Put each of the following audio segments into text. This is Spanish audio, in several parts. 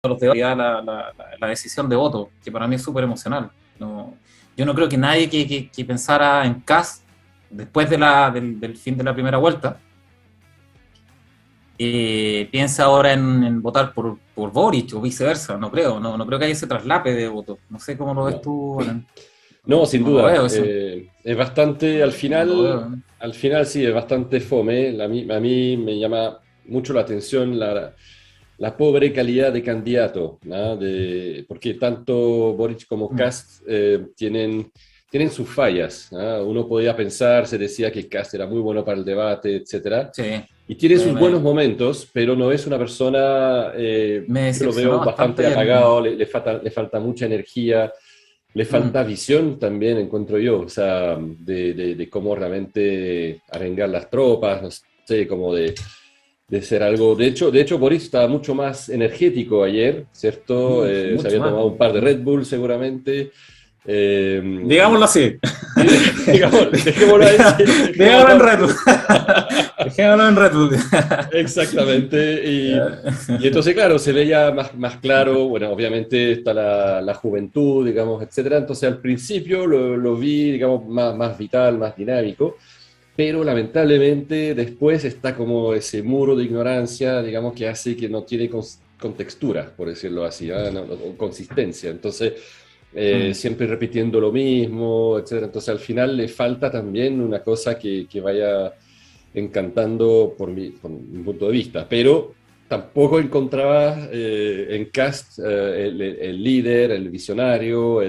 los debates, la decisión de voto, que para mí es súper emocional. No, yo no creo que nadie que pensara en Kast después del fin de la primera vuelta piensa ahora en votar por Boric o viceversa. No creo, no creo que haya ese traslape de voto. No sé cómo lo ves No. tú, Alan. No, No, sin no lo duda. veo eso. Es bastante, No lo veo. al final sí, es bastante fome. A mí me llama mucho la atención la pobre calidad de candidato, ¿no? Porque tanto Boric como Mm, Kast tienen sus fallas, ¿no? Uno podía pensar, se decía que Kast era muy bueno para el debate, etcétera, sí, y tiene me, sus buenos me, momentos, pero no es una persona, me yo lo veo decepcionó bastante bastante apagado, le falta mucha energía, le mm, falta visión también, encuentro yo, o sea, de cómo realmente arengar las tropas, no sé, como de ser algo. De hecho, Boris estaba mucho más energético ayer, ¿cierto? Se mucho había más. tomado un par de Red Bull seguramente. Digámoslo Y así. sí, digamos, dejémoslo ahí, sí, Digámoslo dejémoslo en así. Red Bull. Dejémoslo en Red Bull. Exactamente. Y entonces, claro, se veía más claro, bueno, obviamente está la juventud, digamos, etcétera. Entonces, al principio lo vi, digamos, más vital, más dinámico, pero lamentablemente después está como ese muro de ignorancia, digamos, que hace que no tiene contextura, por decirlo así, ¿ah? O consistencia. Entonces, Mm, siempre repitiendo lo mismo, etcétera. Entonces, al final le falta también una cosa que vaya encantando por mi punto de vista, pero tampoco encontraba en Cast el líder, el visionario,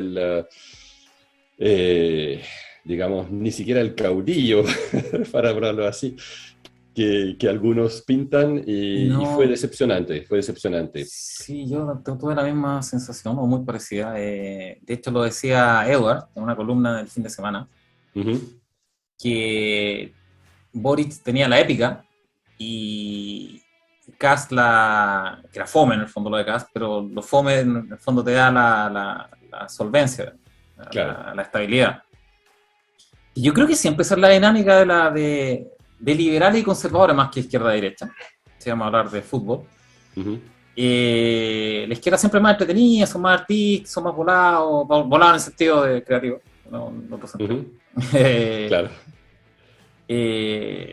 eh, digamos, ni siquiera el caudillo, para hablarlo así, que algunos pintan y no, fue decepcionante. sí, yo tuve la misma sensación o muy parecida. De hecho, lo decía Edward en una columna del fin de semana, Ujú. que Boric tenía la épica y Kast que era fome en el fondo lo de Kast, pero lo fome en el fondo te da la solvencia, Claro. la estabilidad. Y yo creo que siempre esa es la dinámica de liberales y conservadores más que izquierda-derecha, si vamos a hablar de fútbol. Ujú. La izquierda siempre es más entretenida, son más artistas, son más volados, volados en el sentido de creativo, no en otro sentido. Ujú. Eh, Claro.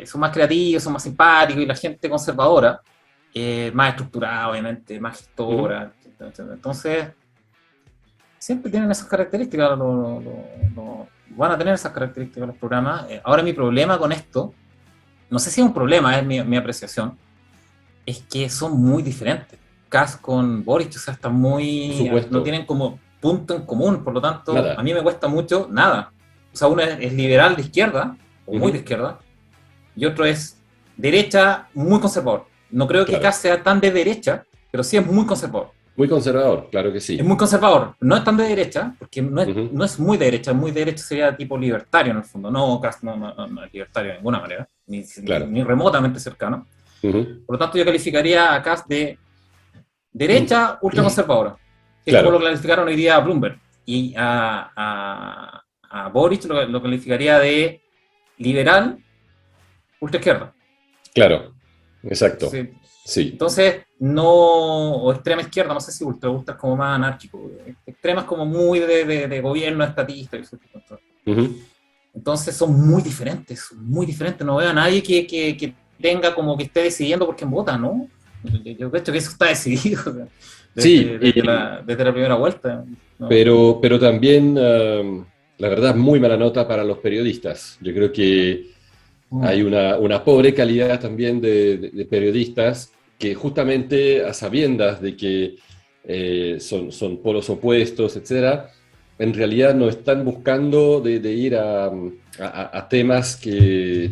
son más creativos, son más simpáticos y la gente conservadora, más estructurada, obviamente, más Ujú. gestora. Entonces, siempre tienen esas características, van a tener esas características los programas. Ahora mi problema con esto, no sé si es un problema, es mi apreciación, es que son muy diferentes. Kass con Boric, o sea, están Por muy, no supuesto. tienen como punto en común, por lo tanto, a Nada. mí me cuesta mucho nada. O sea, uno es liberal de izquierda, o muy de Ujú. izquierda, y otro es derecha, muy conservador. No creo que Claro. Kass sea tan de derecha, pero sí es muy conservador. Muy conservador, claro que Es sí. muy conservador, no es tan de derecha, porque Ujú. no es muy de derecha sería tipo libertario en el fondo. No, Kass no es libertario de ninguna manera, Claro. ni remotamente cercano. Ujú. Por lo tanto, yo calificaría a Kass de derecha ultraconservadora, que es como lo Claro, calificaron hoy día a Bloomberg. Y a Boric lo calificaría de liberal ultraizquierda. claro, exacto. Entonces, Sí. entonces, no, o extrema izquierda, no sé si ultra es como más anárquico. Extrema es como muy de gobierno estatista. Ujú. Entonces son muy diferentes. No veo a nadie que tenga como que esté decidiendo por quién vota, ¿no? Yo creo que eso está decidido Sí, desde la primera vuelta. No. pero también, la verdad, muy mala nota para los periodistas. Yo creo que hay Mm. una pobre calidad también de periodistas que justamente a sabiendas de que son polos opuestos, etcétera, en realidad no están buscando de ir a temas que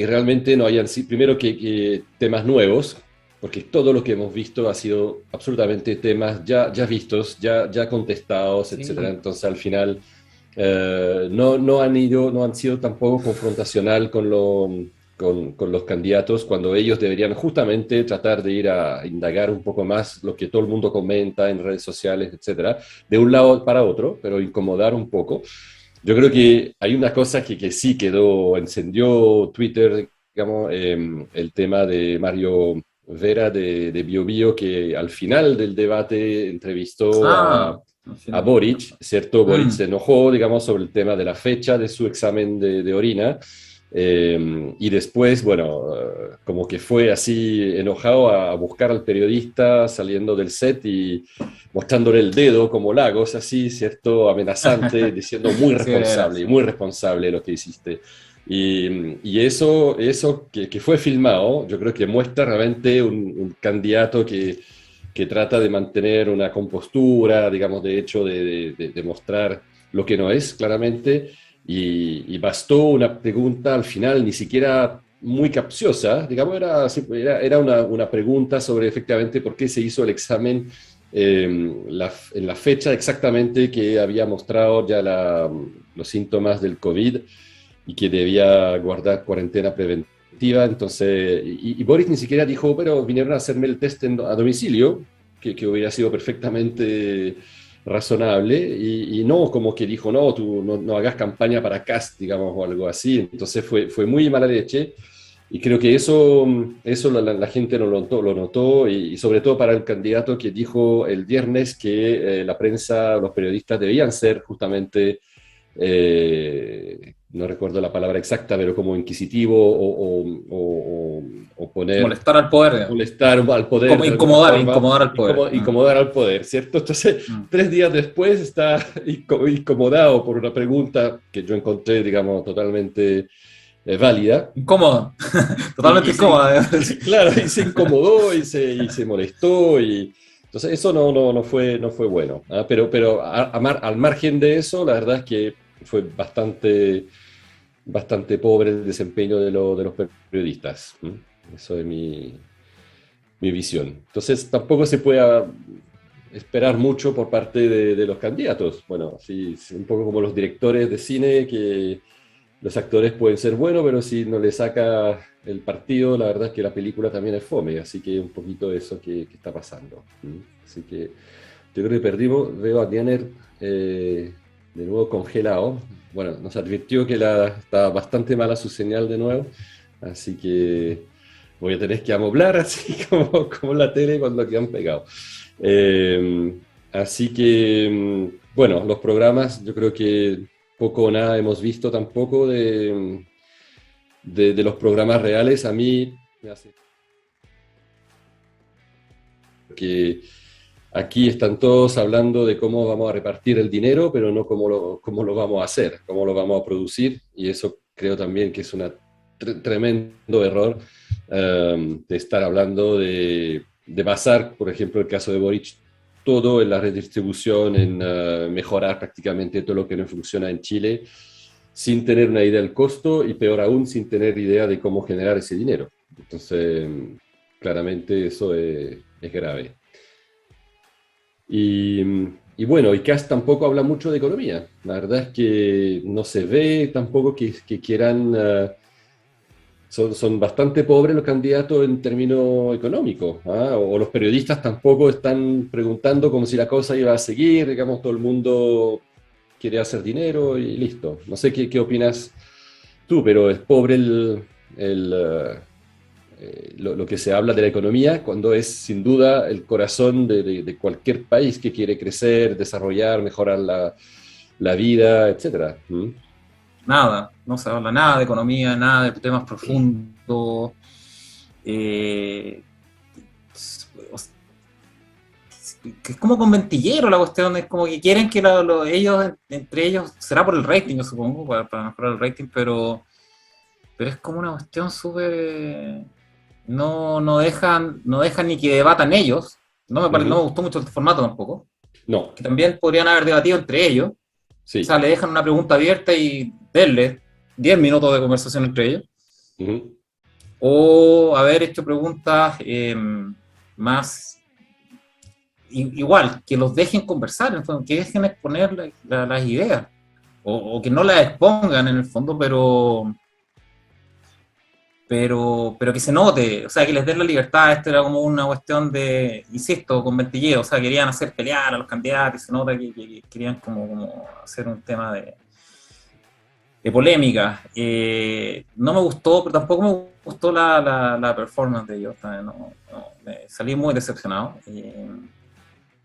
realmente no hayan sido, primero que temas nuevos, porque todo lo que hemos visto ha sido absolutamente temas ya vistos, ya contestados, etcétera. Sí, Entonces, al final, no han sido tampoco confrontacional con los candidatos cuando ellos deberían justamente tratar de ir a indagar un poco más lo que todo el mundo comenta en redes sociales, etcétera, de un lado para otro, pero incomodar un poco. Yo creo que hay una cosa que sí quedó, encendió Twitter, digamos, el tema de Mario Vera de Bio Bio, que al final del debate entrevistó Al a final. Boric, ¿cierto? Boric Mm, se enojó, digamos, sobre el tema de la fecha de su examen de orina. Y después, bueno, como que fue así enojado a buscar al periodista saliendo del set y mostrándole el dedo como Lagos, así, ¿cierto? Amenazante, diciendo sí, era, sí. muy responsable lo que hiciste. Y eso que fue filmado, yo creo que muestra realmente un candidato que trata de mantener una compostura, digamos, de hecho, de mostrar lo que no es, claramente, y bastó una pregunta al final, ni siquiera muy capciosa, digamos, era una pregunta sobre efectivamente por qué se hizo el examen en la fecha exactamente que había mostrado ya los síntomas del COVID y que debía guardar cuarentena preventiva. Entonces, y Boris ni siquiera dijo, pero vinieron a hacerme el test a domicilio, que hubiera sido perfectamente razonable, y no como que dijo, no, tú no hagas campaña para Cast, digamos, o algo así. Entonces fue muy mala leche. Y creo que eso la gente lo notó y sobre todo para el candidato que dijo el viernes que la prensa, los periodistas debían ser justamente no recuerdo la palabra exacta, pero como inquisitivo o poner, Molestar al poder, digamos. molestar al poder de alguna forma, Incomodar al poder. incomodar al poder, ¿cierto? Entonces, Mm. 3 días después está incomodado por una pregunta que yo encontré, digamos, totalmente válida. Incómodo. Y, Totalmente y se, incómodo. claro, y se incomodó y se molestó y entonces eso no fue bueno. ¿Ah? Pero al margen de eso, la verdad es que fue bastante pobre el desempeño de los periodistas. ¿Mm? Eso es mi visión. Entonces tampoco se puede esperar mucho por parte de los candidatos. Bueno, sí, un poco como los directores de cine que los actores pueden ser buenos, pero si no le saca el partido, la verdad es que la película también es fome, así que un poquito eso que está pasando. ¿Mm? Así que yo creo que perdimos, veo a Diener de nuevo congelado. Bueno, nos advirtió que está bastante mala su señal de nuevo, así que voy a tener que amoblar así como la tele cuando quedan pegados. Eh, Así que, bueno, los programas yo creo que poco o nada hemos visto tampoco de los programas reales. A mí me hace que aquí están todos hablando de cómo vamos a repartir el dinero, pero no cómo lo vamos a hacer, cómo lo vamos a producir, y eso creo también que es un tremendo error de estar hablando de basar, por ejemplo, el caso de Boric, todo en la redistribución, en mejorar prácticamente todo lo que no funciona en Chile, sin tener una idea del costo y peor aún, sin tener idea de cómo generar ese dinero. Entonces, claramente eso es grave. Y, y bueno, y Kast tampoco habla mucho de economía. La verdad es que no se ve tampoco que quieran... son bastante pobres los candidatos en términos económicos, ¿ah? O los periodistas tampoco están preguntando como si la cosa iba a seguir, digamos, todo el mundo quiere hacer dinero y listo. No sé qué opinas tú, pero es pobre lo que se habla de la economía cuando es sin duda el corazón de cualquier país que quiere crecer, desarrollar, mejorar la vida, etcétera. ¿Mm? Nada, no se habla nada de economía, nada de temas profundos. eh, que es como con Ventillero la cuestión, es como que quieren que ellos, entre ellos, será por el rating, yo supongo, para mejorar el rating, pero es como una cuestión súper... No dejan ni que debatan ellos, no me Ujú. gustó mucho el formato tampoco, No, que también podrían haber debatido entre ellos, o sea, sí. le dejan una pregunta abierta y denle 10 minutos de conversación entre ellos, Ujú. o haber hecho preguntas más igual, que los dejen conversar, en el fondo, que dejen exponer las ideas, o que no las expongan en el fondo, pero que se note, o sea, que les den la libertad. Esto era como una cuestión de, insisto, con Ventillero, o sea, querían hacer pelear a los candidatos, y se nota que querían como hacer un tema de polémica. No me gustó, pero tampoco me gustó la performance de ellos. Salí muy decepcionado.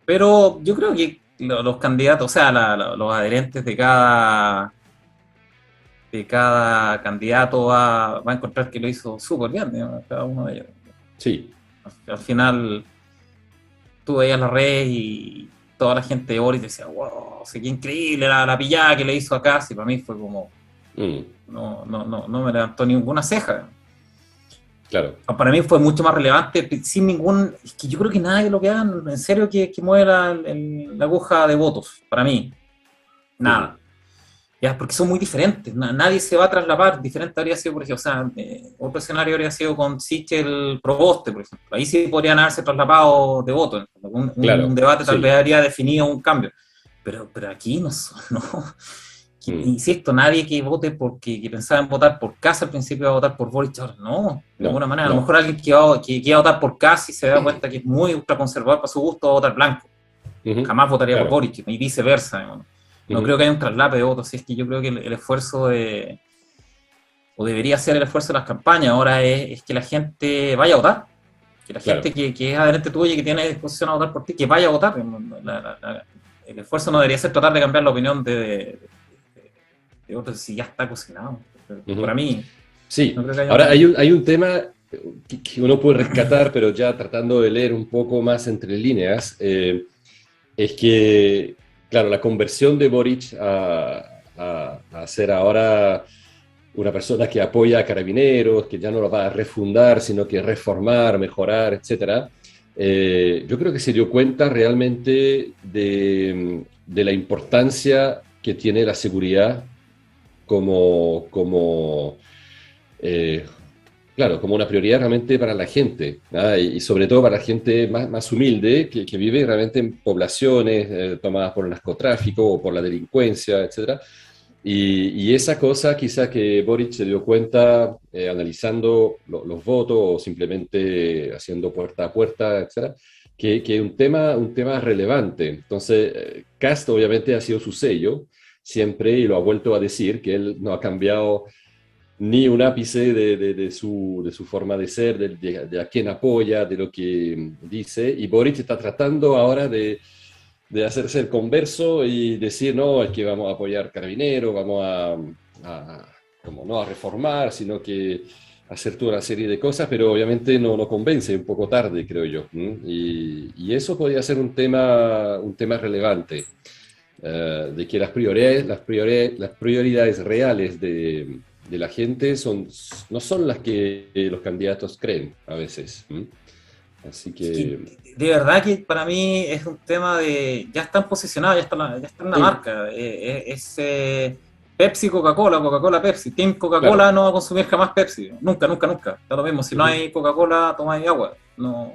Pero yo creo que los candidatos, o sea, los adherentes de cada candidato va a encontrar que lo hizo súper bien, digamos, cada uno de ellos. Sí. Al final, tú veías las redes y toda la gente de Boris decía, wow, qué increíble la pillada que le hizo a Casi. Para mí fue como, no me levantó ninguna ceja. Claro. Para mí fue mucho más relevante, sin ningún. Es que yo creo que nadie lo que hagan, en serio, que mueve la aguja de votos, para mí. Nada. Ya, porque son muy diferentes. Nadie se va a traslapar. Diferente habría sido, por ejemplo, o sea, otro escenario habría sido con Sichel Proboste, por ejemplo. Ahí sí podrían haberse traslapado de voto. Un debate tal vez habría definido un cambio. Pero aquí no. Insisto, nadie que vote que pensaba en votar por Kast al principio va a votar por Boric, ahora no, de alguna manera. A lo mejor alguien que iba a votar por Kast y se da cuenta que es muy ultraconservador para su gusto, va a votar blanco. Jamás votaría por Boric, y viceversa. No creo que haya un traslape de votos, es que yo creo que el esfuerzo o debería ser el esfuerzo de las campañas ahora es que la gente vaya a votar, que la gente que es adherente tuya y que tiene disposición a votar por ti, que vaya a votar. El esfuerzo no debería ser tratar de cambiar la opinión de otros si ya está cocinado. Para mí. Sí, no creo que ahora hay un tema que uno puede rescatar, pero ya tratando de leer un poco más entre líneas, es que, claro, la conversión de Boric a ser ahora una persona que apoya a Carabineros, que ya no lo va a refundar, sino que reformar, mejorar, etc. Yo creo que se dio cuenta realmente de la importancia que tiene la seguridad como una prioridad realmente para la gente, ¿no? Y sobre todo para la gente más humilde que vive realmente en poblaciones tomadas por el narcotráfico o por la delincuencia, etc. Y esa cosa quizá que Boric se dio cuenta analizando los votos o simplemente haciendo puerta a puerta, etc., que es un tema relevante. Entonces, Kast obviamente ha sido su sello siempre, y lo ha vuelto a decir, que él no ha cambiado ni un ápice de su forma de ser, de a quién apoya, de lo que dice, y Boric está tratando ahora de hacerse el converso y decir, no, es que vamos a apoyar Carabineros, vamos como no a reformar, sino que hacer toda una serie de cosas, pero obviamente no convence, un poco tarde, creo yo. Y eso podría ser un tema relevante. De que las prioridades reales de la gente no son las que los candidatos creen a veces. Así que... De verdad que para mí es un tema de... Ya están posicionados, ya está en la marca. Es Pepsi, Coca-Cola, Coca-Cola, Pepsi. Team Coca-Cola no va a consumir jamás Pepsi. Nunca. Está lo mismo. Si no hay Coca-Cola, tomáis agua. No...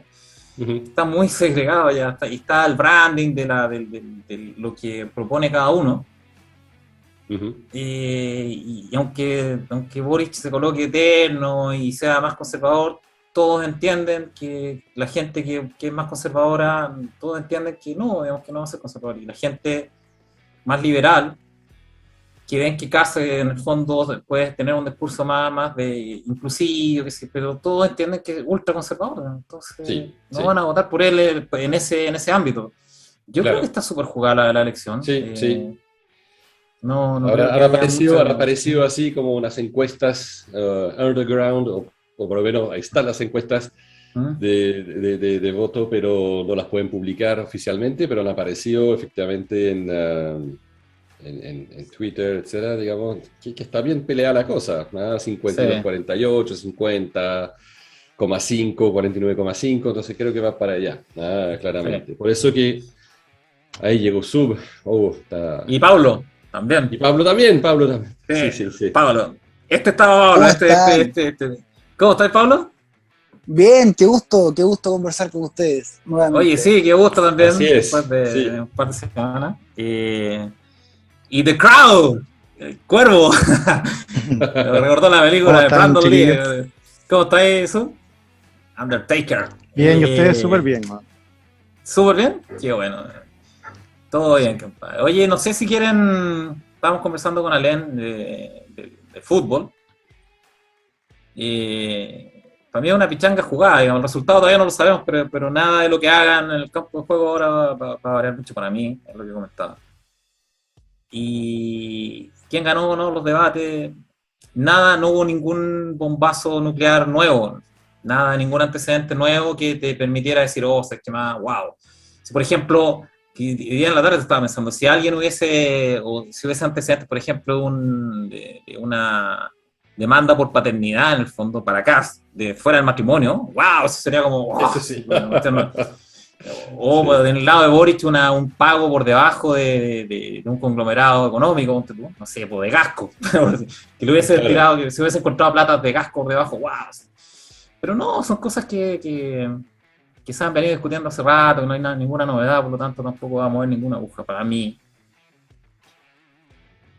Está muy segregado ya, está el branding de lo que propone cada uno. Y aunque Boric se coloque eterno y sea más conservador, todos entienden que la gente que es más conservadora, todos entienden que no, digamos que no va a ser conservador. Y la gente más liberal, que ven que Kast en el fondo puede tener un discurso más de inclusivo, pero todos entienden que es ultra conservador, entonces van a votar por él en ese ámbito. Yo creo que está súper jugada la elección. Sí. No ahora ha aparecido así como unas encuestas underground, o por lo menos ahí están las encuestas de voto, pero no las pueden publicar oficialmente, pero han aparecido efectivamente en Twitter, etcétera, digamos, que está bien peleada la cosa, ¿no? 52-48, 50,5, 49,5, entonces creo que va para allá, claramente. Por eso que ahí llegó Sub. Y Pablo también. Y Pablo también. Sí. Pablo. Estaba Pablo. ¿Cómo estás, Pablo? Bien, qué gusto conversar con ustedes nuevamente. Oye, sí, qué gusto también. Así es. Después de un par de semanas. Y The Crown, el Cuervo. Me recordó la película de Brandon Lee. ¿Cómo está eso? Undertaker. Bien, y ustedes súper bien, man. ¿Súper bien? Qué bueno. Todo bien, compadre. Oye, no sé si quieren estábamos conversando con Alén de fútbol. Para mí es una pichanga jugada, digamos, el resultado todavía no lo sabemos, pero nada de lo que hagan en el campo de juego ahora va a variar mucho para mí, es lo que comentaba. Y quién ganó o no los debates, nada, no hubo ningún bombazo nuclear nuevo, nada, ningún antecedente nuevo que te permitiera decir, oh, se más, wow. Si, por ejemplo, que hoy día en la tarde te estaba pensando, si alguien hubiese, o si hubiese antecedentes, por ejemplo, de una demanda por paternidad en el fondo para Kass, de fuera del matrimonio, wow, eso sería como, wow, Eso sí. o Sí. en el lado de Boric un pago por debajo de un conglomerado económico, no sé, pues de Gasco, que le hubiese Claro. tirado, que se hubiese encontrado plata de Gasco por debajo, wow. Pero no, son cosas que se han venido discutiendo hace rato, que no hay ninguna novedad, por lo tanto tampoco va a mover ninguna aguja para mí.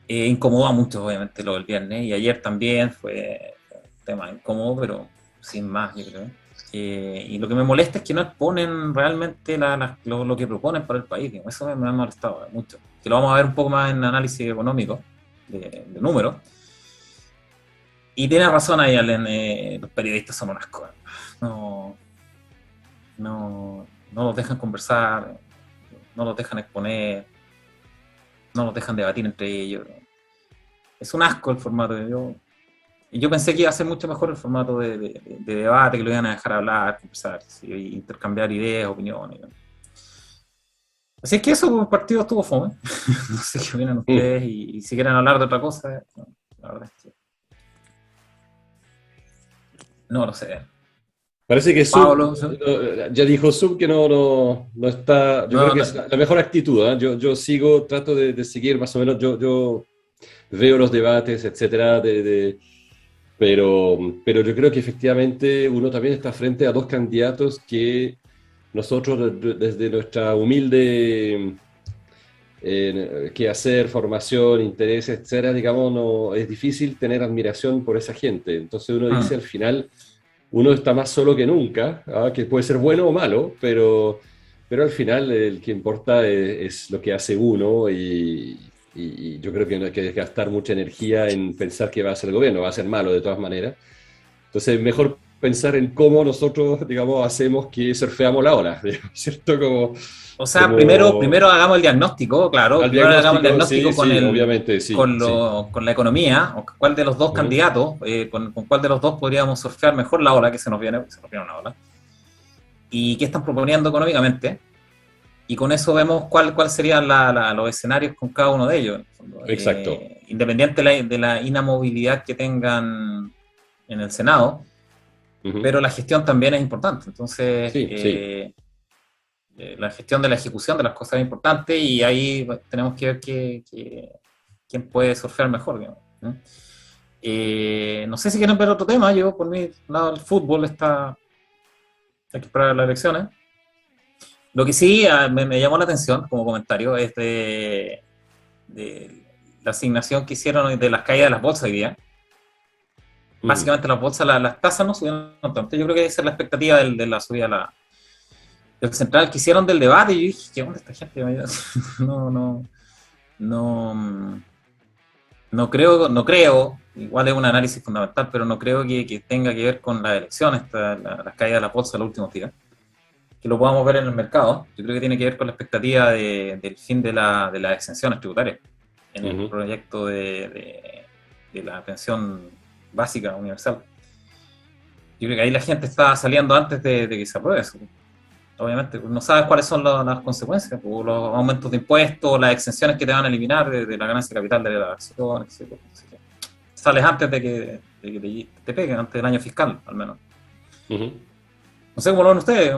Incomodó a muchos, obviamente, lo del viernes, y ayer también fue un tema incómodo, pero sin más, yo creo. Y lo que me molesta es que no exponen realmente lo que proponen para el país, digamos. Eso me ha molestado mucho. Que lo vamos a ver un poco más en análisis económico, de números. Y tiene razón ahí, Allen, los periodistas son unas cosas. No los dejan conversar, no los dejan exponer, no los dejan debatir entre ellos. Es un asco el formato. Yo pensé que iba a ser mucho mejor el formato de debate, que lo iban a dejar hablar, conversar, ¿sí? Intercambiar ideas, opiniones. Así es que eso, el partido estuvo fome. No sé qué opinan ustedes, y si quieren hablar de otra cosa, la verdad es que no lo sé. Parece que Pablo, ya dijo Sub que no está. Yo creo que es la mejor actitud. ¿Eh? Yo sigo, trato de seguir más o menos. Yo veo los debates, etcétera, pero yo creo que efectivamente uno también está frente a dos candidatos que nosotros, desde nuestra humilde quehacer, formación, interés, etcétera, digamos, no, es difícil tener admiración por esa gente. Entonces uno dice al final, uno está más solo que nunca, ¿ah? Que puede ser bueno o malo, pero al final el que importa es lo que hace uno, y yo creo que no hay que gastar mucha energía en pensar que va a ser el gobierno, va a ser malo de todas maneras. Entonces, mejor pensar en cómo nosotros, digamos, hacemos que surfeamos la ola, ¿cierto? o sea, primero hagamos el diagnóstico, claro. Primero hagamos el diagnóstico obviamente, con la economía, o cuál de los dos candidatos, con cuál de los dos podríamos surfear mejor la ola que se nos viene una ola. Y qué están proponiendo económicamente. Y con eso vemos cuál serían los escenarios con cada uno de ellos. Exacto. Independiente de la inamovilidad que tengan en el Senado, pero la gestión también es importante. Entonces, la gestión de la ejecución de las cosas es importante, y ahí tenemos que ver quién puede surfear mejor, digamos, ¿no? No sé si quieren ver otro tema. Yo, por mi lado, el fútbol hay que esperar las elecciones. Lo que sí me llamó la atención como comentario es de la asignación que hicieron de las caídas de las bolsas hoy día. Básicamente las bolsas, las tasas no subieron tanto. Yo creo que esa es la expectativa de la subida del central que hicieron del debate. Y yo dije, ¿qué onda esta gente? No creo, igual es un análisis fundamental, pero no creo que tenga que ver con las elecciones, las caídas de las bolsas en los últimos días, que lo podamos ver en el mercado. Yo creo que tiene que ver con la expectativa del fin de las exenciones tributarias en el proyecto de la pensión básica universal. Yo creo que ahí la gente está saliendo antes de que se apruebe eso. Obviamente, no sabes cuáles son las consecuencias, o los aumentos de impuestos, las exenciones que te van a eliminar de la ganancia de capital de la acción, etc. Sales antes de que te peguen, antes del año fiscal, al menos. No sé cómo lo ven ustedes.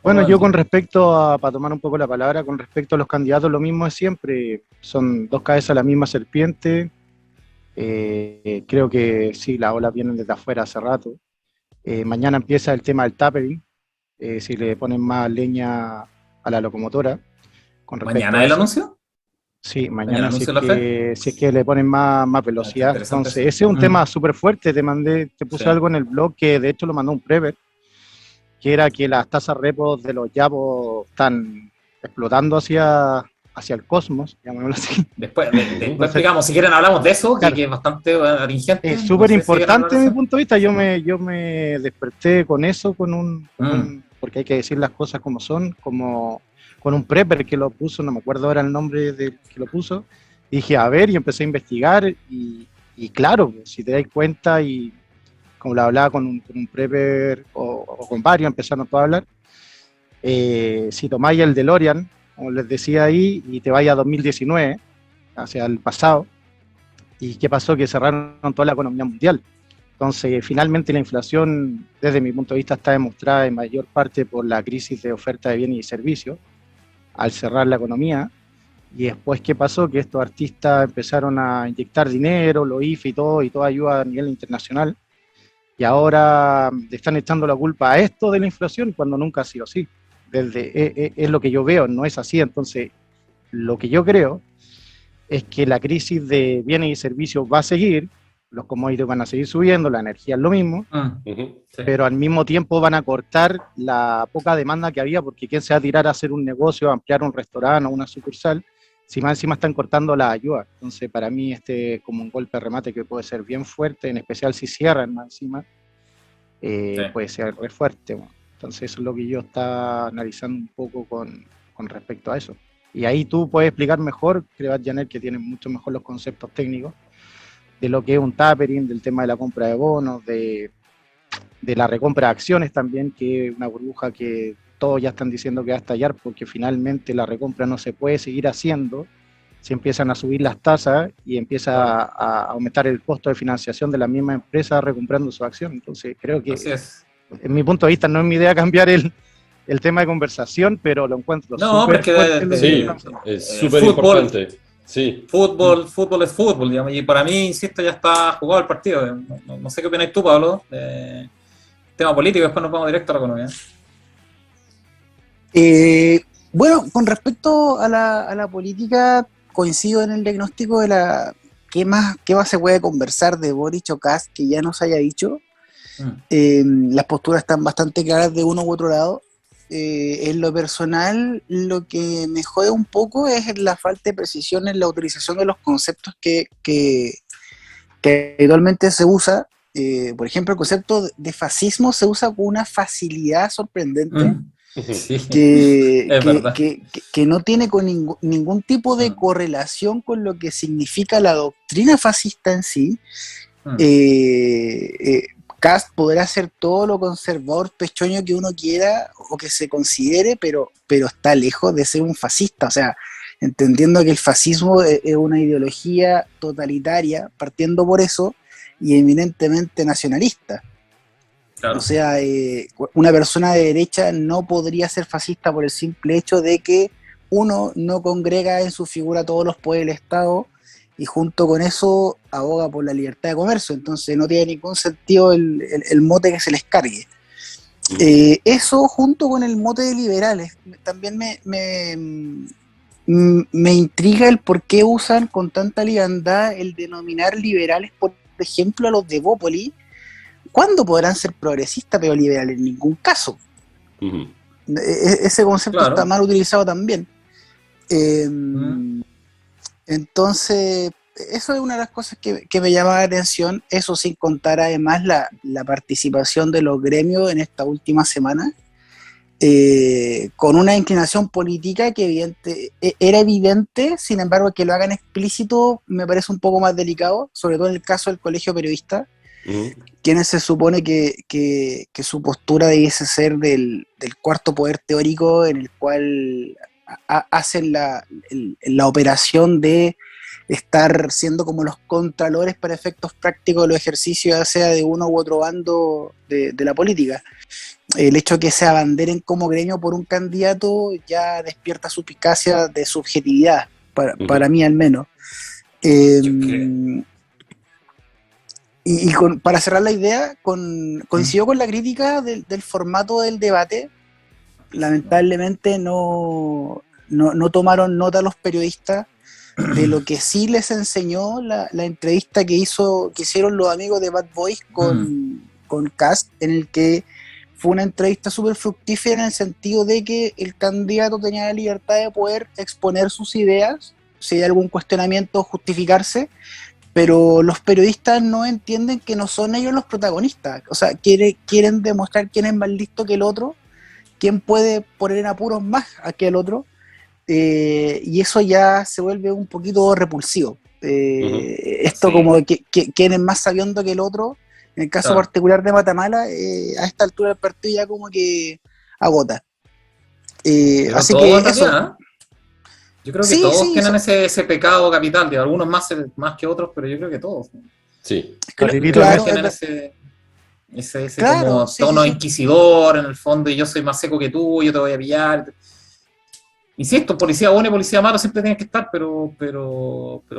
Bueno, yo con respecto para tomar un poco la palabra, con respecto a los candidatos, lo mismo es siempre, son dos cabezas de la misma serpiente. Creo que sí, las olas vienen desde afuera hace rato. Mañana empieza el tema del tapering, si le ponen más leña a la locomotora. ¿Mañana el anuncio? Sí, mañana si es que le ponen más velocidad. Entonces, ese es un tema súper fuerte. Te puse algo en el blog que de hecho lo mandó un prever, que era que las tasas repos de los yapos están explotando hacia el cosmos, llamémoslo así. Después explicamos, si quieren hablamos de eso, claro, que es bastante atingente. es súper importante no desde sé mi punto de vista. Yo me desperté con eso, porque hay que decir las cosas como son, como con un prepper que lo puso, no me acuerdo ahora el nombre del que lo puso, y dije, a ver, y empecé a investigar, y claro, si te das cuenta, y como lo hablaba con un prepper, o con varios, empezaron todos a hablar, si tomáis el DeLorean, como les decía ahí, y te vais a 2019, hacia el pasado, ¿y qué pasó? Que cerraron toda la economía mundial. Entonces, finalmente la inflación, desde mi punto de vista, está demostrada en mayor parte por la crisis de oferta de bienes y servicios, al cerrar la economía. Y después, ¿qué pasó? Que estos artistas empezaron a inyectar dinero, los IFE y toda ayuda a nivel internacional, y ahora le están echando la culpa a esto de la inflación cuando nunca ha sido así. Es lo que yo veo, no es así. Entonces, lo que yo creo es que la crisis de bienes y servicios va a seguir, los commodities van a seguir subiendo, la energía es lo mismo, sí. pero al mismo tiempo van a cortar la poca demanda que había, porque ¿quién se va a tirar a hacer un negocio, a ampliar un restaurante o una sucursal, si más encima están cortando la ayuda? Entonces, para mí es como un golpe de remate que puede ser bien fuerte, en especial si cierran más encima, Sí. puede ser re fuerte. Bueno. Entonces, eso es lo que yo estaba analizando un poco con respecto a eso. Y ahí tú puedes explicar mejor, creo, Janet, que tiene mucho mejor los conceptos técnicos de lo que es un tapering, del tema de la compra de bonos, de la recompra de acciones también, que es una burbuja que todos ya están diciendo que va a estallar, porque finalmente la recompra no se puede seguir haciendo si empiezan a subir las tasas y empieza a aumentar el costo de financiación de la misma empresa recomprando su acción. Entonces creo que, en mi punto de vista, no es mi idea cambiar el tema de conversación, pero lo encuentro súper fuerte. Sí, es súper importante. Sí. Fútbol es fútbol, digamos, y para mí, insisto, ya está jugado el partido. No sé qué opinas tú, Pablo. Tema político, después nos vamos directo a la economía. Bueno, con respecto a la política, coincido en el diagnóstico de qué más se puede conversar de Boric o Kast que ya nos haya dicho. Las posturas están bastante claras de uno u otro lado. En lo personal, lo que me jode un poco es la falta de precisión en la utilización de los conceptos que habitualmente se usa. Por ejemplo, el concepto de fascismo se usa con una facilidad sorprendente. Sí, que no tiene con ningún tipo de correlación con lo que significa la doctrina fascista en sí. Kast podrá ser todo lo conservador pechoño que uno quiera o que se considere, pero está lejos de ser un fascista. O sea, entendiendo que el fascismo es una ideología totalitaria, partiendo por eso, y eminentemente nacionalista. Claro. O sea, una persona de derecha no podría ser fascista por el simple hecho de que uno no congrega en su figura todos los poderes del Estado y junto con eso aboga por la libertad de comercio. Entonces no tiene ningún sentido el mote que se les cargue. Eso junto con el mote de liberales también me intriga el por qué usan con tanta liviandad el denominar liberales, por ejemplo, a los de Bópoli. ¿Cuándo podrán ser progresistas pero liberales? En ningún caso. Ese concepto está mal utilizado también. Entonces, eso es una de las cosas que me llama la atención, eso sin contar además la participación de los gremios en esta última semana, con una inclinación política que era evidente, sin embargo que lo hagan explícito me parece un poco más delicado, sobre todo en el caso del colegio periodista, quienes se supone que su postura debiese ser del cuarto poder teórico, en el cual hacen la operación de estar siendo como los contralores para efectos prácticos de los ejercicios, ya sea de uno u otro bando de la política. El hecho de que se abanderen como gremio por un candidato ya despierta suspicacia de subjetividad, para mí al menos. Para cerrar la idea, coincido con la crítica del formato del debate. Lamentablemente no tomaron nota los periodistas de lo que sí les enseñó la entrevista que hicieron los amigos de Bad Boys con Kast, en el que fue una entrevista súper fructífera en el sentido de que el candidato tenía la libertad de poder exponer sus ideas, si hay algún cuestionamiento, justificarse, pero los periodistas no entienden que no son ellos los protagonistas. O sea, quieren demostrar quién es más listo que el otro, quién puede poner en apuros más a que el otro, y eso ya se vuelve un poquito repulsivo. Esto Sí. como quién es más sabiondo que el otro, en el caso particular de Matamala, a esta altura del partido ya como que agota. Así todo que en eso... realidad, ¿eh? Yo creo que Sí, todos sí, tienen ese pecado capital, de algunos más que otros, pero yo creo que todos. Sí. claro, Tienen es- ese claro, como sí, tono sí. inquisidor en el fondo, y yo soy más seco que tú, yo te voy a pillar. Insisto, policía bueno y policía malo siempre tienen que estar, pero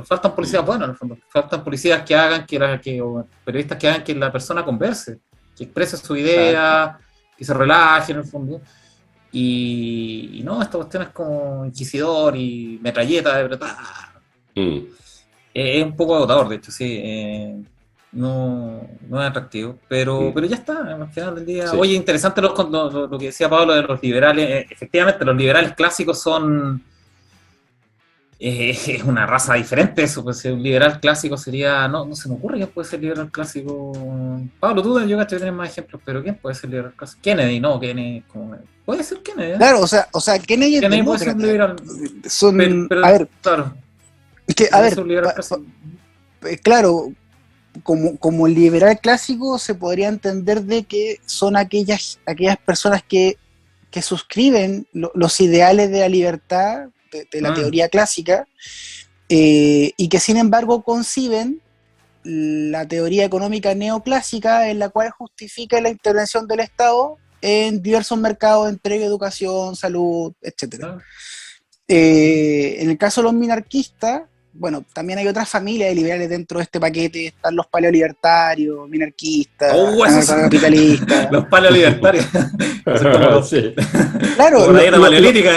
faltan policías buenos en el fondo. Faltan policías que hagan o periodistas que hagan que la persona converse, que exprese su idea, que se relaje en el fondo. Y no, esta cuestión es como inquisidor y metralleta de verdad. Mm. Es un poco agotador, de hecho, sí. No es atractivo, pero ya está, al final del día. Sí. Oye, interesante lo que decía Pablo de los liberales. Efectivamente, los liberales clásicos son. Es una raza diferente eso, pues un liberal clásico sería. No se me ocurre quién puede ser liberal clásico. Pablo, tú, yo cacho que tienes más ejemplos, pero ¿quién puede ser liberal clásico? Kennedy, no, Kennedy. Puede ser Kennedy, ¿eh? Claro, o sea, Kennedy es Kennedy puede ser un demócrata. liberal. Pero, A ver, claro, es que, a puede ver, ser un liberal clásico. claro, como liberal clásico se podría entender de que son aquellas personas que suscriben los ideales de la libertad, de la teoría clásica, y que sin embargo conciben la teoría económica neoclásica en la cual justifica la intervención del Estado en diversos mercados, entre educación, salud, etc. Claro. En el caso de los minarquistas, bueno, también hay otras familias de liberales dentro de este paquete, están los paleolibertarios, minarquistas, anarcocapitalistas. Los paleolibertarios. Sí. Claro, como la dieta paleolítica.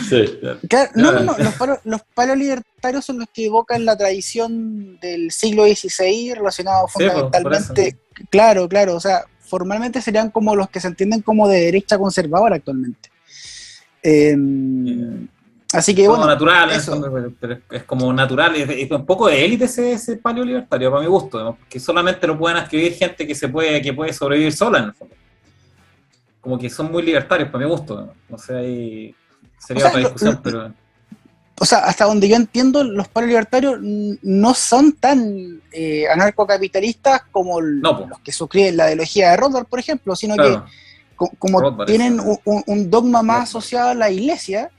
Sí. Claro, no, los paleolibertarios son los que evocan la tradición del siglo XVI relacionado Sí, fundamentalmente, claro, o sea, formalmente serían como los que se entienden como de derecha conservadora actualmente. Así que bueno, natural, eso. pero es como natural, es un poco de élite ese paleolibertario, para mi gusto, ¿no? Porque solamente lo pueden escribir gente que puede sobrevivir sola en el fondo. Como que son muy libertarios, para mi gusto, no sé, ahí sería otra discusión, pero... O sea, hasta donde yo entiendo, los paleolibertarios no son tan anarcocapitalistas como los que suscriben la ideología de Rothbard, por ejemplo, sino que como Rothbard tienen un dogma más asociado a la iglesia,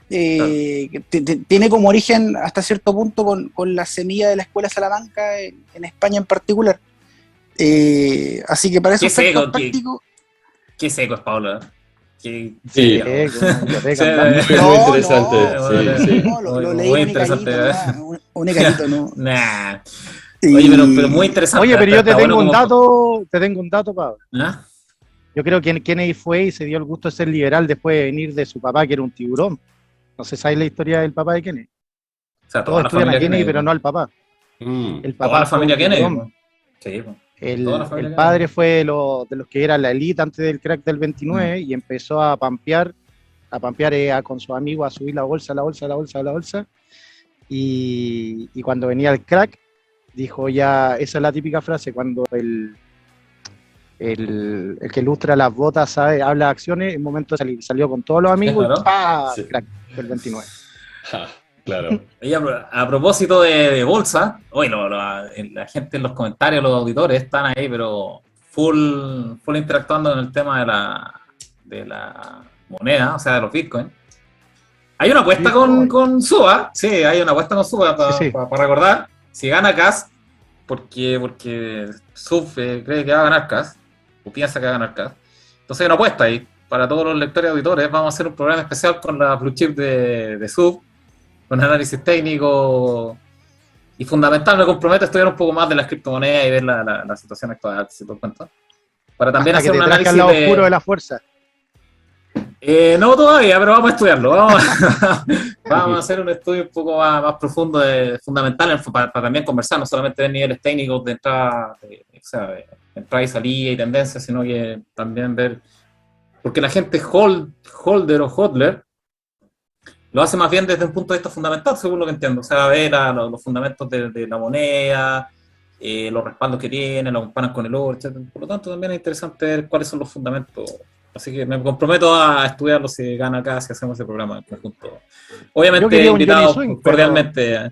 que tiene como origen hasta cierto punto con la semilla de la Escuela Salamanca en España en particular. Así que para esos efectos prácticos... Qué seco es Pablo, ¿eh? Sí, muy interesante. Lo leí un Icarito, ¿no? Nah. Oye, pero muy interesante. Oye, pero yo te tengo un dato, Pablo. ¿Ah? Yo creo que Kennedy fue y se dio el gusto de ser liberal después de venir de su papá, que era un tiburón. No sé, ¿sabes la historia del papá de Kennedy? O sea, todos estudian a Kennedy, pero no al papá. El papá toda la familia Kennedy. Sí, el padre fue de los que era la élite antes del crack del 29 y empezó a pampear con sus amigos, a subir la bolsa. Y cuando venía el crack, dijo ya, esa es la típica frase, cuando el que ilustra las botas, ¿sabe? Habla de acciones, en momento de salir, salió con todos los amigos y ¡pah! Sí. Crack del 29. Claro. Y a propósito de bolsa, hoy la gente en los comentarios, los auditores están ahí, pero full interactuando en el tema de la moneda, o sea, de los bitcoins. Hay una apuesta con Suba, sí, hay una apuesta con Suba para recordar. Si gana Cas, porque Sub cree que va a ganar Cas, o piensa que va a ganar Cas. Entonces hay una apuesta ahí. Para todos los lectores y auditores, vamos a hacer un programa especial con la Blue Chip de Sub, con análisis técnico y fundamental. Me comprometo a estudiar un poco más de las criptomonedas y ver la situación actual, si te das cuenta. Para también hasta hacer que un te análisis al lado oscuro de la fuerza. No todavía, pero vamos a estudiarlo. Vamos a hacer un estudio un poco más profundo, fundamental, para también conversar, no solamente de niveles técnicos de entrada, o sea, de entrada y salida y tendencias, sino que también ver, porque la gente holder o hodler lo hace más bien desde un punto de vista fundamental, según lo que entiendo. O sea, ver los fundamentos de la moneda, los respaldos que tiene, lo comparan con el oro, etc. Por lo tanto, también es interesante ver cuáles son los fundamentos. Así que me comprometo a estudiarlo si gana acá, si hacemos ese programa en conjunto. Yo Obviamente, quería un Johnny invitados Swing, cordialmente.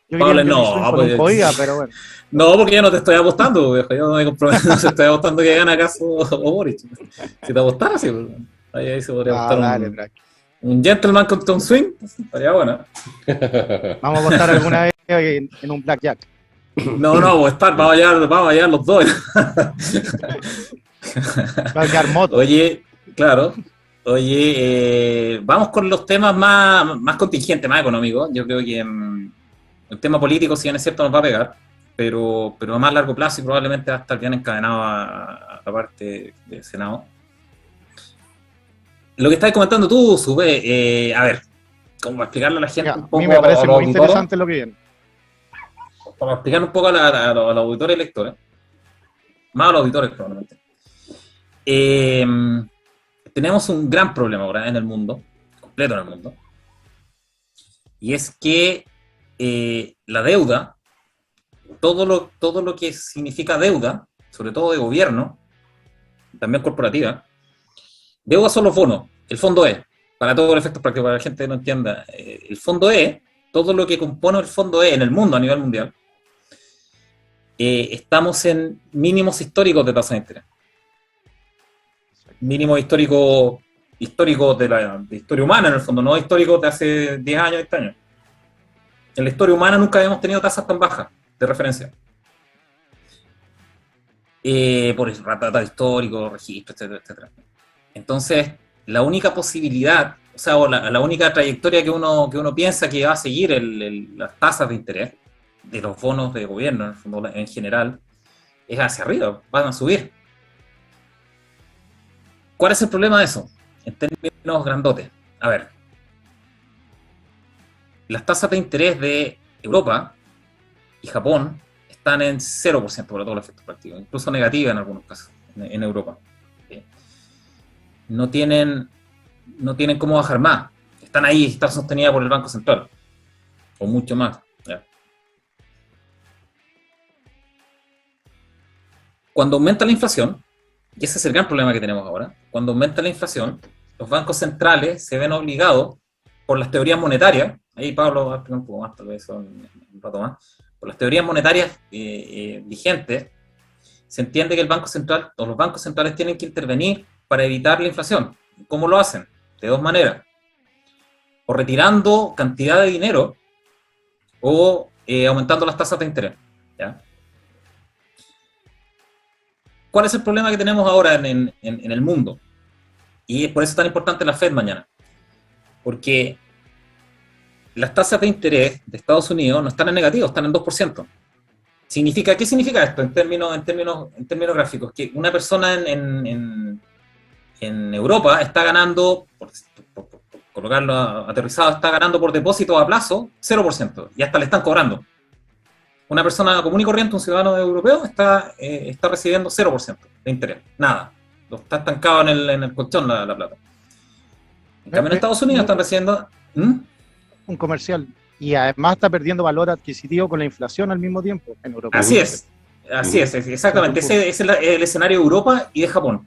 yo quería Pablo, un Johnny Swing no, con un Coiga, pero bueno. no, porque yo no te estoy apostando, viejo. Yo no me comprometo, no te estoy apostando que gana acaso o Boric. Si te apostara, sí, pues, ahí se podría apostar Dale, tranqui. un gentleman contra un swing, estaría bueno. Vamos a apostar alguna vez en un blackjack. No, vamos a llegar los dos. Va a quedar moto. Oye, claro. Oye, vamos con los temas más contingentes, más económicos. Yo creo que el tema político, si bien es cierto, nos va a pegar, pero a más largo plazo y probablemente va a estar bien encadenado a la parte del Senado. Lo que estabas comentando tú, Sube, a ver, como para explicarle a la gente Ya, un poco. a mí me parece los muy auditores, interesante lo que viene. para explicar un poco a los auditores y lectores, más a los auditores probablemente. Tenemos un gran problema ahora en el mundo, completo en el mundo, y es que la deuda, todo lo que significa deuda, sobre todo de gobierno, también corporativa, deuda son los bonos, el fondo E, para todos los efectos prácticos, para que la gente no entienda, el fondo E, todo lo que compone el fondo E en el mundo, a nivel mundial, estamos en mínimos históricos de tasa de interés. Mínimos históricos de historia humana, en el fondo, no históricos de hace 10 años, 20 años. En la historia humana nunca habíamos tenido tasas tan bajas de referencia. Por el datos históricos, registros, etcétera, etcétera. Entonces, la única posibilidad, o sea, la única trayectoria que uno piensa que va a seguir las tasas de interés de los bonos de gobierno, en el fondo, en general, es hacia arriba, van a subir. ¿Cuál es el problema de eso? En términos grandotes. A ver, las tasas de interés de Europa y Japón están en 0% por todos los efectos prácticos, incluso negativas en algunos casos, en Europa. No tienen cómo bajar más. Están ahí, están sostenidas por el Banco Central, o mucho más. ¿Ya? Cuando aumenta la inflación, y ese es el gran problema que tenemos ahora, cuando aumenta la inflación, los bancos centrales se ven obligados por las teorías monetarias, ahí Pablo va a explicar un poco más, tal vez eso un rato más, por las teorías monetarias vigentes, se entiende que el Banco Central, o los bancos centrales tienen que intervenir para evitar la inflación. ¿Cómo lo hacen? De dos maneras. O retirando cantidad de dinero, o aumentando las tasas de interés. ¿Ya? ¿Cuál es el problema que tenemos ahora en el mundo? Y es por eso tan importante la Fed mañana. Porque las tasas de interés de Estados Unidos no están en negativo, están en 2%. ¿Qué significa esto en términos gráficos? Que una persona en Europa está ganando, por colocarlo aterrizado, está ganando por depósito a plazo 0%, y hasta le están cobrando. Una persona común y corriente, un ciudadano europeo, está recibiendo 0% de interés, nada. Está estancado en el colchón la plata. En cambio, en Estados Unidos están recibiendo... Un comercial. Y además está perdiendo valor adquisitivo con la inflación al mismo tiempo en Europa. Así es, exactamente. Ese es el escenario de Europa y de Japón.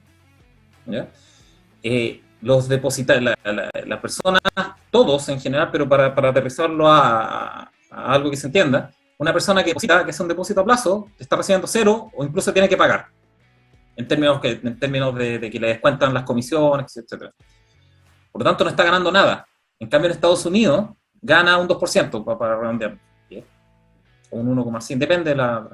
¿Ya? Los depositarios, las personas, todos en general, pero para aterrizarlo a algo que se entienda, una persona que deposita, que es un depósito a plazo, está recibiendo 0 o incluso tiene que pagar, en términos de que le descuentan las comisiones, etc. Por lo tanto, no está ganando nada. En cambio, en Estados Unidos gana un 2% para redondear, o un 1,5%, depende de la...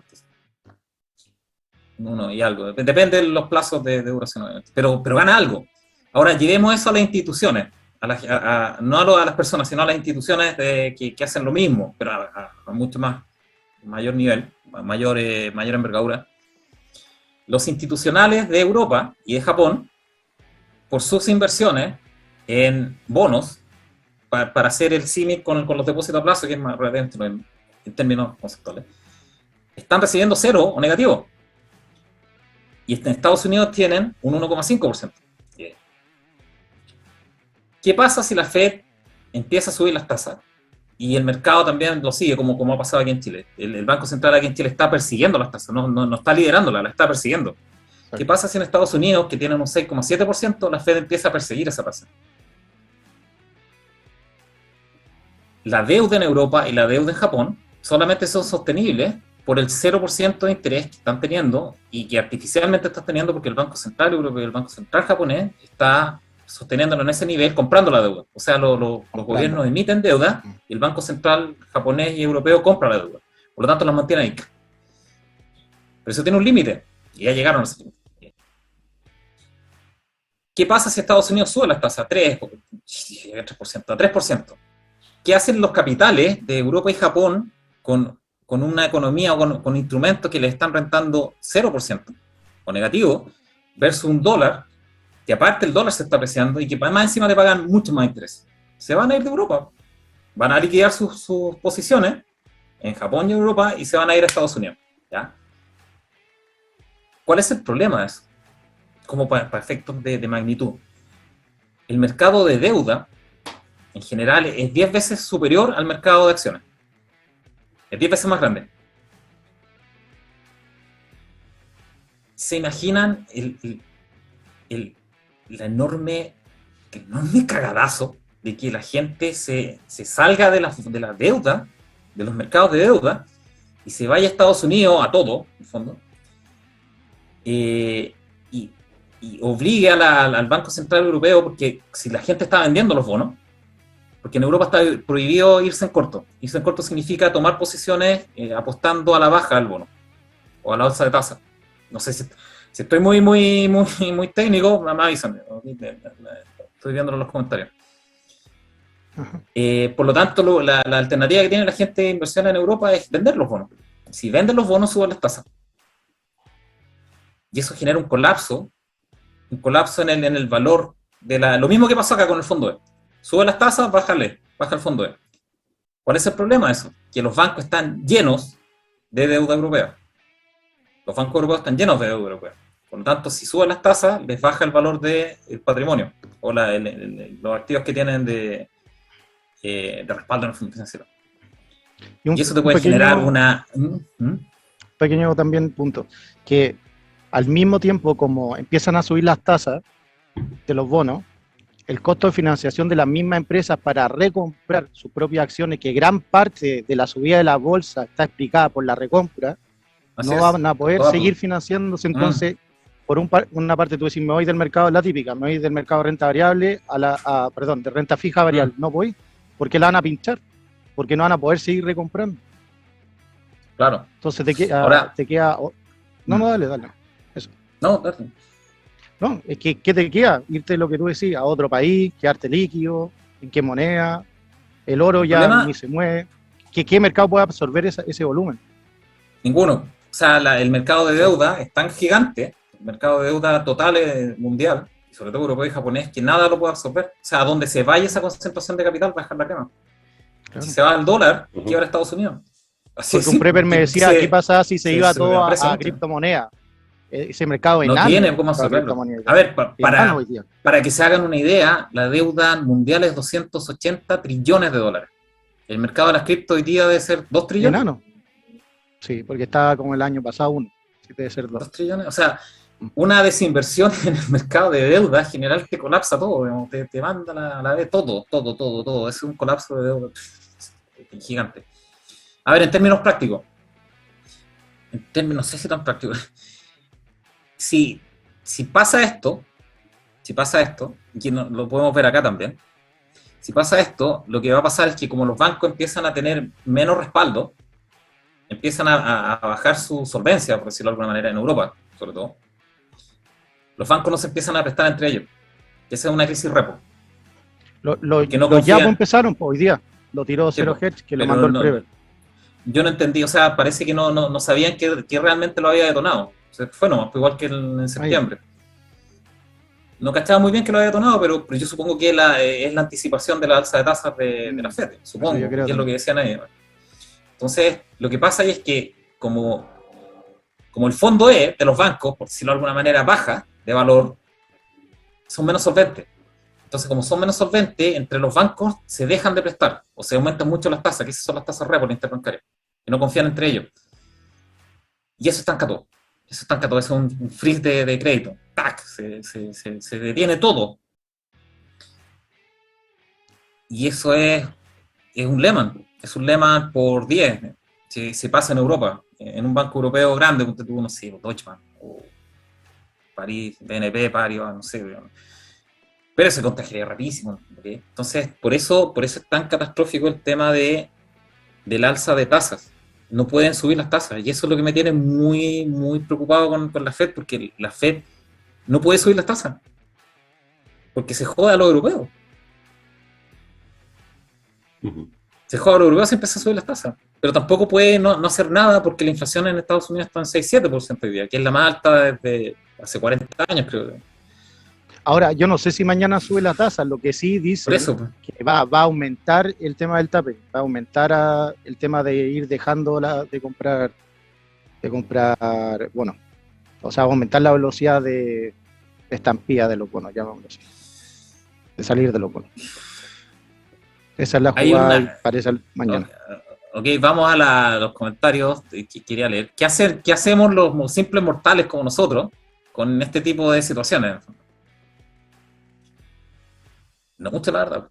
1 y algo, depende de los plazos de duración, pero gana algo. Ahora, llevemos eso a las instituciones, no a las personas, sino a las instituciones que hacen lo mismo, pero a mucho mayor nivel, mayor envergadura. Los institucionales de Europa y de Japón, por sus inversiones, en bonos, para hacer el símil con los depósitos a plazo, que es más relevante en términos conceptuales, están recibiendo 0 o negativo. Y en Estados Unidos tienen un 1,5%. ¿Qué pasa si la Fed empieza a subir las tasas? Y el mercado también lo sigue, como ha pasado aquí en Chile. El Banco Central aquí en Chile está persiguiendo las tasas, no está liderándolas, la está persiguiendo. ¿Qué pasa si en Estados Unidos, que tienen un 6,7%, la Fed empieza a perseguir esa tasa? La deuda en Europa y la deuda en Japón solamente son sostenibles por el 0% de interés que están teniendo y que artificialmente están teniendo porque el Banco Central Europeo y el Banco Central Japonés está sosteniéndolo en ese nivel comprando la deuda. O sea, los gobiernos emiten deuda y el Banco Central Japonés y Europeo compra la deuda. Por lo tanto, las mantiene ahí. Pero eso tiene un límite y ya llegaron a ese límite. ¿Qué pasa si Estados Unidos sube las tasas a 3%, a 3%? ¿Qué hacen los capitales de Europa y Japón con una economía o con instrumentos que les están rentando 0% o negativo versus un dólar, que aparte el dólar se está apreciando y que además encima le pagan mucho más interés? Se van a ir de Europa, van a liquidar sus posiciones en Japón y Europa y se van a ir a Estados Unidos, ¿ya? ¿Cuál es el problema de eso? Como para efectos de magnitud. El mercado de deuda, en general, es 10 veces superior al mercado de acciones. Es 10 veces más grande. ¿Se imaginan el enorme cagadazo de que la gente se salga de la deuda, de los mercados de deuda, y se vaya a Estados Unidos a todo, en el fondo, y obligue al Banco Central Europeo, porque si la gente está vendiendo los bonos, porque en Europa está prohibido irse en corto. Irse en corto significa tomar posiciones apostando a la baja del bono, o a la alza de tasa. No sé si estoy muy técnico, me avisan. Estoy viéndolo en los comentarios. Por lo tanto, la alternativa que tiene la gente de inversión en Europa es vender los bonos. Si venden los bonos, suben las tasas. Y eso genera un colapso en el valor de lo mismo que pasó acá con el fondo E. Sube las tasas, baja el fondo E. ¿Cuál es el problema de eso? Que los bancos están llenos de deuda europea. Los bancos europeos están llenos de deuda europea. Por lo tanto, si suben las tasas, les baja el valor del patrimonio o los activos que tienen de respaldo en el fondo financiero. Y eso te puede generar una... Pequeño también punto, que al mismo tiempo como empiezan a subir las tasas de los bonos, el costo de financiación de las mismas empresas para recomprar sus propias acciones, que gran parte de la subida de la bolsa está explicada por la recompra, no van a poder seguir financiándose. Entonces, por una parte tú decís, me voy del mercado, la típica, me voy del mercado de renta variable de renta fija variable. No voy, porque la van a pinchar, porque no van a poder seguir recomprando. Claro. Entonces te queda... No, dale. Eso. No, dale. No, es que ¿qué te queda? Irte, lo que tú decís, a otro país, quedarte líquido, en qué moneda, el oro ya ni se mueve. ¿Qué mercado puede absorber ese volumen? Ninguno. O sea, el mercado de deuda es tan gigante, el mercado de deuda total mundial, y sobre todo europeo y japonés, que nada lo puede absorber. O sea, a donde se vaya esa concentración de capital, va a dejar la crema. Claro. Si se va al dólar, quiebra Estados Unidos. Porque un prepper me decía, ¿qué pasa si se iba todo a criptomoneda? Ese mercado no tiene cómo absorberlo. A ver, para que se hagan una idea, la deuda mundial es 280 trillones de dólares. El mercado de las cripto hoy día debe ser 2 trillones. Enano. Sí, porque estaba como el año pasado 1. Sí, debe ser 2 trillones. O sea, una desinversión en el mercado de deuda general te colapsa todo, digamos, te manda a la vez todo. Es un colapso de deuda gigante. A ver, en términos prácticos. No sé si tan prácticos. Si pasa esto, y lo podemos ver acá también, si pasa esto, lo que va a pasar es que como los bancos empiezan a tener menos respaldo, empiezan a bajar su solvencia, por decirlo de alguna manera, en Europa, sobre todo, los bancos no se empiezan a prestar entre ellos. Esa es una crisis repo. Los ya empezaron hoy día, lo tiró Zero Hedge, que lo mandó el Prever. Yo no entendí, o sea, parece que no sabían que realmente lo había detonado. Se fue nomás, igual que en septiembre. No cachaba muy bien que lo había detonado, pero yo supongo que es la anticipación de la alza de tasas de la FED, supongo, yo creo que es lo que decían ahí. Entonces, lo que pasa ahí es que como el fondo E de los bancos, por decirlo de alguna manera, baja de valor, son menos solventes. Entonces, como son menos solventes, entre los bancos se dejan de prestar o se aumentan mucho las tasas, que esas son las tasas repo interbancarias, y no confían entre ellos. Y eso estanca todo. Eso estanca todo, eso es un freeze de crédito. ¡Tac! Se detiene todo. Y eso es un Lehman. Es un Lehman por 10. Se pasa en Europa. En un banco europeo grande, como tú, no sé, Deutsche Bank, o París, BNP, Paribas, no sé. Pero se contagiaría rapidísimo. ¿Okay? Entonces, por eso es tan catastrófico el tema del alza de tasas. No pueden subir las tasas. Y eso es lo que me tiene muy, muy preocupado con la FED, porque la FED no puede subir las tasas. Porque se joda a los europeos. Se joda a los europeos y empieza a subir las tasas. Pero tampoco puede no hacer nada porque la inflación en Estados Unidos está en 6-7% hoy día, que es la más alta desde hace 40 años, creo. Ahora, yo no sé si mañana sube la tasa, lo que sí dice Por eso, pues, que va a aumentar el tema del tape, va a aumentar el tema de ir dejando de comprar, bueno, o sea, va a aumentar la velocidad de estampida de los bonos, llamámoslo así, de salir de los bonos. Esa es la jugada y parece mañana. Ok, vamos a los comentarios que quería leer. ¿Qué hacemos los simples mortales como nosotros con este tipo de situaciones? No mucho, la verdad.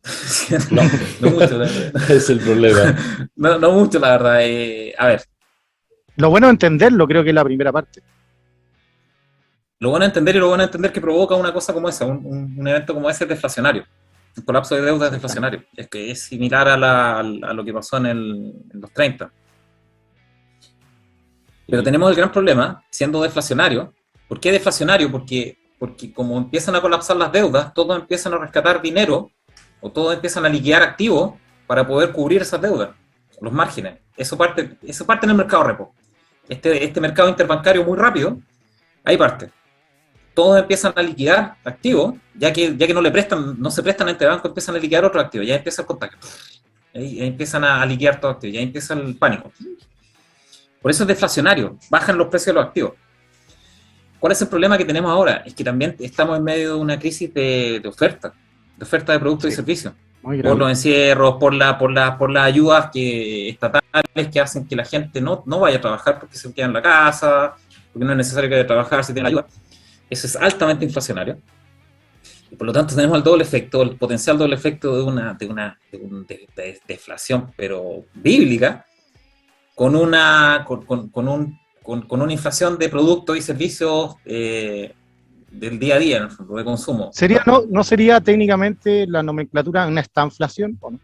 No mucho, la verdad. Es el problema. No mucho, la verdad. A ver. Lo bueno es entenderlo, creo que es la primera parte. Lo bueno es entender que provoca una cosa como esa, un evento como ese es deflacionario. El colapso de deuda es deflacionario. Es que es similar a lo que pasó en los 30. Pero tenemos el gran problema, siendo deflacionario. ¿Por qué deflacionario? Porque como empiezan a colapsar las deudas, todos empiezan a rescatar dinero o todos empiezan a liquidar activos para poder cubrir esas deudas, los márgenes. Eso parte en el mercado repo. Este mercado interbancario muy rápido, ahí parte. Todos empiezan a liquidar activos, ya que no se prestan entre bancos, empiezan a liquidar otros activos, ya empieza el contacto. Ahí empiezan a liquidar todos activos, ya empieza el pánico. Por eso es deflacionario, bajan los precios de los activos. ¿Cuál es el problema que tenemos ahora? Es que también estamos en medio de una crisis de oferta de productos y servicios. Por los encierros, por las ayudas estatales que hacen que la gente no vaya a trabajar porque se queda en la casa, porque no es necesario que vaya a trabajar si tiene ayuda. Eso es altamente inflacionario. Y por lo tanto tenemos el doble efecto, el potencial doble efecto de una deflación, pero bíblica, con una inflación de productos y servicios del día a día, en el fondo, de consumo. ¿No sería técnicamente la nomenclatura una estanflación o no?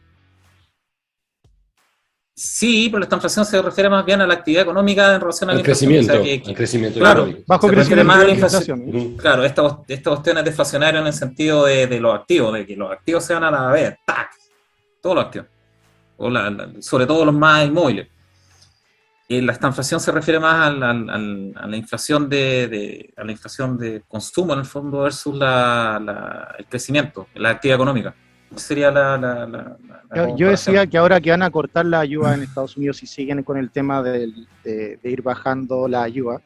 Sí, pero la estanflación se refiere más bien a la actividad económica en relación a la crecimiento. O sea, al crecimiento claro, bajo crecimiento más a la inflación. Claro, esta cuestión es deflacionaria en el sentido de los activos, de que los activos se van a la vez, ¡tac! Todos los activos, sobre todo los más inmóviles. La estanflación se refiere más a la inflación de consumo en el fondo versus el crecimiento, la actividad económica. Sería yo decía que ahora que van a cortar la ayuda en Estados Unidos y siguen con el tema de ir bajando la ayuda,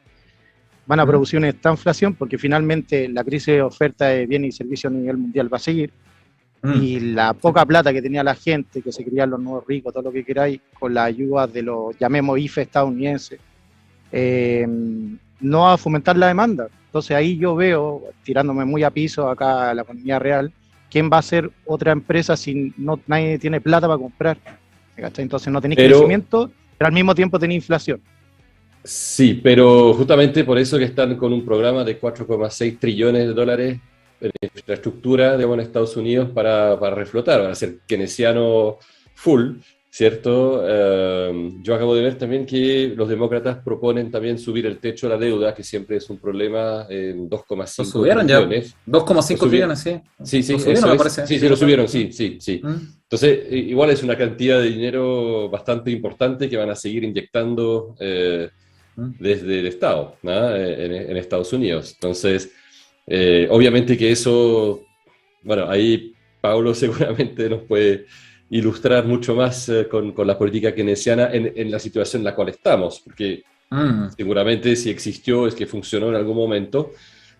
van a producir una estanflación porque finalmente la crisis de oferta de bienes y servicios a nivel mundial va a seguir. Y la poca plata que tenía la gente, que se creían los nuevos ricos, todo lo que queráis, con la ayuda de los, llamemos IFE estadounidenses, no va a fomentar la demanda. Entonces ahí yo veo, tirándome muy a piso acá a la economía real, ¿quién va a ser otra empresa si nadie tiene plata para comprar? Entonces no tenéis crecimiento, pero al mismo tiempo tenéis inflación. Sí, pero justamente por eso que están con un programa de 4,6 trillones de dólares en infraestructura en Estados Unidos para reflotar, para hacer keynesiano full, ¿cierto? Yo acabo de ver también que los demócratas proponen también subir el techo de la deuda, que siempre es un problema, en 2,5 trillones. 2,5 trillones, sí. Sí, lo subieron, me parece. Sí, lo subieron, sí. Entonces, igual es una cantidad de dinero bastante importante que van a seguir inyectando desde el Estado, ¿no? en Estados Unidos. Entonces, Obviamente que eso, bueno, ahí Paulo seguramente nos puede ilustrar mucho más con la política keynesiana en la situación en la cual estamos, porque seguramente si existió es que funcionó en algún momento,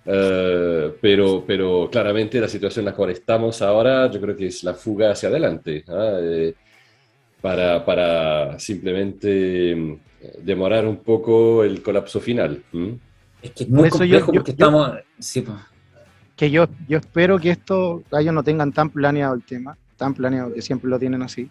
pero claramente la situación en la cual estamos ahora yo creo que es la fuga hacia adelante, para simplemente demorar un poco el colapso final. Es que es muy complejo porque estamos... Sí, pues. Que yo espero que ellos no tengan tan planeado el tema, tan planeado que siempre lo tienen así,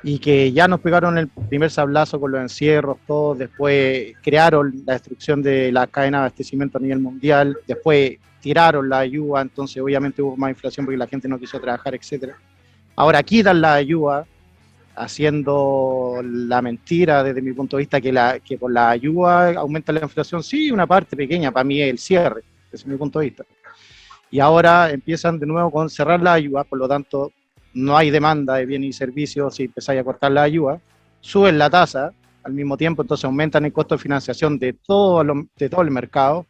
y que ya nos pegaron el primer sablazo con los encierros, todos, después crearon la destrucción de la cadena de abastecimiento a nivel mundial, después tiraron la ayuda, entonces obviamente hubo más inflación porque la gente no quiso trabajar, etcétera. Ahora quitan la ayuda, haciendo la mentira desde mi punto de vista que por la ayuda aumenta la inflación. Sí, una parte pequeña, para mí es el cierre, desde mi punto de vista. Y ahora empiezan de nuevo con cerrar la ayuda, por lo tanto no hay demanda de bienes y servicios si empezáis a cortar la ayuda, suben la tasa al mismo tiempo, entonces aumentan el costo de financiación de todo el mercado,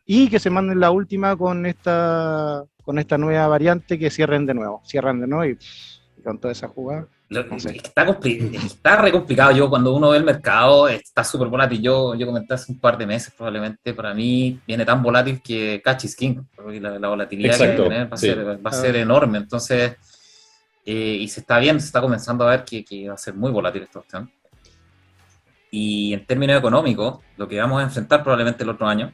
y que se manden la última con esta nueva variante, que cierren de nuevo y con toda esa jugada. No sé. Está re complicado. Yo, cuando uno ve el mercado, está súper volátil. Yo comenté hace un par de meses, probablemente para mí viene tan volátil que cash is king, porque la volatilidad Exacto, que va a tener va a ser enorme. Entonces, y se está comenzando a ver que va a ser muy volátil esta cuestión. Y en términos económicos, lo que vamos a enfrentar probablemente el otro año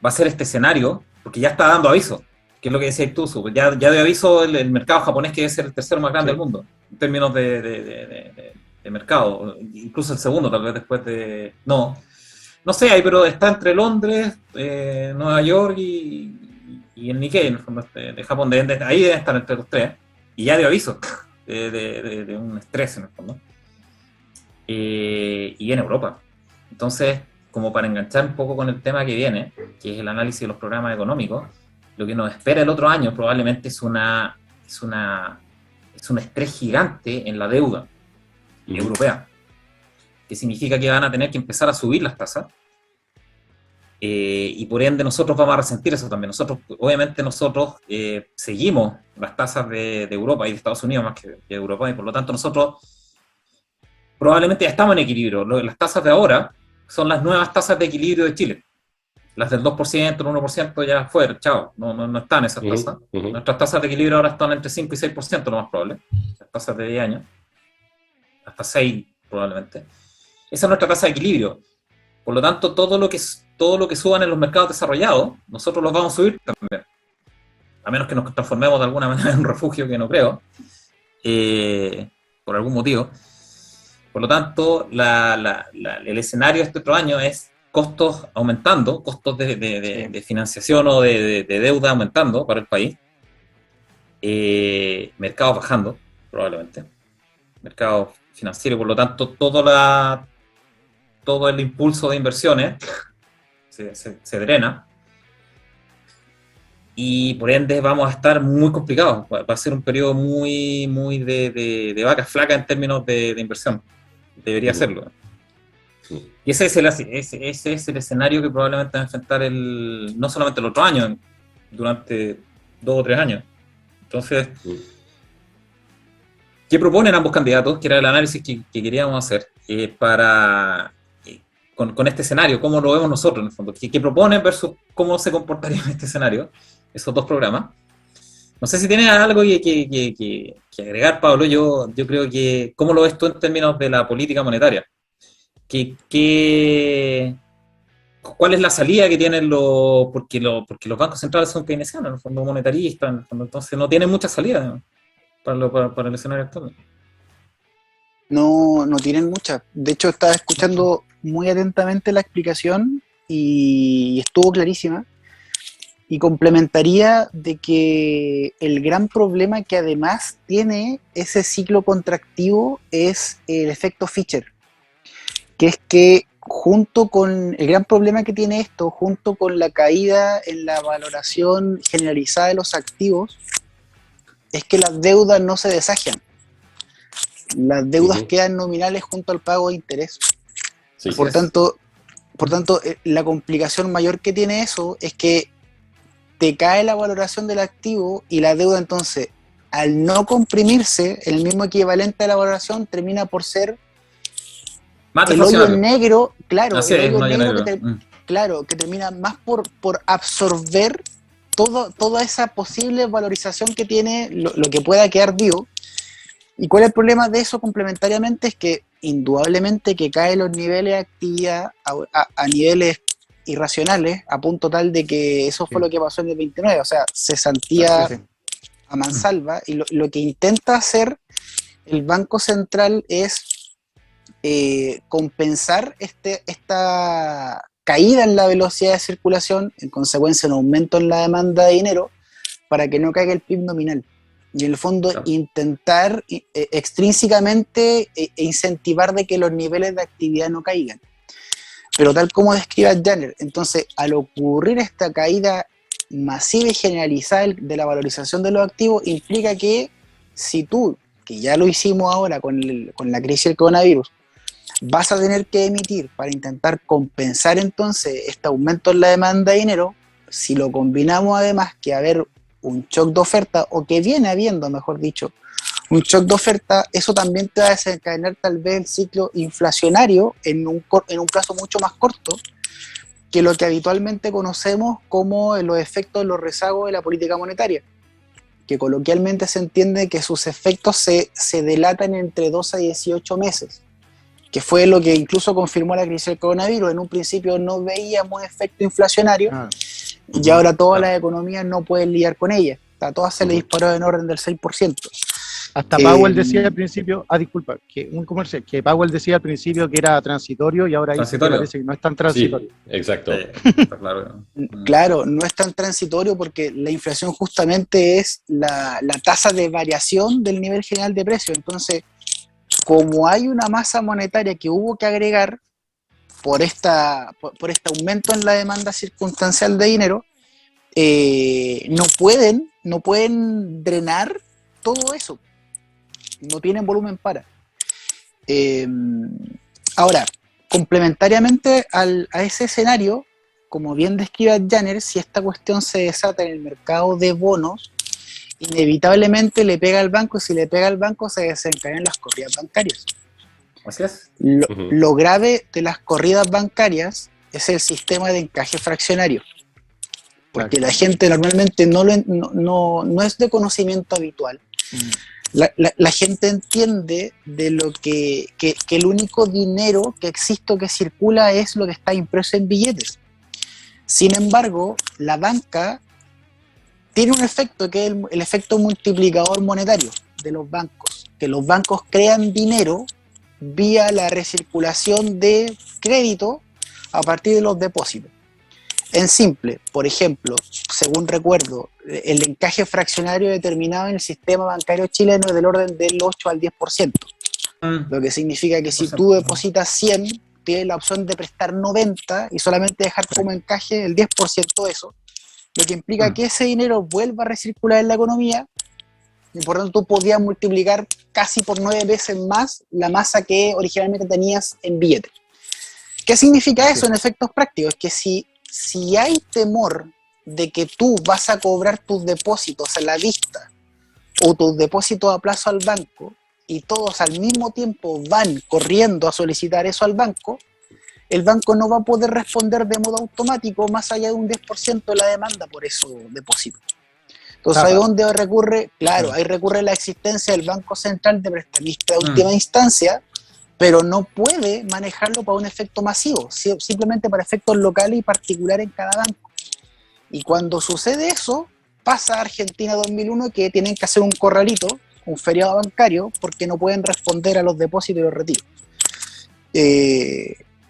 va a ser este escenario, porque ya está dando aviso. Que es lo que decía Ituzu, ya dio aviso el mercado japonés, que es el tercero más grande del mundo, en términos de mercado, incluso el segundo, tal vez después de... No sé, ahí, pero está entre Londres, Nueva York y el Nikkei, en el fondo, de Japón, ahí deben estar entre los tres, y ya dio aviso de un estrés, en el fondo. Y en Europa. Entonces, como para enganchar un poco con el tema que viene, que es el análisis de los programas económicos, lo que nos espera el otro año probablemente es un estrés gigante en la deuda europea, que significa que van a tener que empezar a subir las tasas, y por ende nosotros vamos a resentir eso también. Obviamente nosotros seguimos las tasas de Europa y de Estados Unidos más que de Europa, y por lo tanto nosotros probablemente ya estamos en equilibrio. Las tasas de ahora son las nuevas tasas de equilibrio de Chile. Las del 2%, el 1% ya fueron, chao, no están esas tasas. Nuestras tasas de equilibrio ahora están entre 5 y 6%, lo más probable. Las tasas de 10 años, hasta 6 probablemente. Esa es nuestra tasa de equilibrio. Por lo tanto, todo lo que suban en los mercados desarrollados, nosotros los vamos a subir también. A menos que nos transformemos de alguna manera en un refugio, que no creo, por algún motivo. Por lo tanto, el escenario de este otro año es costos aumentando, costos de financiación o de deuda aumentando para el país, mercados bajando, probablemente, mercado financiero, por lo tanto, todo el impulso de inversiones se drena, y por ende vamos a estar muy complicados. Va a ser un periodo muy de vacas flacas en términos de inversión. Debería serlo. Y ese es el escenario que probablemente va a enfrentar no solamente el otro año, durante 2 o 3 años. Entonces, ¿qué proponen ambos candidatos? Que era el análisis que queríamos hacer con este escenario. ¿Cómo lo vemos nosotros, en el fondo? ¿Qué proponen versus cómo se comportaría en este escenario? Esos dos programas. No sé si tienes algo que agregar, Pablo. Yo creo que, ¿cómo lo ves tú en términos de la política monetaria? ¿Cuál es la salida que tienen porque los bancos centrales son keynesianos, en el fondo monetaristas, en el fondo, entonces no tienen mucha salida para el escenario actual? No tienen mucha. De hecho, estaba escuchando muy atentamente la explicación y estuvo clarísima. Y complementaría de que el gran problema que además tiene ese ciclo contractivo es el efecto Fischer, que es que junto con el gran problema que tiene esto, junto con la caída en la valoración generalizada de los activos, es que las deudas no se desagian. Las deudas quedan nominales junto al pago de interés. Sí, por tanto, Por tanto, la complicación mayor que tiene eso es que te cae la valoración del activo y la deuda, entonces, al no comprimirse, el mismo equivalente a la valoración termina por ser Más el hoyo deflacionario. negro, claro, Así el es, hoyo un hoyo negro negro. claro, que termina más por absorber toda esa posible valorización que tiene lo que pueda quedar vivo. ¿Y cuál es el problema de eso complementariamente? Es que indudablemente que caen los niveles de actividad a niveles irracionales, a punto tal de que eso fue Sí. lo que pasó en el 29, o sea, Sí, cesantía sí. a mansalva, y lo que intenta hacer el Banco Central es compensar esta caída en la velocidad de circulación, en consecuencia un aumento en la demanda de dinero, para que no caiga el PIB nominal. Y en el fondo Claro. intentar extrínsecamente incentivar de que los niveles de actividad no caigan. Pero tal como describe Janner, entonces al ocurrir esta caída masiva y generalizada de la valorización de los activos, implica que si tú, que ya lo hicimos ahora con la crisis del coronavirus, vas a tener que emitir para intentar compensar entonces este aumento en la demanda de dinero, si lo combinamos además que haber un shock de oferta, o que viene habiendo, mejor dicho, un shock de oferta, eso también te va a desencadenar tal vez el ciclo inflacionario en un plazo mucho más corto que lo que habitualmente conocemos como los efectos de los rezagos de la política monetaria, que coloquialmente se entiende que sus efectos se delatan entre 12 a 18 meses, que fue lo que incluso confirmó la crisis del coronavirus. En un principio no veíamos efecto inflacionario, Ah, y ahora todas Claro. las economías no pueden lidiar con ella. A todas se le disparó en orden del 6%. hasta Powell decía al principio, disculpa, que un comercial, que Powell decía al principio que era transitorio y ahora dice que Transitorio. parece que no es tan Sí, transitorio. exacto. Está claro. Claro, no es tan transitorio porque la inflación justamente es la tasa de variación del nivel general de precios. Entonces, como hay una masa monetaria que hubo que agregar por este aumento en la demanda circunstancial de dinero, no pueden drenar todo eso. No tienen volumen para. Ahora, complementariamente a ese escenario, como bien describe Janner, si esta cuestión se desata en el mercado de bonos, inevitablemente le pega al banco, y si le pega al banco se desencadenan las corridas bancarias. Así es. Lo grave de las corridas bancarias es el sistema de encaje fraccionario, porque la gente normalmente no es de conocimiento habitual. La gente entiende de lo que el único dinero que existe o que circula es lo que está impreso en billetes. Sin embargo, la banca tiene un efecto que es el efecto multiplicador monetario de los bancos, que los bancos crean dinero vía la recirculación de crédito a partir de los depósitos. En simple, por ejemplo, según recuerdo, el encaje fraccionario determinado en el sistema bancario chileno es del orden del 8 al 10%, lo que significa que si tú depositas 100, tienes la opción de prestar 90 y solamente dejar como encaje el 10% de eso, lo que implica que ese dinero vuelva a recircular en la economía, y por tanto tú podías multiplicar casi por 9 veces más la masa que originalmente tenías en billete. ¿Qué significa eso en efectos prácticos? Es que si hay temor de que tú vas a cobrar tus depósitos a la vista o tus depósitos a plazo al banco, y todos al mismo tiempo van corriendo a solicitar eso al banco, el banco no va a poder responder de modo automático más allá de un 10% de la demanda por esos depósitos. Entonces, ahí donde recurre, ahí recurre la existencia del Banco Central de prestamista de última instancia, pero no puede manejarlo para un efecto masivo, simplemente para efectos locales y particulares en cada banco. Y cuando sucede eso, pasa a Argentina 2001, que tienen que hacer un corralito, un feriado bancario, porque no pueden responder a los depósitos y los retiros.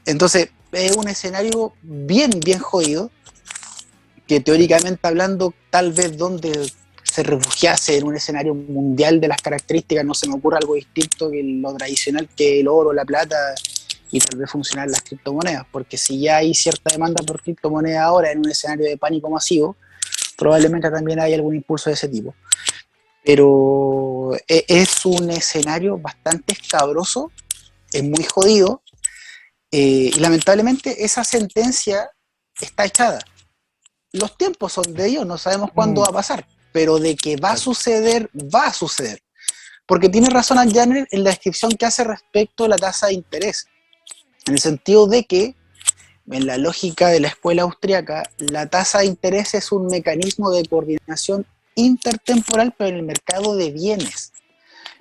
Entonces, es un escenario bien jodido, que teóricamente hablando, tal vez donde se refugiase en un escenario mundial de las características, no se me ocurre algo distinto que lo tradicional, que el oro, la plata y tal vez funcionar las criptomonedas, porque si ya hay cierta demanda por criptomonedas ahora en un escenario de pánico masivo, probablemente también hay algún impulso de ese tipo. Pero es un escenario bastante escabroso, es muy jodido, Y lamentablemente esa sentencia está echada. Los tiempos son de ellos, no sabemos cuándo va a pasar, pero de que va a suceder, va a suceder. Porque tiene razón Janer en la descripción que hace respecto a la tasa de interés, en el sentido de que, en la lógica de la escuela austriaca, la tasa de interés es un mecanismo de coordinación intertemporal pero en el mercado de bienes.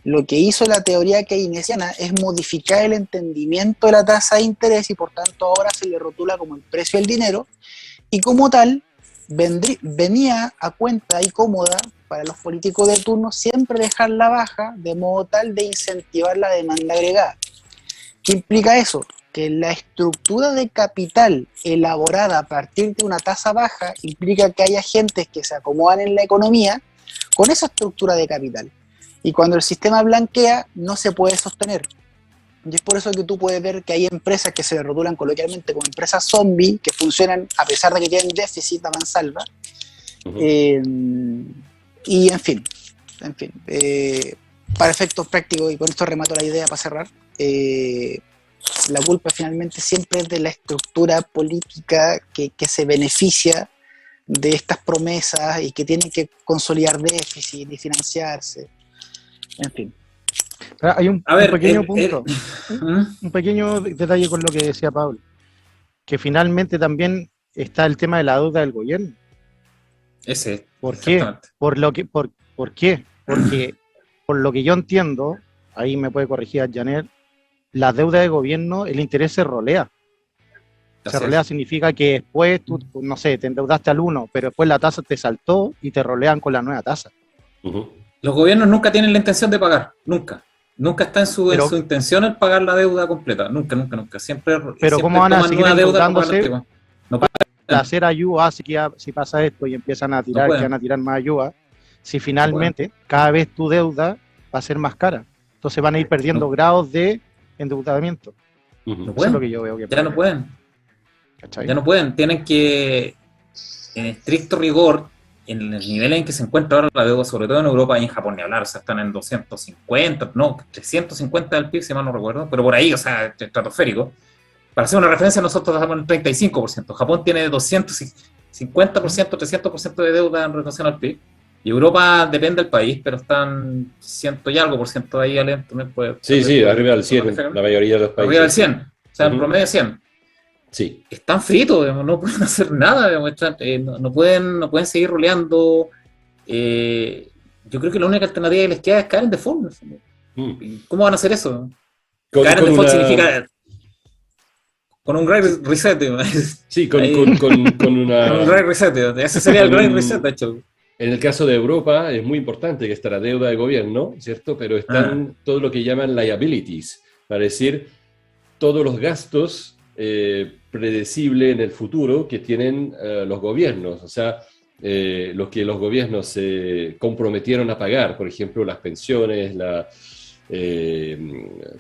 Lo que hizo la teoría keynesiana es modificar el entendimiento de la tasa de interés y por tanto ahora se le rotula como el precio del dinero y como tal venía a cuenta y cómoda para los políticos de turno siempre dejarla baja de modo tal de incentivar la demanda agregada. ¿Qué implica eso? Que la estructura de capital elaborada a partir de una tasa baja implica que haya agentes que se acomodan en la economía con esa estructura de capital. Y cuando el sistema blanquea, no se puede sostener. Y es por eso que tú puedes ver que hay empresas que se rotulan coloquialmente como empresas zombie, que funcionan a pesar de que tienen déficit a mansalva. Y en fin, para efectos prácticos, y con esto remato la idea para cerrar, la culpa finalmente siempre es de la estructura política que se beneficia de estas promesas y que tiene que consolidar déficit y financiarse. En fin. Hay un pequeño punto, un pequeño detalle con lo que decía Pablo, que finalmente también está el tema de la deuda del gobierno. Ese. ¿Por qué? ¿Por qué? Porque, por lo que yo entiendo, ahí me puede corregir Janet, la deuda de gobierno, el interés se rolea. Se rolea significa que después tú, no sé, te endeudaste al 1, pero después la tasa te saltó y te rolean con la nueva tasa. Los gobiernos nunca tienen la intención de pagar, nunca. Nunca está en su intención el pagar la deuda completa, nunca. Siempre. Pero siempre ¿cómo van a seguir endeudándose? No pueden hacer ayuda, si pasa esto y empiezan a tirar, que van a tirar más ayuda, si finalmente cada vez tu deuda va a ser más cara. Entonces van a ir perdiendo grados de endeudamiento. Eso es lo que yo veo que ya no pueden. ¿Cachai? Ya no pueden. Tienen que, en estricto rigor, en el nivel en que se encuentra ahora la deuda, sobre todo en Europa y en Japón, ni hablar, o sea, están en 250, no, 350 del PIB, si mal no recuerdo, pero por ahí, o sea, estratosférico. Para hacer una referencia, nosotros estamos en 35%. Japón tiene 250%, 300% de deuda en relación al PIB. Y Europa depende del país, pero están 100 y algo por ciento ahí adentro. Sí, arriba del 100, la mayoría de los países. Arriba del 100, o sea, en promedio 100. Sí. Están fritos, digamos, no pueden hacer nada, digamos, no pueden seguir roleando. Yo creo que la única alternativa que les queda es caer en default. ¿Cómo van a hacer eso? Caer en default significa con un great reset. Sí, con una... Con un great reset, ese sería el great reset, de hecho. En el caso de Europa es muy importante que está la deuda de gobierno, ¿cierto? Pero están todo lo que llaman liabilities, para decir todos los gastos predecibles en el futuro que tienen los gobiernos, o sea, los que los gobiernos se comprometieron a pagar, por ejemplo, las pensiones,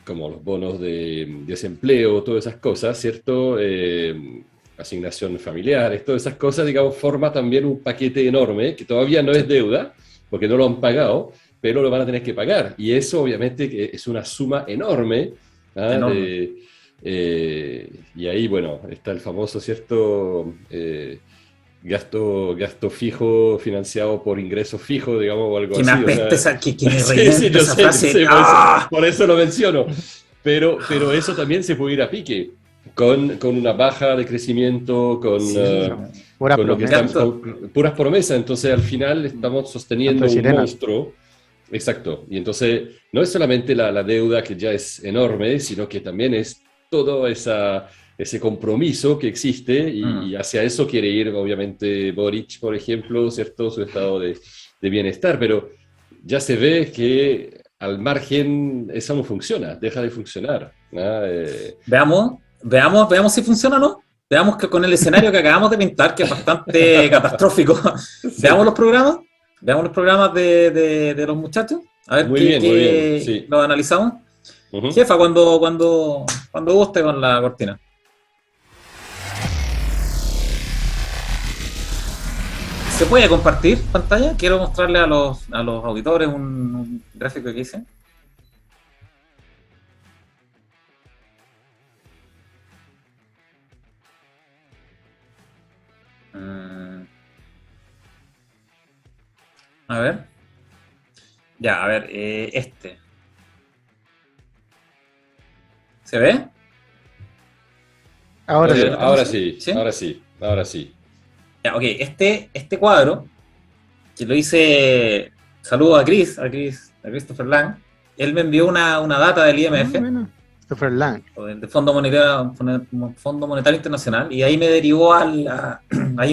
como los bonos de desempleo, todas esas cosas, ¿cierto? Asignaciones familiares, todas esas cosas, digamos, forma también un paquete enorme, que todavía no es deuda, porque no lo han pagado, pero lo van a tener que pagar. Y eso, obviamente, es una suma enorme. Y ahí, bueno, está el famoso, ¿cierto? Gasto fijo financiado por ingreso fijo, digamos, o algo así. Me apesta esa frase. Por eso lo menciono. Pero eso también se puede ir a pique. Con una baja de crecimiento, con puras promesas. Entonces, al final estamos sosteniendo un monstruo. Exacto. Y entonces, no es solamente la deuda, que ya es enorme, sino que también es todo ese compromiso que existe, y hacia eso quiere ir, obviamente, Boric, por ejemplo, ¿cierto? Su estado de bienestar. Pero ya se ve que al margen eso no funciona, deja de funcionar. Veamos si funciona o no. Veamos que con el escenario que acabamos de pintar, que es bastante catastrófico, veamos los programas de los muchachos, a ver qué sí. Los analizamos. Jefa, cuando guste con la cortina. ¿Se puede compartir pantalla? Quiero mostrarle a los auditores un gráfico que hice. A ver. Ya, a ver, ¿Se ve? Ahora sí. Ahora sí, ¿Sí? ahora sí, ahora sí. Ya, ok, este cuadro, que lo hice, saludo a Christopher Lang, él me envió una data del IMF, Bueno, Christopher Lang. o del Fondo Monetario Internacional, y ahí me derivó ahí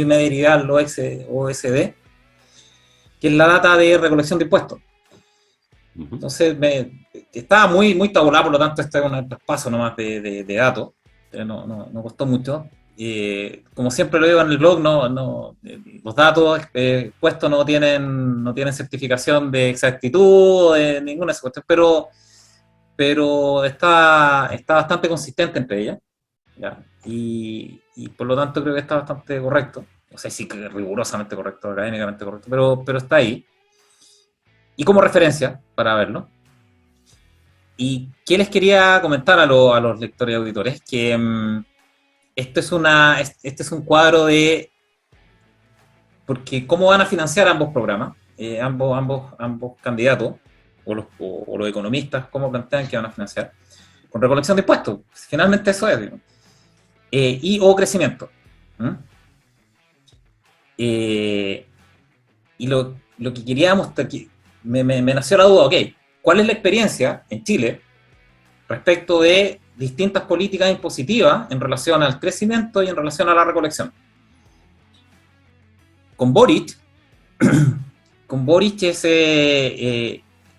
me derivé al OSD, que es la data de recolección de impuestos. Entonces, estaba muy tabulado, por lo tanto, este es un traspaso nomás de datos. No costó mucho. Como siempre lo digo en el blog, los datos puestos no tienen certificación de exactitud, de ninguna de esas cuestiones, pero está bastante consistente entre ellas. ¿Ya? Y por lo tanto creo que está bastante correcto. O sea, sí que rigurosamente correcto, académicamente correcto, pero está ahí. Y como referencia para verlo. ¿Y qué les quería comentar a los lectores y auditores? Que este es un cuadro de... Porque cómo van a financiar ambos programas, ambos candidatos, o los economistas, cómo plantean que van a financiar. Con recolección de impuestos. Finalmente eso es, digo. Y o crecimiento. Y lo que queríamos... Me nació la duda, ok, ¿cuál es la experiencia en Chile respecto de distintas políticas impositivas en relación al crecimiento y en relación a la recolección? Con Boric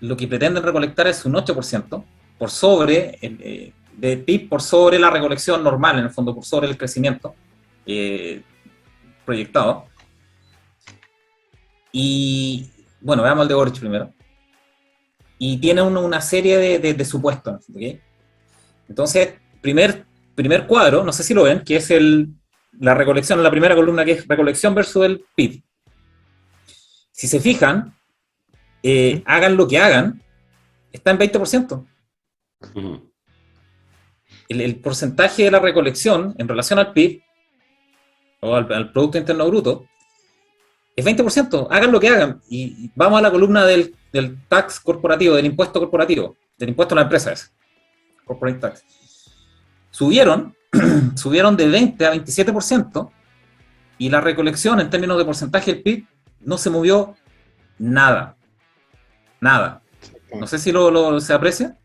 lo que pretenden recolectar es un 8% por sobre de PIB, por sobre la recolección normal, en el fondo, por sobre el crecimiento proyectado. Y bueno, veamos el de Boric primero. Y tiene una serie de supuestos, ¿okay? Entonces, primer cuadro, no sé si lo ven, que es la recolección en la primera columna, que es recolección versus el PIB. Si se fijan, hagan lo que hagan, está en 20%. El porcentaje de la recolección en relación al PIB, o al Producto Interno Bruto, es 20%. Hagan lo que hagan. Y vamos a la columna del tax corporativo, del impuesto corporativo, del impuesto a la empresa, corporate tax. Subieron de 20 a 27%, y la recolección en términos de porcentaje del PIB no se movió nada. Nada. No sé si se aprecia.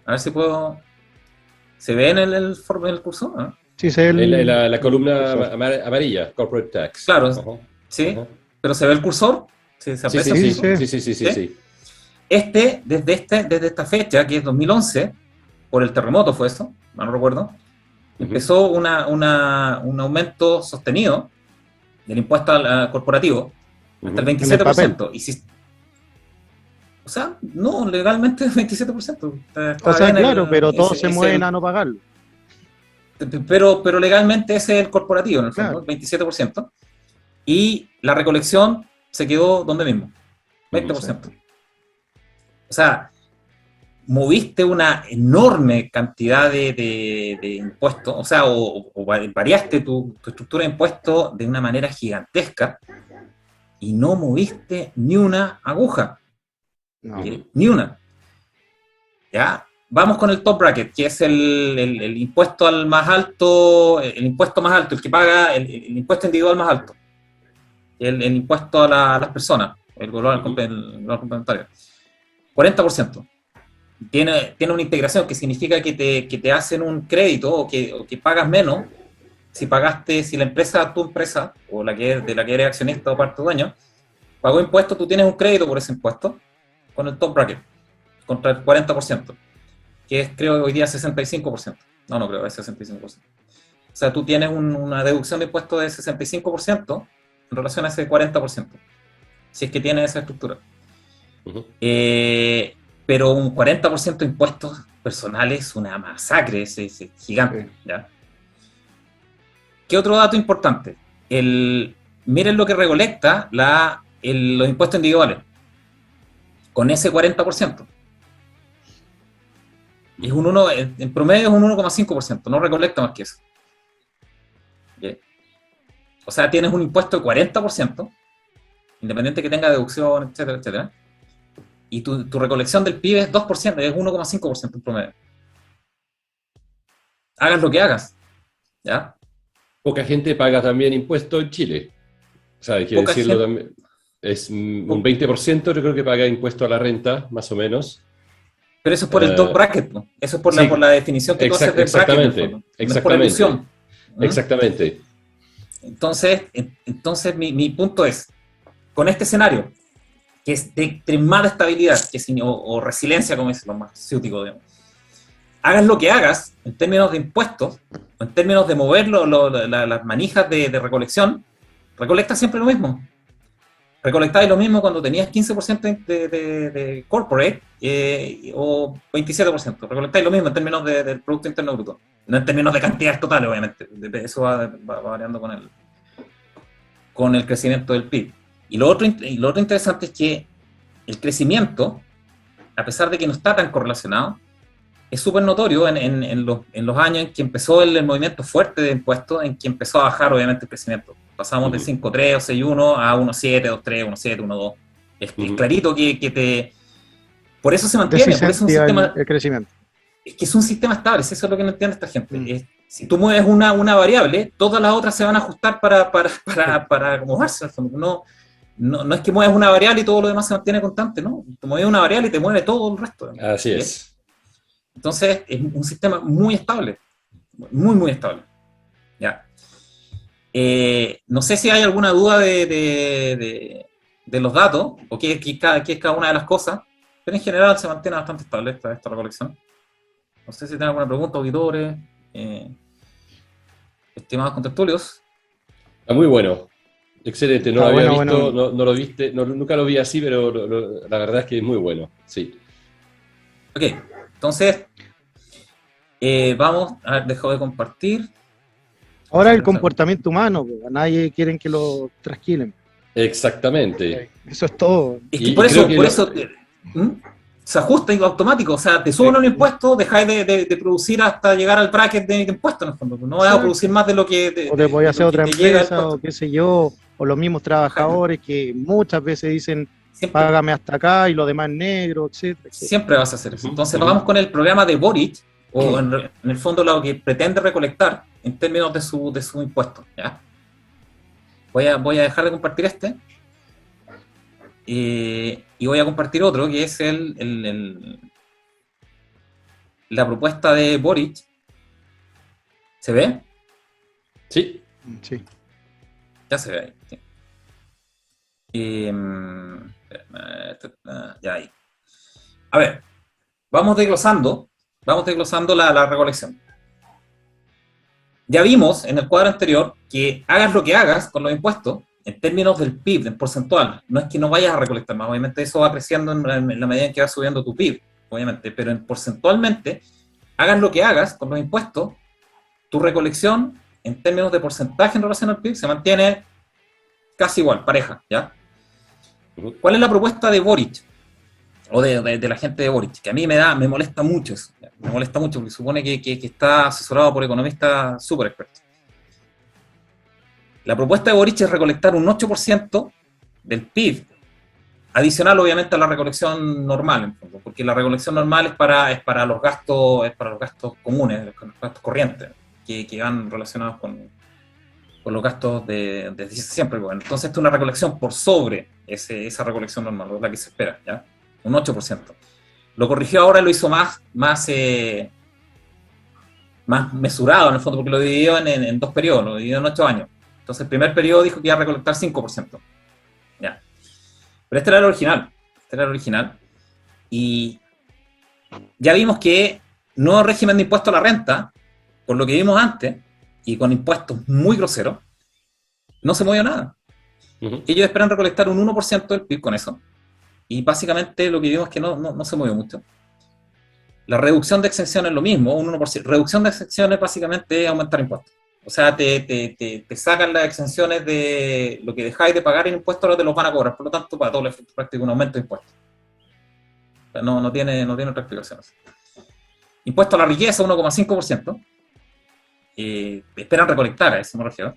A ver si puedo... ¿Se ve en el curso? ¿No? Sí, se ve la columna amarilla, corporate tax. Claro, sí. Pero ¿se ve el cursor? ¿Se aprecia? Sí. Desde esta fecha, que es 2011, por el terremoto fue eso, no recuerdo, empezó un aumento sostenido del impuesto corporativo hasta el 27%. O sea, no, legalmente es 27%. O sea, claro, pero todos se mueven a no pagarlo. Pero legalmente ese es el corporativo, en el fondo, el 27%. Y la recolección se quedó donde mismo, 20%. O sea, moviste una enorme cantidad de impuestos, o sea, o variaste tu estructura de impuestos de una manera gigantesca y no moviste ni una aguja. No. Ni una. Ya, vamos con el top bracket, que es el impuesto al más alto, el impuesto más alto, el que paga el impuesto individual más alto, el impuesto a las personas, el global complementario. 40%. Tiene una integración que significa que te hacen un crédito o que pagas menos si la empresa, tu empresa, o de la que eres accionista o parte dueño, pagó impuestos, tú tienes un crédito por ese impuesto con el top bracket, contra el 40%, que es, creo que hoy día 65%. No creo, es 65%. O sea, tú tienes una deducción de impuestos de 65% en relación a ese 40%, si es que tienes esa estructura. Pero un 40% de impuestos personales es una masacre, es gigante. ¿Ya? ¿Qué otro dato importante? Miren lo que recolecta los impuestos individuales con ese 40%. En promedio es un 1,5%, no recolecta más que eso. ¿Okay? O sea, tienes un impuesto de 40%, independiente que tenga deducción, etcétera, etcétera, y tu recolección del PIB es 2%, es 1,5% en promedio. Hagas lo que hagas, ¿ya? Poca gente paga también impuestos en Chile. O sea, hay que Poca decirlo gente- también. Es un 20% yo creo que paga impuesto a la renta, más o menos. Pero eso es por el top Eh, bracket, ¿no? Eso es por sí, la definición que tú haces del bracket, en el exactamente, fondo. No es por ilusión. ¿Mm? exactamente. Entonces mi punto es, con este escenario, que es de extremada estabilidad, o resiliencia, como dicen los más ciúticos, digamos, hagas lo que hagas, en términos de impuestos, o en términos de mover las manijas de recolección, recolectas siempre lo mismo. Recolectáis lo mismo cuando tenías 15% de corporate o 27%. Recolectáis lo mismo en términos del Producto Interno Bruto. No en términos de cantidades totales, obviamente. Eso va variando con el crecimiento del PIB. Y lo otro interesante es que el crecimiento, a pesar de que no está tan correlacionado, es súper notorio en los años en que empezó el movimiento fuerte de impuestos, en que empezó a bajar obviamente el crecimiento. Pasamos de 5,3 o 6,1 a 1,7, 2,3, 1,7, 1,2. Es clarito que por eso se mantiene, por eso es un sistema... el crecimiento. Es que es un sistema estable, eso es lo que no entiende esta gente. Si tú mueves una variable, todas las otras se van a ajustar para acomodarse. No es que mueves una variable y todo lo demás se mantiene constante, ¿no? Tú mueves una variable y te mueve todo el resto. Así es. Entonces, es un sistema muy estable, muy, muy estable. ¿Ya? No sé si hay alguna duda de los datos, o qué es cada una de las cosas, pero en general se mantiene bastante estable esta recolección. No sé si tienen alguna pregunta, auditores, estimados contertulios. Está muy bueno. Excelente. No Está lo había bueno, visto, bueno. no lo viste, nunca lo vi así, pero la verdad es que es muy bueno. Sí. Ok, entonces, vamos, a ver, dejo de compartir. Ahora el comportamiento humano, a nadie quieren que lo trasquilen. Exactamente. Eso es todo. Es que Y por creo eso que se ajusta automático, o sea, te suben un impuesto, dejáis de producir hasta llegar al bracket de impuestos, en el fondo. No vas a producir más de lo que O te voy a hacer otra te llega el empresa, o impuesto. qué sé yo, o los mismos trabajadores que muchas veces dicen, Siempre, págame hasta acá y lo demás negro, etcétera, etcétera. siempre vas a hacer eso. Entonces vamos con el programa de Boric, o en el fondo lo que pretende recolectar en términos de su impuesto. ¿Ya? Voy a dejar de compartir este. Y voy a compartir otro, que es la propuesta de Boric. ¿Se ve? sí. Sí. Ya se ve ahí. Sí. Ya ahí. A ver, vamos desglosando la recolección. Ya vimos en el cuadro anterior que hagas lo que hagas con los impuestos, en términos del PIB, en porcentual, no es que no vayas a recolectar más, obviamente eso va creciendo en la medida en que va subiendo tu PIB, obviamente, pero porcentualmente, hagas lo que hagas con los impuestos, tu recolección, en términos de porcentaje en relación al PIB, se mantiene casi igual, pareja, ¿ya? ¿Cuál es la propuesta de Boric? O de la gente de Boric, que a mí me molesta mucho eso, me molesta mucho porque supone que está asesorado por economistas súper expertos. La propuesta de Boric es recolectar un 8% del PIB, adicional obviamente a la recolección normal, porque la recolección normal es para los gastos comunes, los gastos corrientes, que van relacionados con los gastos de siempre. Bueno, entonces esto es una recolección por sobre esa recolección normal, la que se espera, ¿ya? Un 8%. Lo corrigió ahora, lo hizo más mesurado en el fondo, porque lo dividió en 2 periodos, lo dividió en 8 años. Entonces el primer periodo dijo que iba a recolectar 5%. Ya. Pero este era el original. Y ya vimos que nuevo régimen de impuesto a la renta, por lo que vimos antes, y con impuestos muy groseros, no se movió nada. Ellos esperan recolectar un 1% del PIB con eso. Y básicamente lo que vimos es que no se movió mucho. La reducción de exenciones es lo mismo, un 1%. Reducción de exenciones básicamente es aumentar impuestos. O sea, te sacan las exenciones de lo que dejáis de pagar en impuestos, ahora te los van a cobrar. Por lo tanto, para todo el efecto práctico, un aumento de impuestos. O sea, no tiene otra explicación. Impuesto a la riqueza, 1,5%. Esperan recolectar, a eso me refiero.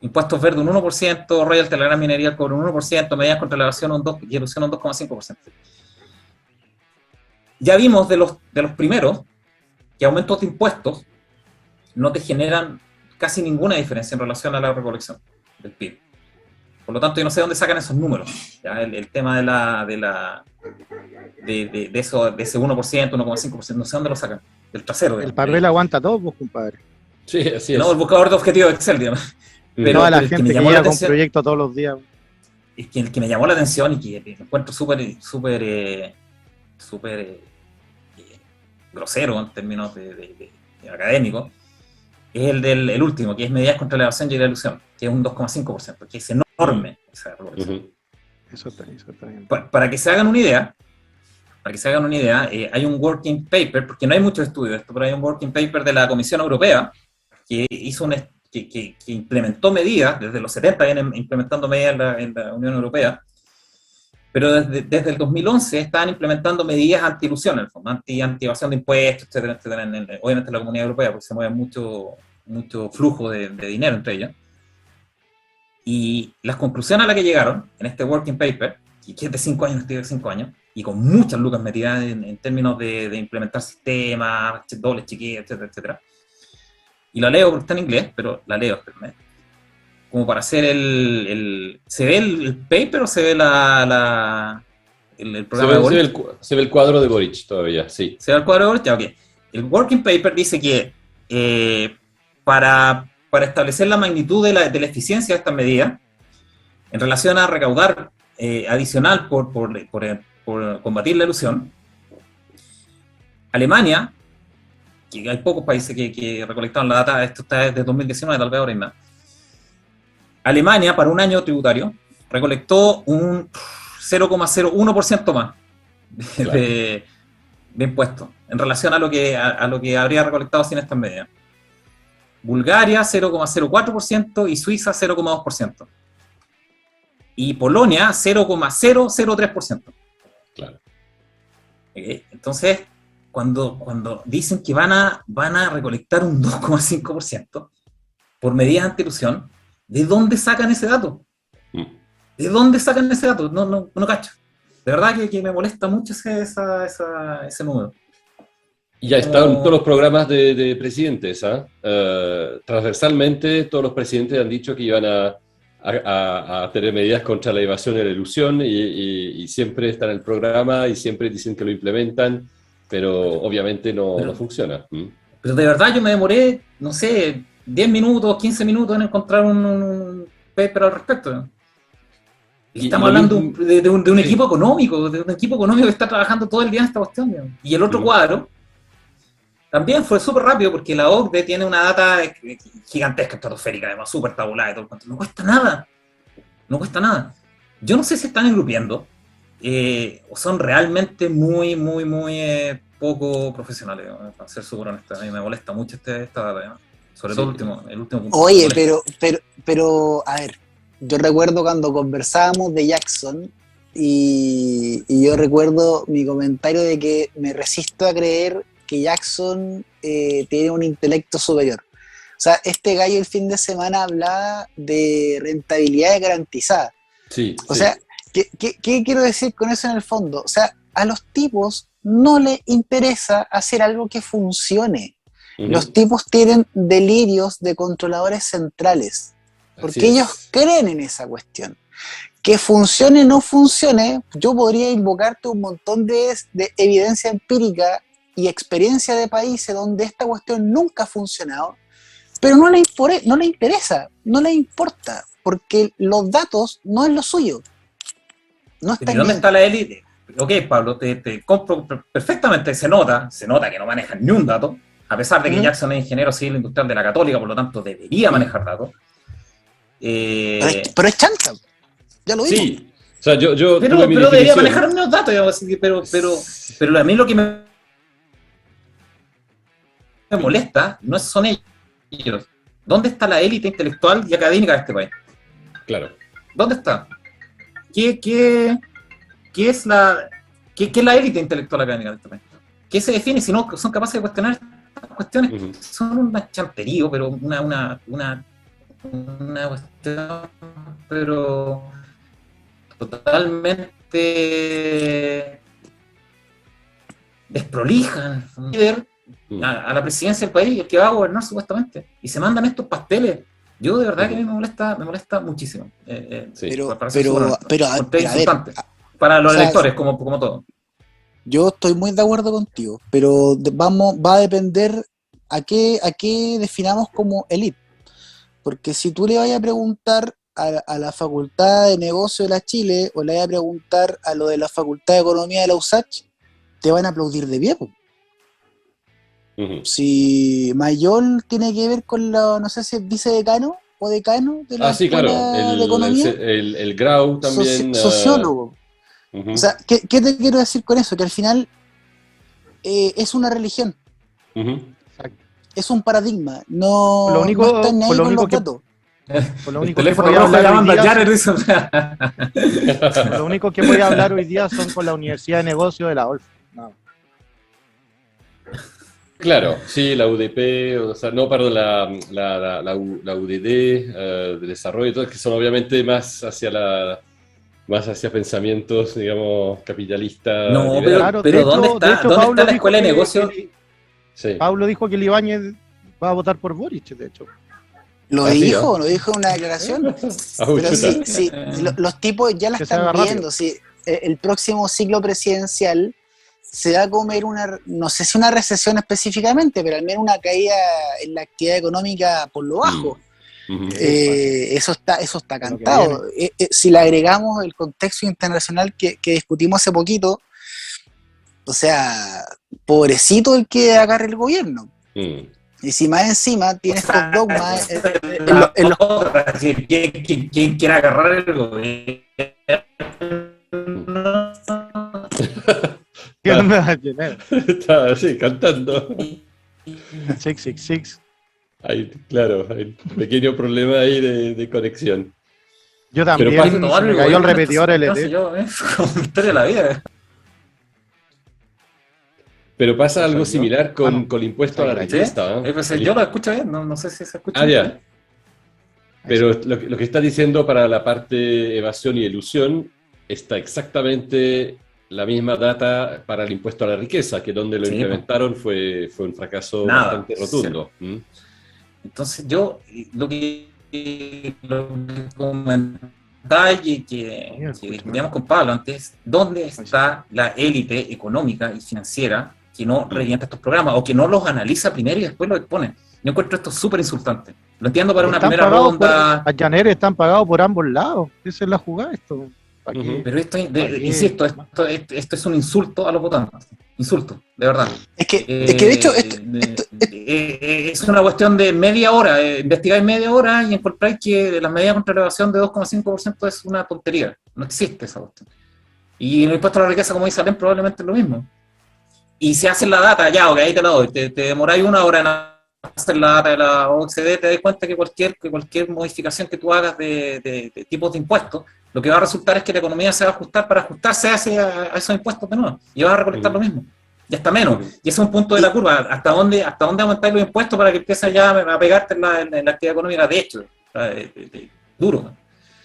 impuestos verdes un 1%, royalty de la gran minería cobra un 1%, medidas contra la evasión y elusión un 2,5%. Ya vimos de los primeros que aumentos de impuestos no te generan casi ninguna diferencia en relación a la recolección del PIB. Por lo tanto, yo no sé dónde sacan esos números. ¿Ya? El tema de ese 1%, 1,5%, no sé dónde lo sacan. Del trasero. El papel aguanta todo, pues, compadre. Sí, así es. No, el buscador de objetivos de Excel, digamos. Pero toda la gente que llega con proyectos todos los días. Es que el que me llamó la atención y que encuentro súper grosero en términos de académicos, es el último, que es medidas contra la evasión y la elusión, que es un 2,5%, que es enorme esa regulación. Eso está bien. Para que se hagan una idea, hay un working paper, porque no hay muchos estudios de esto, pero hay un working paper de la Comisión Europea que hizo que implementó medidas, desde los 70 vienen implementando medidas en la Unión Europea, pero desde el 2011 estaban implementando medidas anti-ilusión, en el fondo, anti-evasión de impuestos, etcétera, etcétera, obviamente en la Comunidad Europea, porque se mueve mucho flujo de dinero entre ellas. Y las conclusiones a las que llegaron en este working paper, que es de 5 años, y con muchas lucas metidas en términos de implementar sistemas, dobles chequeos, etcétera, etcétera. Y la leo porque está en inglés, pero la leo, espérame. Como para hacer ¿se ve el paper o se ve el programa de Boric? Se ve el cuadro de Boric todavía, sí. ¿Se ve el cuadro de Boric? Ya, ok. El working paper dice que para establecer la magnitud de la eficiencia de estas medidas, en relación a recaudar adicional por combatir la elusión, Alemania, que hay pocos países que recolectaron la data, esto está desde 2019, tal vez ahora y más. Alemania, para un año tributario, recolectó un 0,01% más de impuestos en relación a lo que habría recolectado sin estas medidas. Bulgaria 0,04% y Suiza 0,2%. Y Polonia 0,003%. Claro. Entonces, cuando dicen que van a recolectar un 2,5% por medidas anti-ilusión, ¿de dónde sacan ese dato? ¿De dónde sacan ese dato? No cacho. De verdad que me molesta mucho ese número. Y ya están todos los programas de presidentes, ¿ah? Transversalmente, todos los presidentes han dicho que iban a tener medidas contra la evasión y la elusión, y siempre está en el programa y siempre dicen que lo implementan, pero obviamente no funciona. Pero de verdad yo me demoré, no sé, 10 minutos, 15 minutos en encontrar un paper al respecto. Y estamos hablando de un equipo económico, que está trabajando todo el día en esta cuestión. Y el otro cuadro también fue súper rápido, porque la OCDE tiene una data gigantesca, estratosférica, además, súper tabulada y todo. No cuesta nada. Yo no sé si están engrupiendo o son realmente muy poco profesionales, para ser súper honesto. A mí me molesta mucho esta data, ¿no? Sobre todo el último punto. Oye, pero, a ver, yo recuerdo cuando conversábamos de Jackson y yo recuerdo mi comentario de que me resisto a creer que Jackson tiene un intelecto superior. O sea, este gallo el fin de semana hablaba de rentabilidades garantizadas. Sí. O sea, ¿qué quiero decir con eso en el fondo? O sea, a los tipos no les interesa hacer algo que funcione. Los tipos tienen delirios de controladores centrales, porque ellos creen en esa cuestión. Que funcione o no funcione, yo podría invocarte un montón de evidencia empírica y experiencia de países donde esta cuestión nunca ha funcionado, pero no le interesa, no le importa, porque los datos no es lo suyo. No está. ¿Y dónde está la élite? Ok, Pablo, te compro perfectamente, se nota que no manejan ni un dato, a pesar de que Jackson es ingeniero civil industrial de la Católica, por lo tanto debería manejar datos. Pero es chanta, ya lo digo. Sí, o sea, yo pero debería manejar menos datos, pero a mí lo que me molesta son ellos. ¿Dónde está la élite intelectual y académica de este país? Claro. ¿Dónde está? ¿Qué es la élite intelectual académica de este país? ¿Qué se define si no son capaces de cuestionar estas cuestiones? Son un chanterío, pero una una cuestión, pero totalmente desprolija, un líder a la presidencia del país, el que va a gobernar supuestamente, y se mandan estos pasteles. Yo de verdad que a mí me molesta muchísimo. Sí. Para ser súper honesto. pero Porque es a ver, insultante para los o sea, electores, como todo. yo estoy muy de acuerdo contigo, pero va a depender a qué definamos como élite. Porque si tú le vayas a preguntar a la Facultad de Negocio de la Chile o le vayas a preguntar a lo de la Facultad de Economía de la USACH, te van a aplaudir de pie, po. Ujú. Si Mayol tiene que ver con no sé si es vicedecano o decano de la Sí, claro, Escuela de Economía, el Grau también. sociólogo. Ujú, O sea, ¿qué te quiero decir con eso? Que al final es una religión, ujú. Exacto. es un paradigma, Por lo no único, están ni por ahí lo con único los que, datos. por lo El único que teléfono voy a rojo hablar hoy llamando al día, Jared, dice. por lo único que voy a hablar hoy día son con la Universidad de Negocios de la OLF. No. Claro, sí, la UDP, o sea, no, perdón, la UDD de desarrollo y todo, que son obviamente más hacia pensamientos, digamos, capitalistas, No, liberales. Claro, pero ¿dónde de está, hecho dónde está Pablo la dijo escuela de negocios? Sí. Pablo dijo que el Ibáñez va a votar por Boric, de hecho. Lo Sí, dijo, ¿eh? lo dijo en una declaración. Pero Chuta. sí, los tipos ya la Que se están haga rápido. viendo. Sí, el próximo ciclo presidencial se va a comer no sé si una recesión específicamente, pero al menos una caída en la actividad económica por lo bajo. Ujú. Eso está De lo que cantado. Si le agregamos el contexto internacional que discutimos hace poquito, o sea, pobrecito el que agarre el gobierno. Mm. Y si más encima tiene O sea, estos dogmas la otra, ¿quién quiere agarrar el gobierno? ¿Qué onda, Jenner? Está así, cantando. 666. Claro, hay un pequeño problema ahí de conexión. Yo Pero también pasa- se me cayó el repetidor LT. Yo, como historia de la vida. Pero pasa algo ¿Soy yo? similar No. con el impuesto a la ¿Sí? riqueza, ¿eh? Pues, yo lo escucho bien, no sé si se escucha Ya. bien. Pero lo que está diciendo para la parte evasión y elusión está exactamente la misma data para el impuesto a la riqueza, que donde lo Sí, implementaron fue un fracaso nada, bastante rotundo. ¿Mm? Entonces yo lo que comentaba y que discutíamos con Pablo antes, ¿dónde está la élite económica y financiera que no revienta estos programas o que no los analiza primero y después los expone? Yo encuentro esto súper insultante. Lo entiendo para una Están primera pagados ronda. a Janer están pagados por ambos lados. Esa es la jugada esto. ¿Para qué? Pero esto, qué? insisto, esto es un insulto a los votantes. Insulto, de verdad. Es que de hecho Es una cuestión de media hora. Investigáis media hora y encontráis que la medida contra la evasión de 2,5% es una tontería. No existe esa cuestión. Y en el impuesto a la riqueza, como dice Alem, probablemente es lo mismo. Y si hacen la data, ya, ok, ahí te la doy. Te demoráis una hora en hacer la data de la OCDE, te das cuenta que cualquier modificación que tú hagas de tipos de impuestos, lo que va a resultar es que la economía se va a ajustar para ajustarse a esos impuestos de nuevo. Y vas a recolectar lo mismo. Y hasta menos. Y ese es un punto de la curva. ¿Hasta dónde aumentáis los impuestos para que empiece ya a pegarte en la actividad económica? De hecho, duro.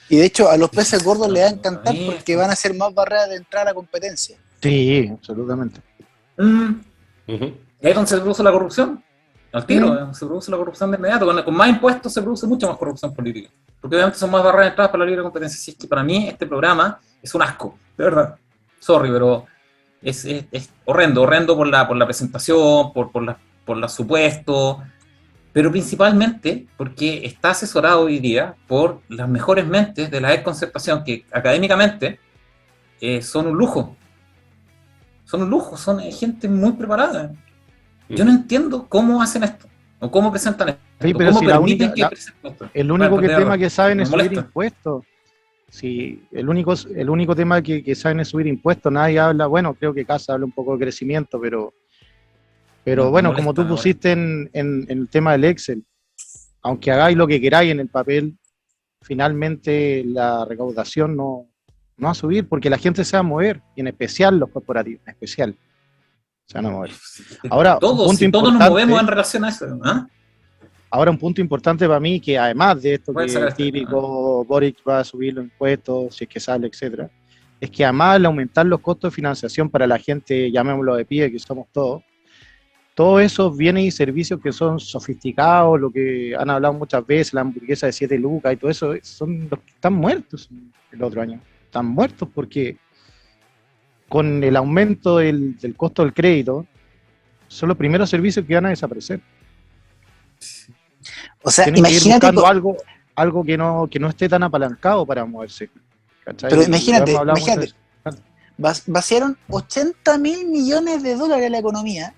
Y de hecho, a los peces gordos les va a encantar porque van a ser más barreras de entrada a la competencia. Sí, absolutamente. Y ahí es donde se produce la corrupción. Al tiro, se produce la corrupción de inmediato. Con más impuestos se produce mucha más corrupción política. Porque obviamente son más barreras de entrada para la libre competencia. Así es que para mí este programa es un asco, de verdad. Sorry, pero es horrendo por la presentación, por los supuestos, pero principalmente porque está asesorado hoy día por las mejores mentes de la exconcertación, que académicamente son un lujo. Son gente muy preparada. Yo no entiendo cómo hacen esto, o cómo presentan esto, Sí, pero cómo si permiten que presenten esto. el único tema que saben es subir molesta. impuestos. Sí, el único tema que saben es subir impuestos. Nadie habla, bueno, creo que Casa habla un poco de crecimiento, pero bueno, como tú pusiste en el tema del Excel, aunque hagáis lo que queráis en el papel, finalmente la recaudación no va a subir porque la gente se va a mover, y en especial los corporativos, en especial. Se van a mover. Ahora, todos nos movemos en relación a eso. ¿Ah? Ahora un punto importante para mí, que además de esto que Pueden sacar es típico, Boric va a subir los impuestos, si es que sale, etcétera, es que además al aumentar los costos de financiación para la gente, llamémoslo de pie, que somos todos esos bienes y servicios que son sofisticados, lo que han hablado muchas veces, la hamburguesa de 7 lucas y todo eso, son los que están muertos el otro año. Están muertos porque con el aumento del costo del crédito, son los primeros servicios que van a desaparecer. O sea, Tienen que ir imagínate, buscando algo que no esté tan apalancado para moverse. ¿Cachai? pero Y imagínate, ya hablamos de imagínate, eso. vaciaron 80.000 millones de dólares en la economía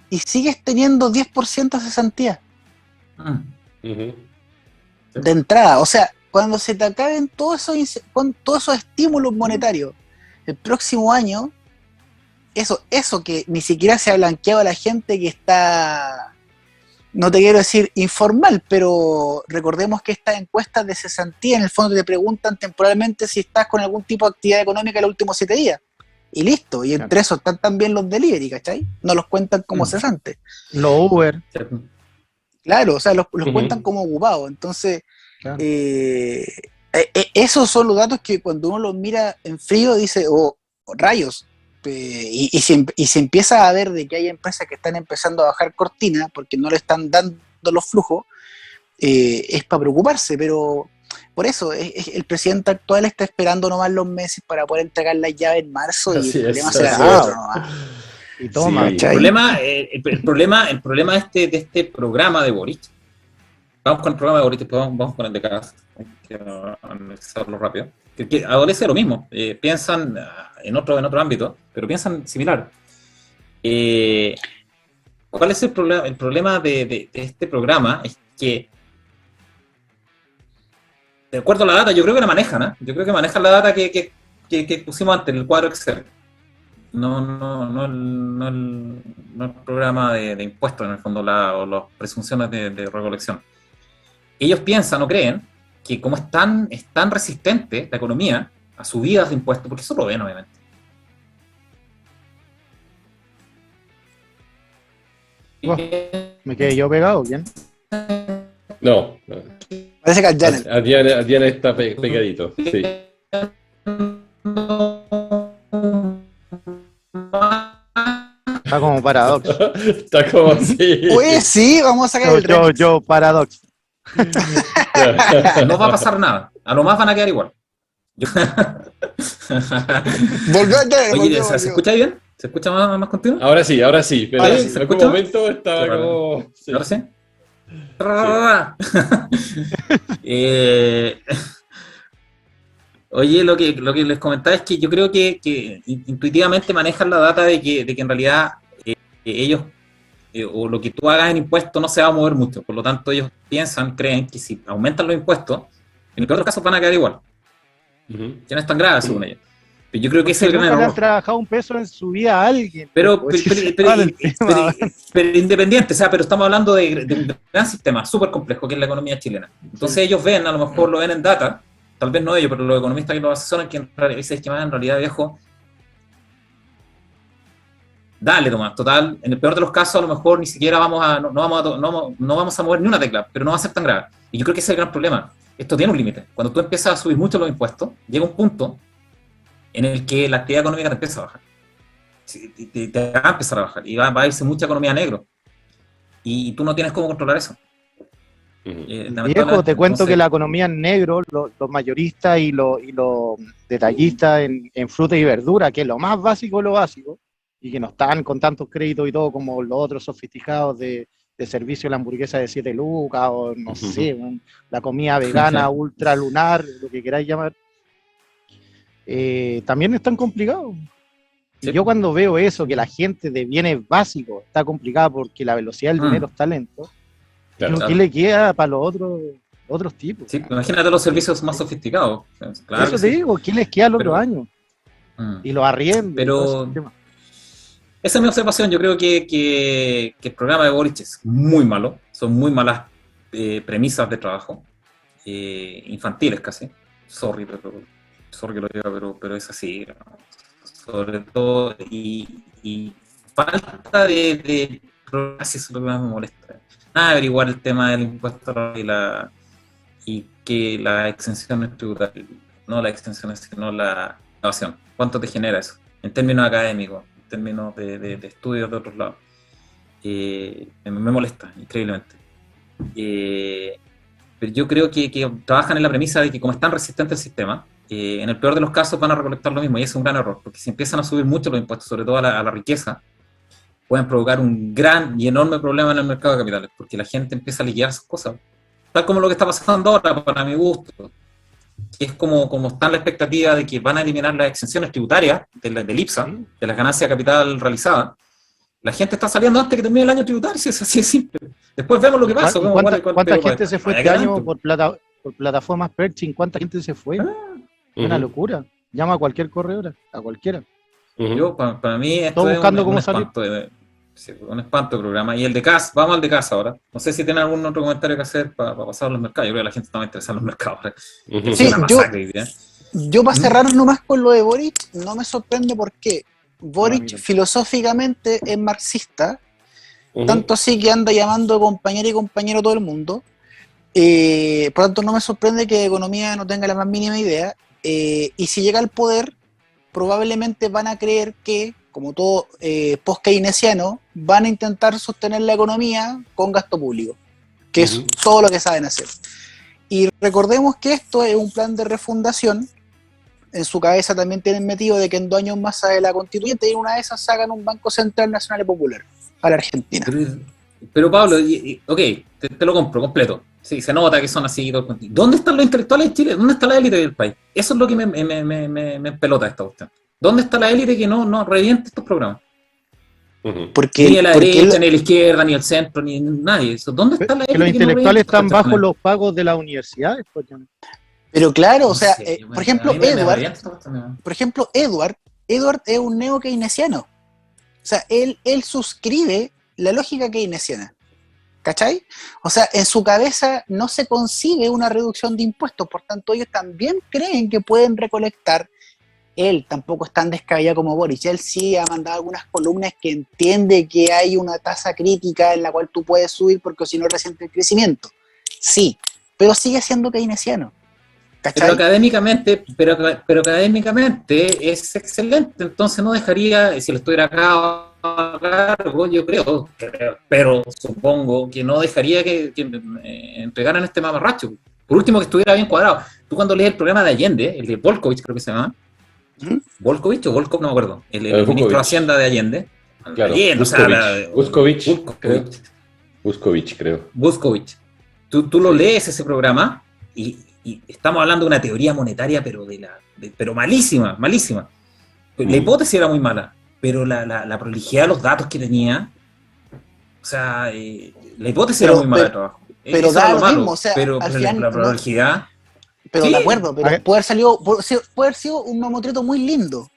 y sigues teniendo 10% de cesantía Ujú. de entrada. O sea, cuando se te acaben todos esos estímulos monetarios el próximo año, eso que ni siquiera se ha blanqueado a la gente que está, no te quiero decir informal, pero recordemos que estas encuestas de cesantía en el fondo te preguntan temporalmente si estás con algún tipo de actividad económica en los últimos 7 días. Y listo, y entre eso están también los delivery, ¿cachai? No los cuentan como cesantes. Los Uber. Claro, o sea, los Ujú. cuentan como ocupados. Entonces, Claro. esos son los datos que cuando uno los mira en frío dice, oh, rayos. Y se empieza a ver de que hay empresas que están empezando a bajar cortina porque no le están dando los flujos, es para preocuparse, pero por eso el presidente actual está esperando nomás los meses para poder entregar las llaves en marzo y Así el es, problema será así dado es. nomás. Y toma. Sí. ¿cachai? El problema de este programa de Boric, vamos con el programa de Boric, después vamos con el de Kast, hay que analizarlo rápido, que adolece de lo mismo, piensan en otro ámbito, pero piensan similar. ¿Cuál es el problema? El problema de este programa es que, de acuerdo a la data, yo creo que la manejan, ¿eh? Yo creo que manejan la data que pusimos antes en el cuadro Excel. No el programa de impuestos, en el fondo, o las presunciones de recolección. Ellos piensan o creen que como es tan resistente la economía a subidas de impuestos, porque eso lo ven, obviamente. Oh, ¿me quedé yo pegado? ¿Bien? No, Parece que al Janet. Diana está pegadito. Sí. Está como paradox. Está como así. Pues sí, vamos a sacar el remix. Yo, paradox. No va a pasar nada. A lo más van a quedar igual. Volvió al Janet. Oye, ¿se escucha bien? ¿Se escucha más continuo? Ahora sí, pero Ahora sí, en ¿se algún escucha? momento estaba Qué como... Sí. ¿Ahora sí? Oye, lo que les comentaba es que yo creo que intuitivamente manejan la data de que en realidad ellos, o lo que tú hagas en impuestos no se va a mover mucho. Por lo tanto, ellos creen que si aumentan los impuestos, en el peor de los casos van a quedar igual. Ujú. Que no es tan grave, según ellos. Pero yo creo que ese es el gran Nunca le han error. trabajado un peso en su vida a alguien. Pero Pero independiente, o sea, pero estamos hablando de un gran sistema súper complejo que es la economía chilena. Entonces ellos ven, a lo mejor lo ven en data, tal vez no ellos, pero los economistas que los asesoran, que en realidad dicen que en realidad, viejo, dale, Tomás, total, en el peor de los casos a lo mejor ni siquiera no vamos a mover ni una tecla, pero no va a ser tan grave. Y yo creo que ese es el gran problema. Esto tiene un límite. Cuando tú empiezas a subir mucho los impuestos, llega un punto en el que la actividad económica te empieza a bajar. Te va a empezar a bajar y va a irse mucha economía a negro. Y tú no tienes cómo controlar eso. Viejo, te cuento que la economía en negro, los mayoristas y los detallistas en fruta y verdura, que es lo más básico de lo básico, y que no están con tantos créditos y todo como los otros sofisticados de servicio, la hamburguesa de 7 lucas, o no sé, la comida vegana, ultra lunar, lo que queráis llamar, también están complicados. Sí. Y yo cuando veo eso, que la gente de bienes básicos está complicada porque la velocidad del dinero es talento, claro, ¿qué le queda para los otros tipos? Sí, imagínate los servicios más sofisticados. Claro, eso te digo, ¿qué les queda al otro año? Y los arriendos. Pero esa es mi observación. Yo creo que el programa de Boric es muy malo. Son muy malas premisas de trabajo. Infantiles casi. Sorry que lo diga, pero es así. Sobre todo, y falta de Así es lo que más me molesta. Nada, averiguar el tema del impuesto y que la exención es tributaria, no la exención, sino la evasión. ¿Cuánto te genera eso? En términos académicos, en términos de estudios de otros lados. Me molesta, increíblemente. Pero yo creo que trabajan en la premisa de que como están resistentes al sistema, en el peor de los casos van a recolectar lo mismo, y ese es un gran error, porque si empiezan a subir mucho los impuestos, sobre todo a la riqueza, pueden provocar un gran y enorme problema en el mercado de capitales, porque la gente empieza a liquidar sus cosas, tal como lo que está pasando ahora, para mi gusto, que es como está en la expectativa de que van a eliminar las exenciones tributarias del IPSA, de las ganancias de capital realizadas. La gente está saliendo antes que termine el año tributario, si es así de simple. Después vemos lo que pasa. ¿Cuánta gente se fue este año por plataformas Pershing? ¿Cuánta gente se fue? Una locura. Llama a cualquier corredora, a cualquiera. Yo, para mí, esto Estoy buscando es cómo un espanto de programa. Y el de CAS, vamos al de CAS ahora. No sé si tienen algún otro comentario que hacer para pasar a los mercados. Yo creo que la gente está más interesada en los mercados. Sí, yo para cerrar nomás con lo de Boric, no me sorprende porque Boric filosóficamente es marxista, tanto así que anda llamando compañero y compañero a todo el mundo. Por tanto, no me sorprende que de economía no tenga la más mínima idea. Y si llega al poder, probablemente van a creer que, como todo post-keynesiano, van a intentar sostener la economía con gasto público, que es todo lo que saben hacer. Y recordemos que esto es un plan de refundación. En su cabeza también tienen metido de que en 2 años más sale la constituyente y una de esas sacan un Banco Central Nacional y Popular a la Argentina. Pero Pablo, ok, te lo compro completo. Sí, se nota que son así. ¿Dónde están los intelectuales de Chile? ¿Dónde está la élite del país? Eso es lo que me pelota esta cuestión. ¿Dónde está la élite que no reviente estos programas? Ni a la derecha, ni a la izquierda, ni al centro, ni nadie. ¿Dónde está la élite? Los intelectuales están bajo los pagos de las universidades. Pero claro, o sea, Sí, por ejemplo, Edward es un neo-keynesiano. O sea, él suscribe la lógica keynesiana. ¿Cachai? O sea, en su cabeza no se concibe una reducción de impuestos, por tanto ellos también creen que pueden recolectar. Él tampoco es tan descabellado como Boric, él sí ha mandado algunas columnas que entiende que hay una tasa crítica en la cual tú puedes subir porque si no resiente el crecimiento. Sí, pero sigue siendo keynesiano. ¿Cachai? Pero académicamente es excelente, entonces no dejaría, si lo estuviera acá a cargo, yo creo, pero supongo que no dejaría que entregaran este mamarracho. Por último, que estuviera bien cuadrado. Tú cuando lees el programa de Allende, el de Volkovich creo que se llama, ¿Volkovich o Volkov? No me acuerdo, el ministro de Hacienda de Allende. Claro, Allende, Buscovich, creo. Buscovich. Tú lo lees ese programa y estamos hablando de una teoría monetaria, pero malísima. La hipótesis era muy mala, pero la prolijidad de los datos que tenía, o sea, la hipótesis era muy mala de trabajo. Pero da lo mismo, o sea, pero al final, la prolijidad... Pero sí, de acuerdo, pero puede haber sido un mamotreto muy lindo,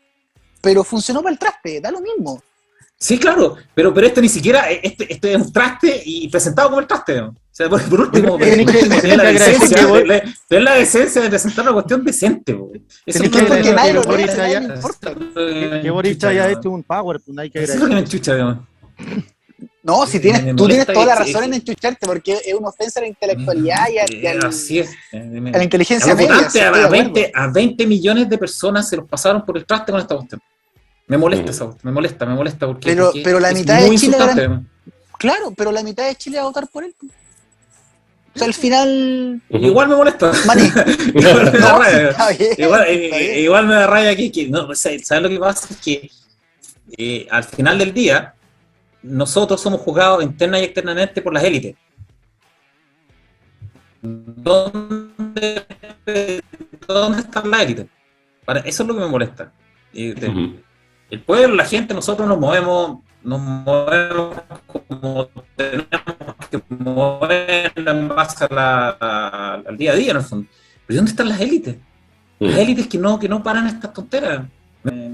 pero funcionó para el traste, da lo mismo. Sí, claro, pero este ni siquiera, este es un traste y presentado como el traste, ¿no? O sea, por último, tener la decencia de presentar una cuestión decente, ¿no? Eso es porque nadie lo lee, no no importa. Que Boric haya hecho un PowerPoint, hay que eso es lo que me enchucha, digamos. No, si tú tienes toda la razón en enchucharte, porque es una ofensa a la intelectualidad y a la inteligencia media. A 20 millones de personas se los pasaron por el traste con esta cuestión. Me molesta esa cuestión, me molesta porque pero la mitad de Chile claro, pero la mitad de Chile va a votar por él. O sea, al final... Igual me molesta. Igual me da rabia aquí. No, ¿sabes lo que pasa? Es que al final del día nosotros somos juzgados interna y externamente por las élites. ¿Dónde está la élite? Eso es lo que me molesta. El pueblo, la gente, nosotros nos movemos como tenemos que mover en base al día a día, en el fondo. Pero ¿dónde están las élites? Las élites que no paran estas tonteras.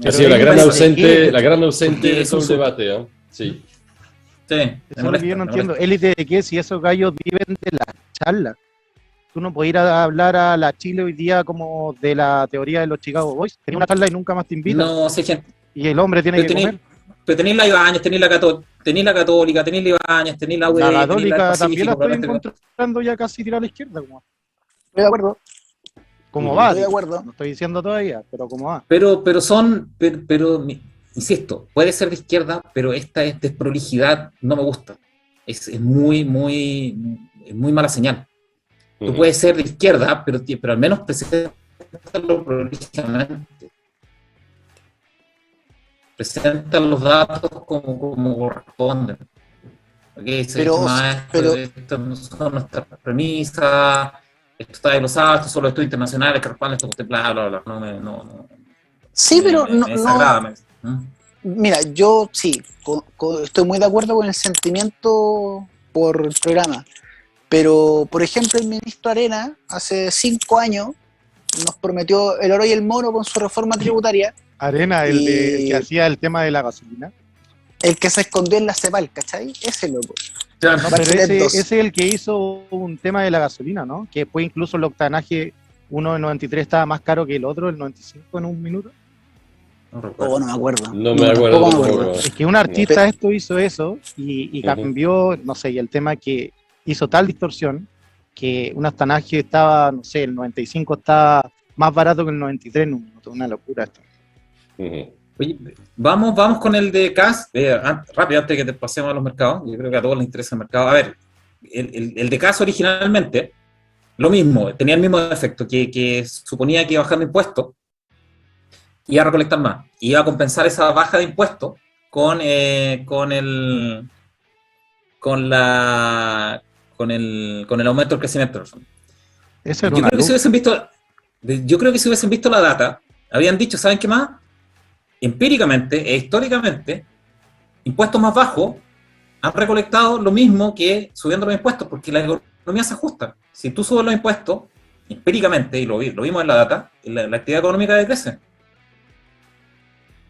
Ha sido la gran ausente de todo el debate, ¿eh? Sí. Sí, eso es lo que yo no entiendo. ¿Élite de qué? Si esos gallos viven de la charla. Tú no puedes ir a hablar a la Chile hoy día como de la teoría de los Chicago Boys. Tenía una charla y nunca más te invitan. No, sé gente. Y el hombre tiene que comer. pero tenéis la Ibáñez, tenéis la Católica, tenéis la Ibáñez, tenéis la La UE, tenéis la Católica también la Pacífico, estoy probablemente. encontrando ya casi tirada a la izquierda, Estoy de acuerdo, como va, estoy de digo. acuerdo. No estoy diciendo todavía, pero como va. Pero insisto, puede ser de izquierda, pero esta desprolijidad no me gusta. Es muy mala señal. Tú puedes ser de izquierda, pero al menos preséntalo prolijamente. Presenta los datos como corresponden. Okay, esto no son nuestras premisas, esto está desglosado, estos son los estudios internacionales que respaldan esto, bla, bla, bla. Sí, pero me desagrada. Mira, yo sí, estoy muy de acuerdo con el sentimiento por el programa. Pero, por ejemplo, el ministro Arena, hace 5 años, nos prometió el oro y el mono con su reforma tributaria. Arena, el que hacía el tema de la gasolina. El que se escondió en la CEPAL, ¿cachai? Ese loco. Claro, no, pero ese es el que hizo un tema de la gasolina, ¿no? Que después incluso el octanaje, uno del 93 estaba más caro que el otro, el 95 en un minuto. No me acuerdo. No me acuerdo. Es que un artista hizo eso y cambió, no sé, y el tema que hizo tal distorsión que un octanaje estaba, no sé, el 95 estaba más barato que el 93 en un minuto. Una locura esto. Oye, vamos con el de CAS, rápido, antes de que te pasemos a los mercados. Yo creo que a todos les interesa el mercado. A ver, el de CAS originalmente, lo mismo, tenía el mismo efecto, que suponía que iba bajando impuestos, iba a recolectar más, iba a compensar esa baja de impuestos con el aumento del crecimiento. Eso era Yo creo que si hubiesen visto la data, habrían dicho, ¿saben qué más? Empíricamente e históricamente, impuestos más bajos han recolectado lo mismo que subiendo los impuestos, porque la economía se ajusta. Si tú subes los impuestos, empíricamente, y lo vimos en la data, la actividad económica decrece.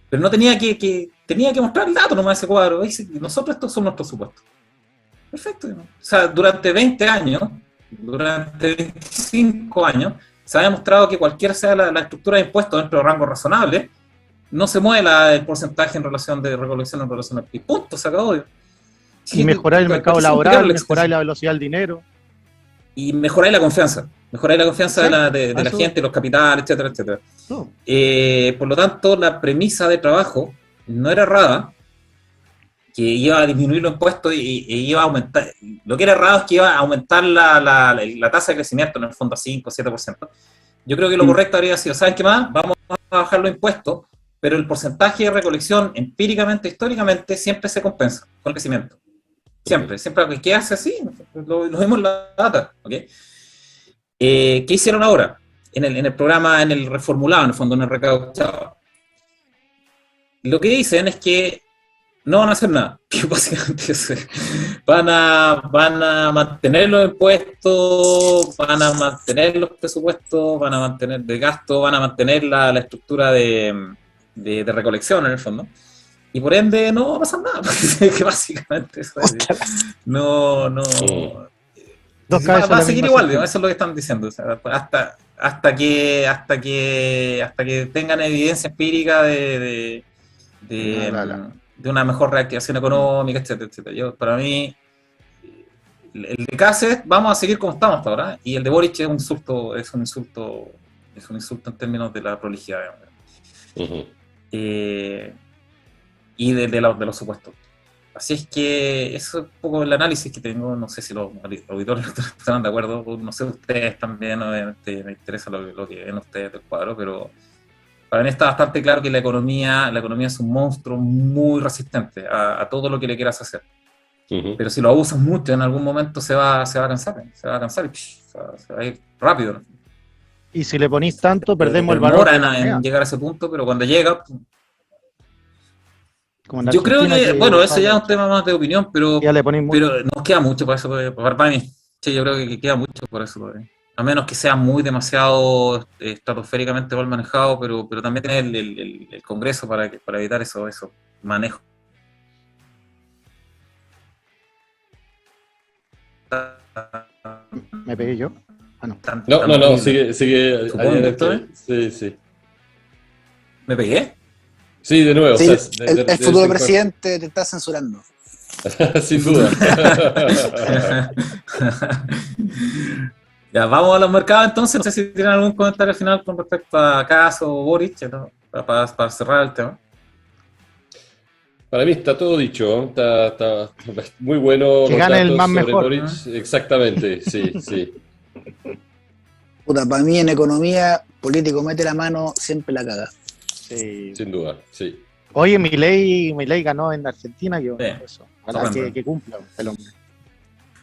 Pero no tenía que mostrar el dato nomás ese cuadro. Nosotros estos son nuestros supuestos. Perfecto. ¿No? O sea, durante 20 años, durante 25 años, se ha demostrado que cualquiera sea la estructura de impuestos dentro de rangos razonables, no se mueve el porcentaje en relación de recolección en relación al PIB. Punto, se acabó. Y mejorar el mercado laboral, mejorar la velocidad del dinero. Y mejorar la confianza. Mejorar la confianza de la gente, los capitales, etcétera, etcétera. No. Por lo tanto, la premisa de trabajo no era errada, que iba a disminuir los impuestos y iba a aumentar. Lo que era errado es que iba a aumentar la tasa de crecimiento, en el fondo a 5 o 7%. Yo creo que lo correcto habría sido, ¿saben qué más? Vamos a bajar los impuestos, pero el porcentaje de recolección, empíricamente, históricamente, siempre se compensa con el crecimiento. Siempre que hace así, lo vimos en la data. ¿Okay? ¿Qué hicieron ahora? En el programa, en el reformulado, en el fondo, en el recauchado. Lo que dicen es que no van a hacer nada, que básicamente van a mantener los impuestos, van a mantener los presupuestos, van a mantener de gasto, van a mantener la estructura de recolección en el fondo, y por ende no va a pasar nada, que básicamente eso es, no va a seguir igual, digamos, eso es lo que están diciendo, o sea, hasta que tengan evidencia empírica de una mejor reactivación económica, etcétera, etcétera. Para mí, el de Cáceres vamos a seguir como estamos hasta ahora, y el de Boric es un insulto en términos de la prolijidad, y de los supuestos. Así es que eso es un poco el análisis que tengo. No sé si los auditores están de acuerdo, no sé, ustedes también, obviamente me interesa lo que ven ustedes del cuadro, pero para mí está bastante claro que la economía es un monstruo muy resistente a todo lo que le quieras hacer. Pero si lo abusas mucho, en algún momento se va a cansar y se va a ir rápido, ¿no? Y si le ponís tanto, perdemos el valor. Demora en llegar a ese punto, pero cuando llega... Yo creo que, bueno, eso ya es un tema más de opinión, pero nos queda mucho para eso, para mí. Sí, yo creo que queda mucho por eso. A menos que sea demasiado estratosféricamente mal manejado, pero también tener el Congreso para evitar eso manejos. ¿Me pegué yo? Ah, no. No, sigue. ¿Supongo, doctor? Sí. ¿Me pegué? Sí, de nuevo. Sí, O sea, el futuro presidente te está censurando. Sin duda. Ya, vamos a los mercados entonces. No sé si tienen algún comentario final con respecto a Caso o Boric, ¿no? Para cerrar el tema. Para mí está todo dicho, ¿eh? Está muy bueno Que los gane el datos más sobre mejor, Boric. ¿no? Exactamente, sí, sí. Puta, para mí en economía, político mete la mano, siempre la caga. Sí. Sin duda, sí. Oye, Milei ganó en Argentina, yo Sí. eso. Ojalá Sorprende. que cumpla el hombre.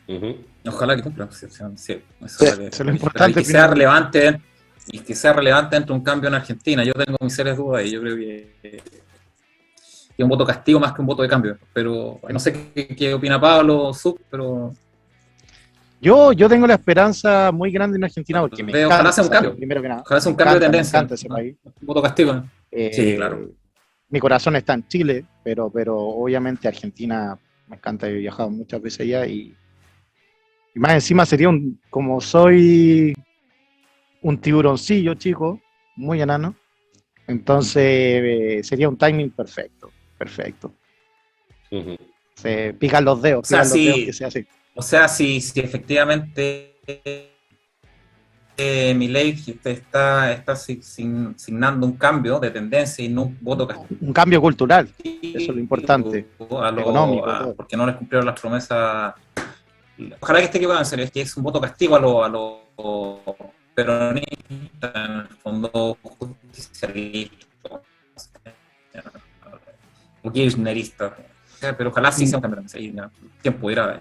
Ujú. Ojalá que cumpla. Sí, eso Sí, es eso es lo importante, y que sea finalmente. relevante y que sea relevante dentro de un cambio en Argentina. Yo tengo mis serias dudas y yo creo que un voto castigo más que un voto de cambio. Pero no sé qué opina Pablo, Sub, pero Yo tengo la esperanza muy grande en Argentina porque me encanta, ojalá sea un cambio. primero que nada. Ojalá sea un Me cambio de encanta, me tendencia. encanta ese ¿no? país. Un voto castigo. ¿no? Sí, Eh, claro. Mi corazón está en Chile, pero obviamente Argentina me encanta, he viajado muchas veces allá y más encima sería como soy un tiburoncillo chico, muy enano, entonces sería un timing perfecto. Ujú. Se pican los dedos, O sea, que sea así. si efectivamente Milei está signando un cambio de tendencia y no un voto castigo Un cambio cultural, eso es lo importante, económico, todo. porque no les cumplieron las promesas. Ojalá que esté equivocado, en serio, es que es un voto castigo a los peronistas, en el fondo justicialistas o kirchneristas. Pero ojalá sí sea un cambio de tendencia. ¿Quién pudiera?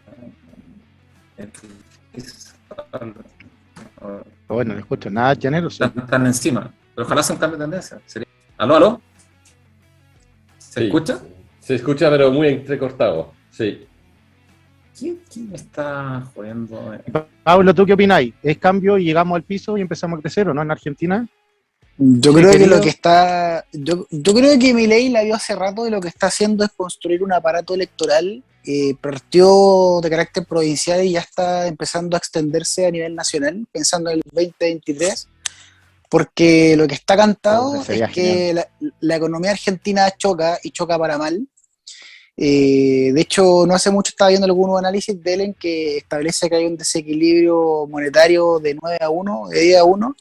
Bueno, no escucho nada generoso. Están encima. Pero ojalá sea un cambio de tendencia. ¿Aló? ¿Se Sí. escucha? Se escucha, pero muy entrecortado. Sí. ¿Quién me está jodiendo? Pablo, ¿tú qué opináis? ¿Es cambio y llegamos al piso y empezamos a crecer o no en Argentina? Yo Sí, creo que querido. lo que está. Yo creo que Milei la vio hace rato y lo que está haciendo es construir un aparato electoral. Partió de carácter provincial y ya está empezando a extenderse a nivel nacional, pensando en el 2023, porque lo que está cantado Sería es que la economía argentina choca y choca para mal. De hecho, no hace mucho estaba viendo algunos análisis de él en que establece que hay un desequilibrio monetario de 9-1, de 10-1,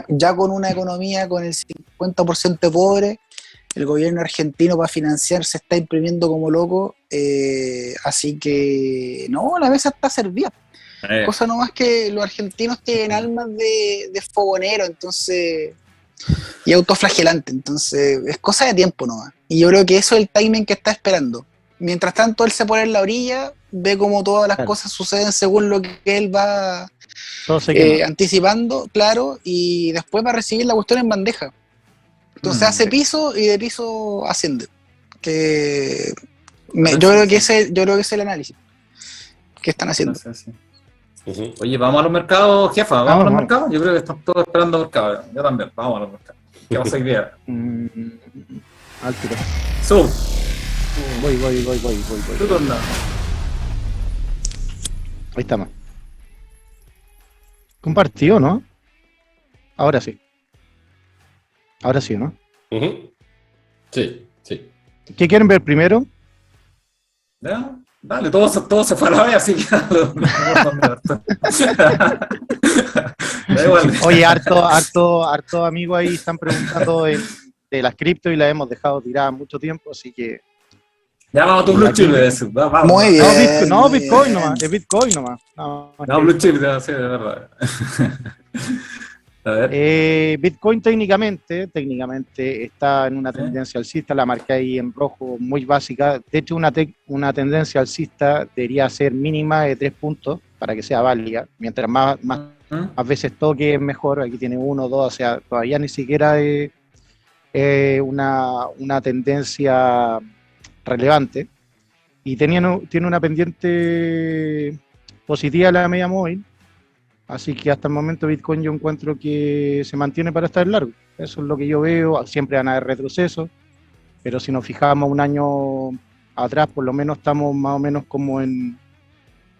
ya con una economía con el 50% pobre. El gobierno argentino para financiar se está imprimiendo como loco, así que no, la mesa está servida. Cosa nomás que los argentinos tienen almas de fogonero, entonces, y autoflagelante, entonces es cosa de tiempo nomás. Y yo creo que eso es el timing que está esperando. Mientras tanto él se pone en la orilla, ve cómo todas las cosas suceden según lo que él va anticipando, claro, y después va a recibir la cuestión en bandeja. Entonces hace piso y de piso asciende. Yo creo que ese es el análisis que están haciendo. Uh-huh. Oye, ¿vamos a los mercados, jefa? ¿Vamos a los mercados? Yo creo que están todos esperando mercados. Yo también, vamos a los mercados. ¿Qué pasa hoy día? Al tiro. Sub. Voy. ¿Tú dónde? Ahí estamos. Compartido, ¿no? Ahora sí, ¿no? Uh-huh. Sí. ¿Qué quieren ver primero? ¿Ya? Dale, todo se fue a la vez, así que... Da igual. Oye, harto amigos ahí están preguntando de las cripto y la hemos dejado tirada mucho tiempo, así que... Ya vamos a tu Blue Chip de eso. Vamos. Muy bien. No, Bitcoin nomás, es Bitcoin nomás. No, Blue Chip, sí, de verdad. A ver. Bitcoin técnicamente está en una tendencia alcista, la marqué ahí en rojo, muy básica. De hecho, una tendencia alcista debería ser mínima de 3 puntos para que sea válida. Mientras más veces toque, mejor. Aquí tiene 1, 2, o sea, todavía ni siquiera es una tendencia relevante. Y tiene una pendiente positiva la media móvil. Así que hasta el momento Bitcoin yo encuentro que se mantiene para estar largo. Eso es lo que yo veo. Siempre van a haber retrocesos, pero si nos fijamos un año atrás, por lo menos estamos más o menos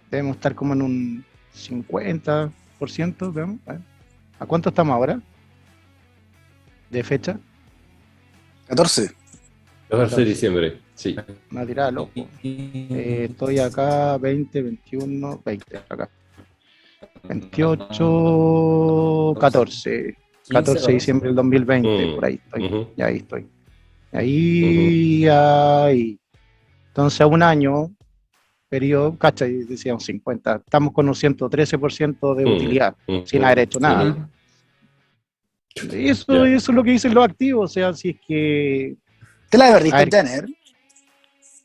debemos estar como en un 50%, veamos. ¿A cuánto estamos ahora? ¿De fecha? 14. 14 de diciembre, sí. Una tirada loco. Estoy acá 20, 21, 20, acá. 28, 14. 14 de diciembre del 2020, por ahí estoy. Ujú. Y ahí estoy. Ahí. Entonces, a un año, periodo, cacha, y decíamos 50. Estamos con un 113% de utilidad, sin haber hecho nada. Ujú. Eso es lo que dicen los activos. O sea, si es que. Te la A perdiste, ver. Janer.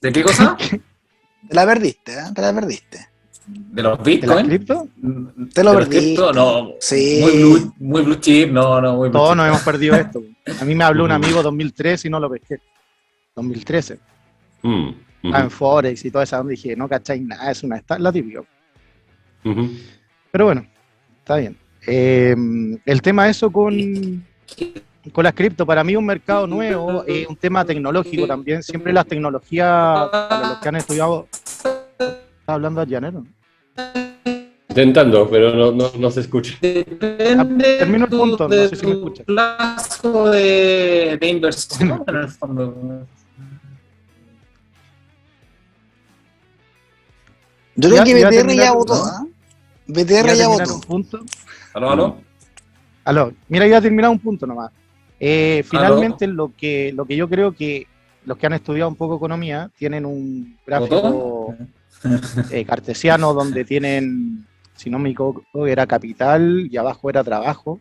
¿De qué cosa? Te la perdiste, ¿eh? Te la perdiste. ¿De los ¿De las Bitcoin? cripto? Te lo ¿De los perdiste. cripto? No. Sí. Muy blue chip, no, muy blue Todos chip. nos hemos perdido esto. A mí me habló un amigo 2013 y no lo pesqué. 2013. En Forex y toda esa onda, dije, no cacháis nada, es una estafa, la típica. Pero bueno, está bien. El tema de eso con las cripto, para mí un mercado nuevo, un tema tecnológico también. Siempre las tecnologías, para los que han estudiado, está hablando a llanero. Intentando, pero no se escucha. Depende Termino el punto, no sé si me escuchas. plazo de inversión en el fondo. Yo creo que Ya BTR terminar, ya votó, ¿no? ¿ah? BTR ya terminar votó. un punto. ¿Aló? Mira, ya he terminado un punto nomás. Finalmente, lo que yo creo que los que han estudiado un poco economía tienen un gráfico cartesiano donde tienen, si no me equivoco, era capital y abajo era trabajo,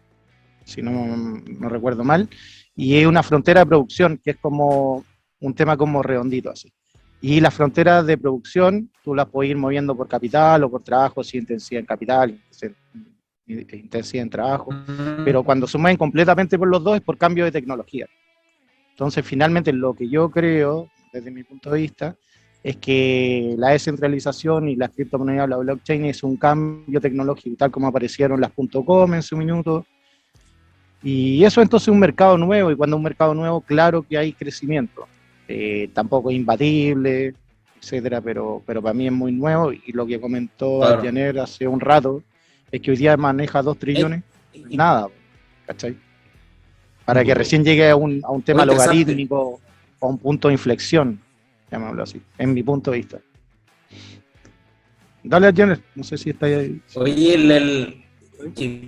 si no recuerdo mal, y es una frontera de producción que es como un tema como redondito así. Y las fronteras de producción tú las puedes ir moviendo por capital o por trabajo, si intensidad en capital, intensidad en trabajo, pero cuando se mueven completamente por los dos es por cambio de tecnología. Entonces, finalmente, lo que yo creo, desde mi punto de vista, es que la descentralización y las criptomonedas, la blockchain, es un cambio tecnológico, tal como aparecieron las .com en su minuto. Y eso entonces es un mercado nuevo, y cuando un mercado nuevo, claro que hay crecimiento. Tampoco es imbatible, etcétera, pero para mí es muy nuevo, y lo que comentó Janer hace un rato, es que hoy día maneja 2 trillones, nada, ¿cachai? Para que recién llegue a un tema logarítmico, a un punto de inflexión, llamémoslo así, en mi punto de vista. Dale, Janer, no sé si está ahí. Oye,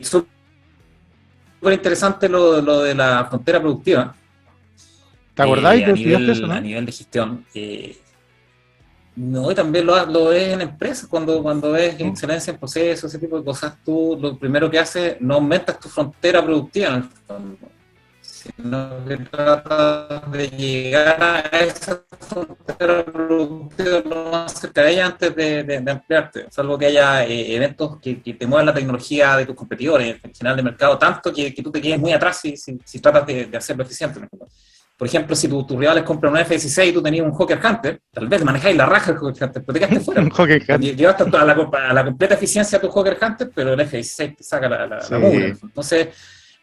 súper interesante lo de la frontera productiva. ¿Te acordáis que estudiaste eso, no? A nivel de gestión. No, y también lo ves en empresas, cuando ves excelencia en procesos, ese tipo de cosas, tú lo primero que haces, no aumentas tu frontera productiva en el fondo, sino que tratas de llegar a esa frontera productiva lo más cerca de ella antes de ampliarte, salvo que haya eventos que te muevan la tecnología de tus competidores, en general de mercado, tanto que tú te quedes muy atrás si tratas de hacerlo eficiente en el fondo. Por ejemplo, si tus rivales compran un F-16 y tú tenías un Hawker Hunter, tal vez manejáis la raja del Hawker Hunter, pero te quedaste fuera. Llevaste a la completa eficiencia a tu Hawker Hunter, pero el F-16 te saca la mula. Entonces,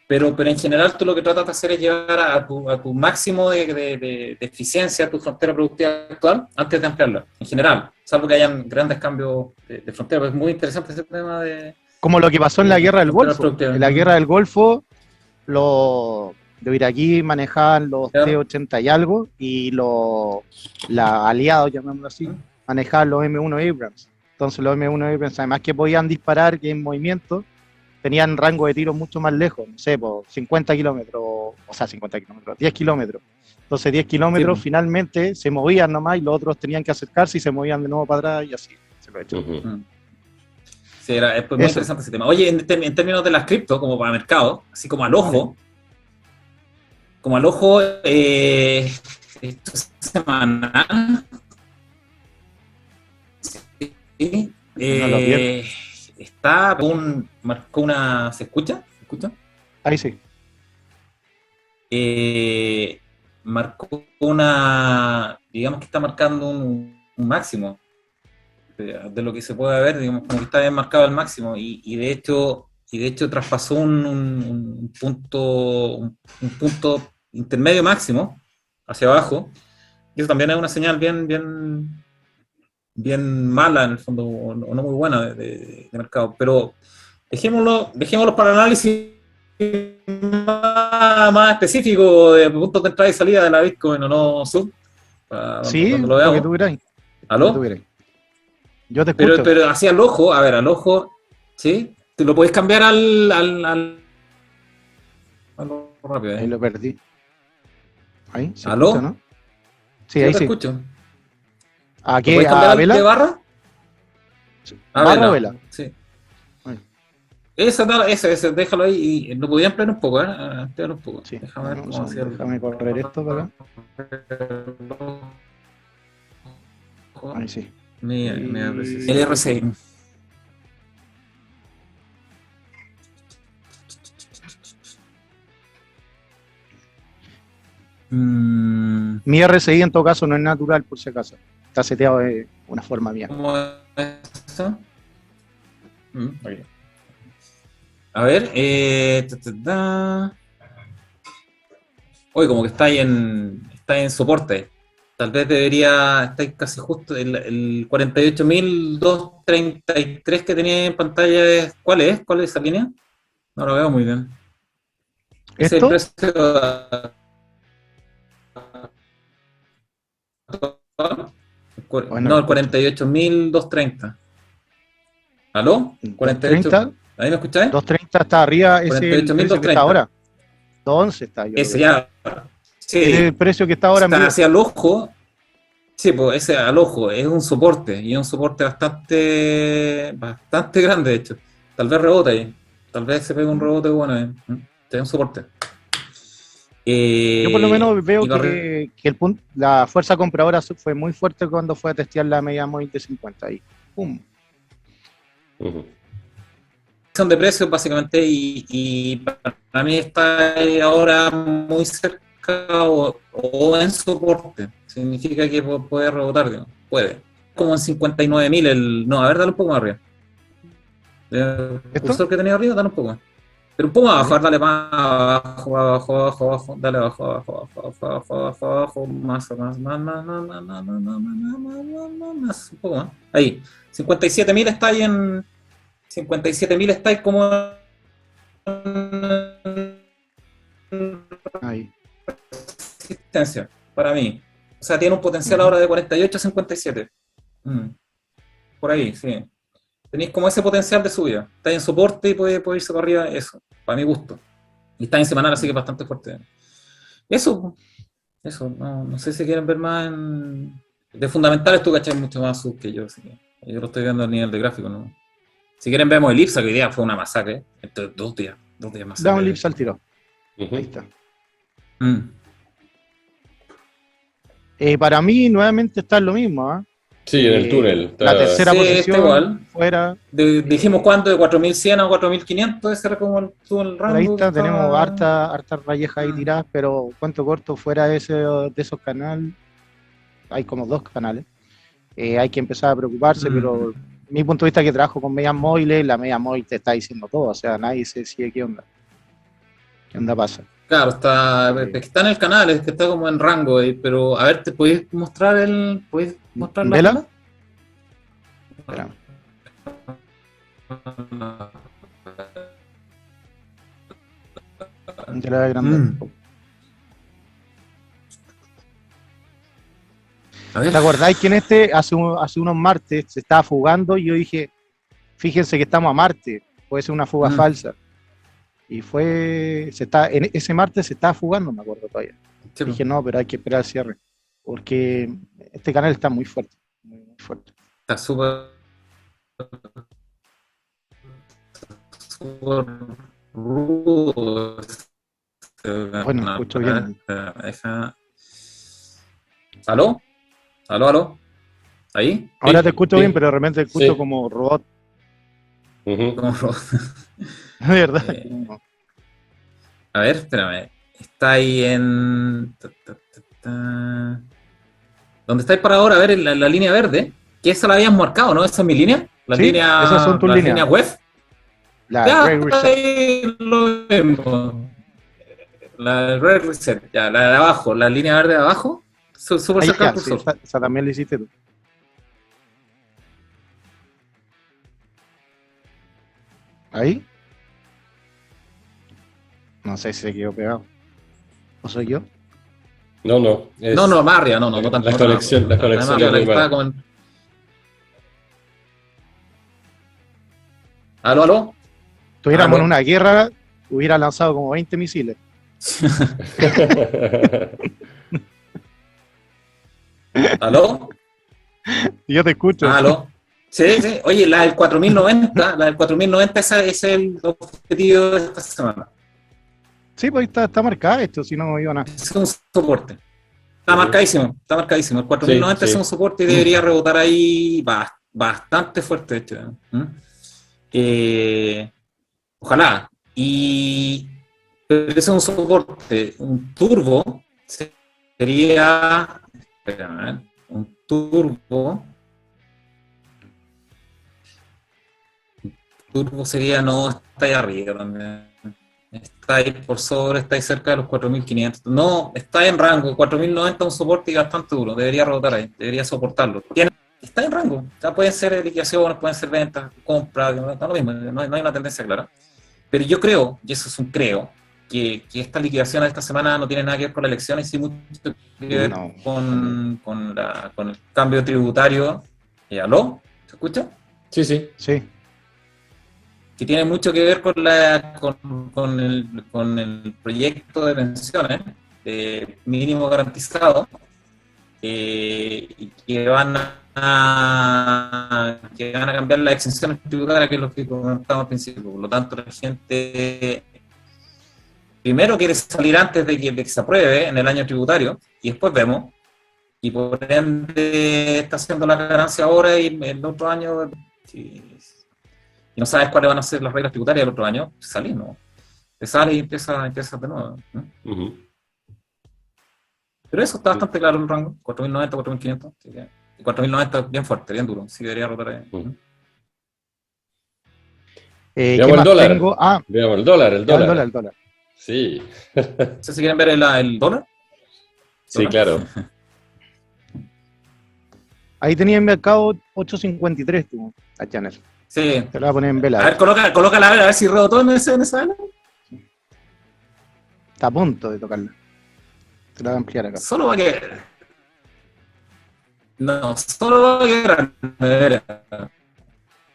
pero en general tú lo que tratas de hacer es llevar a tu máximo de eficiencia a tu frontera productiva actual antes de ampliarla, en general, salvo que hayan grandes cambios de frontera. Pero es muy interesante ese tema de... Como lo que pasó en la Guerra del Golfo. En la Guerra del Golfo, los iraquíes manejaban los T-80 y algo, y los aliados, llamémoslo así, manejaban los M1 Abrams. Entonces los M1 Abrams, además que podían disparar y en movimiento, tenían rango de tiro mucho más lejos, no sé, por 50 kilómetros, o sea, 50 kilómetros, 10 kilómetros. Entonces 10 kilómetros finalmente se movían nomás y los otros tenían que acercarse y se movían de nuevo para atrás y así se lo he hecho. Sí, es muy interesante ese tema. Oye, en términos de las cripto, como para mercado, así como al ojo, esta semana marcó una... ¿Se escucha? Ahí sí. Marcó una... Digamos que está marcando un máximo de lo que se puede ver, digamos, como que está bien marcado el máximo, y de hecho traspasó un punto intermedio máximo hacia abajo, y eso también es una señal bien mala en el fondo, o no muy buena de mercado, pero dejémoslo para el análisis más específico de puntos de entrada y salida de la Bitcoin o no, Sub. Sí, Cuando lo que veamos. tú quieras. ¿Aló? Yo te escucho. Pero así al ojo, a ver, al ojo, ¿sí? Te lo puedes cambiar al rápido, Ahí lo perdí. Ahí, se ¿aló? escucha, ¿no? Sí, Yo ahí te sí. escucho. ¿A ¿Lo qué? puedes cambiar ¿A al de vela? barra? A ¿Barra o vela. vela? Sí. Ahí. Ese, déjalo ahí y lo podía ampliar un poco, ¿eh? Ampliar un poco. Sí, Déjame dame ver un cómo hacía segundo, déjame correr esto para acá. Ahí sí. El RCI. Mi RSI en todo caso no es natural, por si acaso. Está seteado de una forma mía. ¿Cómo es eso? Okay. A ver, Oye, como que está en soporte. Tal vez estar casi justo, el 48.233 que tenía en pantalla, ¿cuál es? ¿Cuál es esa línea? No lo veo muy bien. Ese es el ¿Esto? precio Bueno, no, lo el escucho. 48.230. ¿Aló? 48. 230, ¿Ahí me escucháis? 230 está arriba, ese es el precio que está 48.230. ahora. 211 está, yo lo Ese veo. ya. Ese es el Sí. precio que está ahora en Está vivo. hacia el ojo. Sí, pues ese al ojo es un soporte y es un soporte bastante grande, de hecho. Tal vez rebote ahí. Tal vez se pegue un rebote bueno ahí. Es un soporte. Yo por lo menos veo Y para que la fuerza compradora fue muy fuerte cuando fue a testear la media móvil de 50 ahí. ¡Pum! son de precios básicamente y para mí está ahora muy cerca o en soporte. Significa que puede rebotar, digamos. Puede. Como en 59.000 no, a ver, dale un poco más arriba. El ¿Esto? cursor que tenía arriba, dale un poco más. Pero un poco más abajo, Ahí. a ver, dale más abajo, abajo, abajo, abajo, dale abajo, abajo, abajo, abajo, abajo, abajo, abajo, más, un poco más. Ahí, 57.000 está ahí en 57.000 está ahí como Ahí. resistencia para mí. O sea, tiene un potencial Ujú. ahora de 48 a 57. Por ahí, sí. Tenéis como ese potencial de subida. Está en soporte y puede irse para arriba, eso, para mi gusto. Y está en semanal, así que es bastante fuerte. Eso, no sé si quieren ver más de fundamentales, tú cachai mucho más sub que yo, así que yo lo estoy viendo a nivel de gráfico, ¿no? Si quieren vemos el IPSA, que hoy día fue una masacre. Entonces, 2 días Da un masacre. lips al tiro. Ahí está. Para mí, nuevamente está lo mismo. ¿Ah? Sí, en el túnel. La tercera Sí, está posición, igual. fuera. Dijimos cuánto, de 4.100 a 4.500, ese era como el Por ahí rango que está, tenemos estaba. harta rayeja ahí tiradas, pero cuento corto, fuera de esos canales, hay como dos canales. Hay que empezar a preocuparse, pero mi punto de vista que trabajo con medias móviles, la media móvil te está diciendo todo, o sea, nadie se decide qué onda pasa. Claro, es que está en el canal, es que está como en rango ahí, pero a ver, ¿puedes mostrar la ¿Vela? tabla? Espera. Te la voy a agrandar un poco. A ver. ¿Te acordáis que en hace unos martes se estaba fugando y yo dije, fíjense que estamos a Marte, puede ser una fuga falsa? Y ese martes se estaba fugando, me acuerdo todavía. Sí, Dije, no, pero hay que esperar al cierre, porque este canal está muy fuerte, muy fuerte. está súper rudo. Bueno, escucho bien. ¿Aló? ¿Aló? ¿Ahí? Ahora Sí, te escucho bien, sí, pero de repente escucho sí. como robot. Como De verdad. a ver, espérame. Está ahí en. ¿Dónde estáis para ahora? A ver, en la línea verde. Que esa la habías marcado, ¿no? Esa es mi línea. Sí, esas son tus Las líneas. líneas web. La Ya, Great está Reset. ahí lo mismo. La Red Reset, ya, la de abajo, la línea verde de abajo. Súper cerca del Ya, sí, cursor. esa también la hiciste tú. Ahí. No sé si se quedó pegado. ¿O soy yo? No. No, Marria, no tanto. La conexión es muy mala. ¿Aló? Tuviéramos ¿Aló? en una guerra, hubiera lanzado como 20 misiles. ¿Aló? Yo te escucho. ¿Aló? Sí. Oye, la del 4090, ese es el objetivo de esta semana. Sí, pues está marcada esto, si no me iban a... Es un soporte. Está marcadísimo. El 4090 Sí. es un soporte y debería rebotar ahí bastante fuerte, de hecho. Ojalá. Pero ese es un soporte. Un turbo sería... Espérame, un turbo sería, no, está ahí arriba también. Está ahí por sobre, está ahí cerca de los 4500. No, está en rango. 4090 un soporte y bastante duro. Debería rebotar ahí, debería soportarlo. Está en rango. Ya pueden ser liquidaciones, pueden ser ventas, compras, no lo mismo. No hay una tendencia clara. Pero yo creo, y eso es un creo, que esta liquidación de esta semana no tiene nada que ver con la elección y sí mucho que ver con el cambio tributario. ¿Aló? ¿Se escucha? Sí. Que tiene mucho que ver con el proyecto de pensiones de mínimo garantizado y que van a cambiar las exenciones tributarias, que es lo que comentamos al principio. Por lo tanto, la gente primero quiere salir antes de que se apruebe en el año tributario y después vemos, y por ende está haciendo la ganancia ahora y el otro año, y no sabes cuáles van a ser las reglas tributarias del otro año, salís, ¿no? Te sale y empieza de nuevo, ¿no? Uh-huh. Pero eso está bastante claro en el rango, 4090, 4500, y 4090 bien fuerte, bien duro, sí debería rotar ahí. Veamos el dólar. Veamos el dólar. El dólar. Sí. No sé si quieren ver el dólar. Sí, claro. Ahí tenía en mercado 8.53 tú, a Channel. Sí. Te lo voy a poner en vela. A ver, coloca la vela, a ver si rebotó en esa vela. Está a punto de tocarla. Te la voy a ampliar acá. Solo va a quedar. No, solo va a quedar a 9.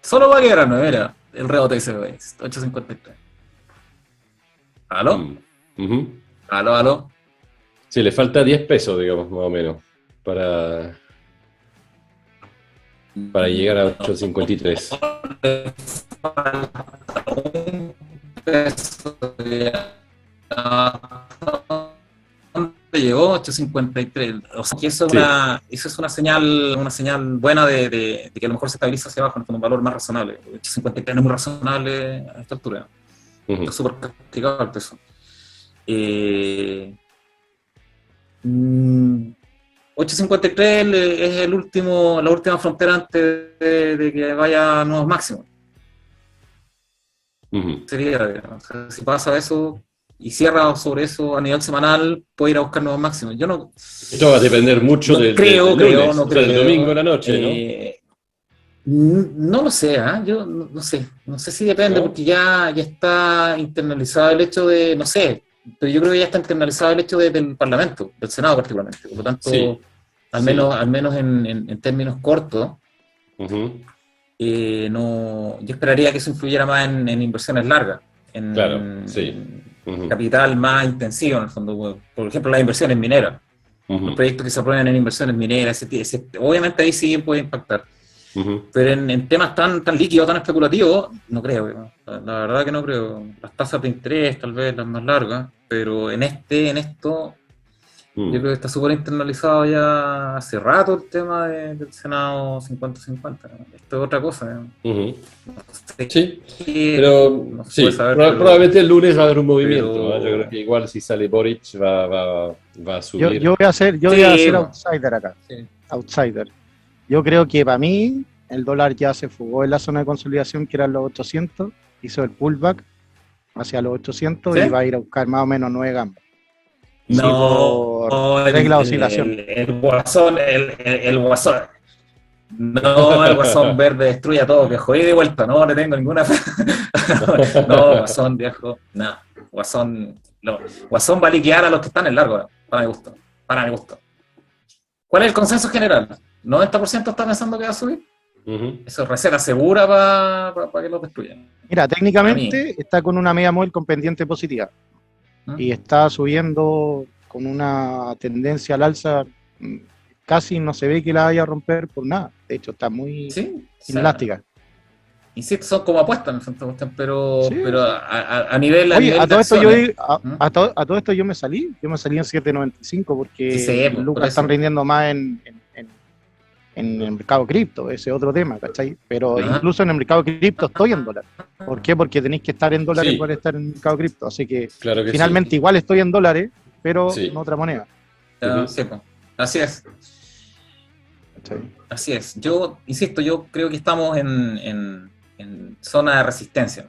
Solo va a quedar a 9. El rebote ese, 8.53. ¿Aló? Uh-huh. ¿Aló? Sí, le falta 10 pesos, digamos, más o menos, para llegar a 8.53. ¿Dónde llegó? 8.53. O sea, que eso es una señal buena de que a lo mejor se estabiliza hacia abajo, con un valor más razonable. 8.53 no es muy razonable a esta altura. Uh-huh. Está súper castigado el peso. 8.53 es la última frontera antes de que vaya a nuevos máximos. Uh-huh. Sería, o sea, si pasa eso y cierra sobre eso a nivel semanal, puede ir a buscar nuevos máximos. Yo no. Esto va a depender mucho del lunes, del domingo de la noche, ¿no? No lo sé, yo no sé. No sé si depende, porque ya está internalizado el hecho de, no sé, pero yo creo que ya está internalizado el hecho del Parlamento, del Senado particularmente. Por lo tanto, al menos en términos cortos, uh-huh. yo esperaría que eso influyera más en inversiones largas, en uh-huh. capital más intensivo, en el fondo. Por ejemplo, las inversiones mineras. Uh-huh. Los proyectos que se aprueban en inversiones mineras, obviamente ahí sí puede impactar. Uh-huh. Pero en temas tan líquidos, tan especulativos, no creo. La verdad que no creo. Las tasas de interés, tal vez las más largas, pero en esto, yo creo que está súper internalizado ya hace rato el tema del Senado 50-50. Esto es otra cosa. Uh-huh. No sé sí, pero probablemente el lunes va a haber un movimiento. Yo creo que igual si sale Boric va a subir. Yo voy a ser outsider acá. Sí. Outsider. Yo creo que para mí el dólar ya se fugó en la zona de consolidación, que eran los 800, hizo el pullback hacia los 800 y va a ir a buscar más o menos 9 gambas. Regla de oscilación. El guasón. No, el guasón verde destruye a todo, viejo. Y de vuelta, no le tengo ninguna fe. No, guasón, viejo. No. Guasón va a liquidar a los que están en largo, para mi gusto. Para mi gusto. ¿Cuál es el consenso general? ¿90% está pensando que va a subir? Eso es receta segura para que lo destruyan. Mira, técnicamente está con una media móvil con pendiente positiva. Y está subiendo con una tendencia al alza. Casi no se ve que la vaya a romper por nada. De hecho, está muy inelástica. Insisto, son como apuestas, pero Sí. a nivel Oye, nivel a todo de esto acciones, a todo esto yo me salí en 7.95 porque Sí, por lucas eso. están rindiendo más en el mercado cripto, ese es otro tema, ¿cachai? Pero Ajá. incluso en el mercado cripto estoy en dólares. ¿Por qué? Porque tenéis que estar en dólares Sí. para estar en el mercado cripto. Así que Claro que finalmente igual estoy en dólares, pero Sí. en otra moneda. sí, pues. Así es. ¿Cachai? Así es. Yo insisto, yo creo que estamos en zona de resistencia,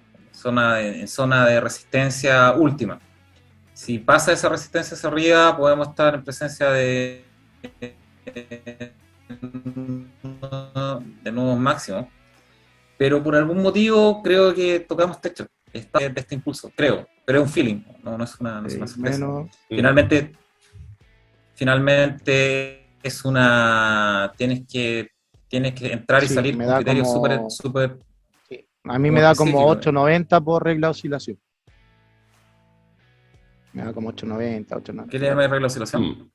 en zona de resistencia última. Si pasa esa resistencia hacia arriba, podemos estar en presencia de nuevos máximos. Pero por algún motivo creo que tocamos techo de este impulso, creo. Pero es un feeling, no es una sorpresa. Menos, Finalmente es una... Tienes que entrar y Sí, salir me con da criterios como- súper... a mí me da como específico. 8.90 por regla de oscilación. Me da como 8.90, 8.90. ¿Qué le llama regla de oscilación?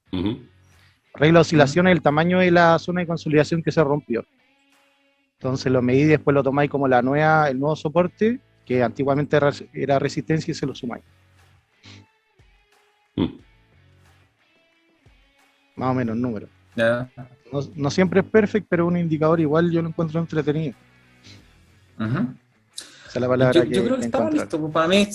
Regla de oscilación es el tamaño de la zona de consolidación que se rompió. Entonces lo medí y después lo tomáis como el nuevo soporte, que antiguamente era resistencia, y se lo sumáis. Más o menos el número. Ya. No siempre es perfecto, pero un indicador igual yo lo encuentro entretenido. Ujú. Esa es la palabra Yo creo que estamos encontrar. listos. Para mí,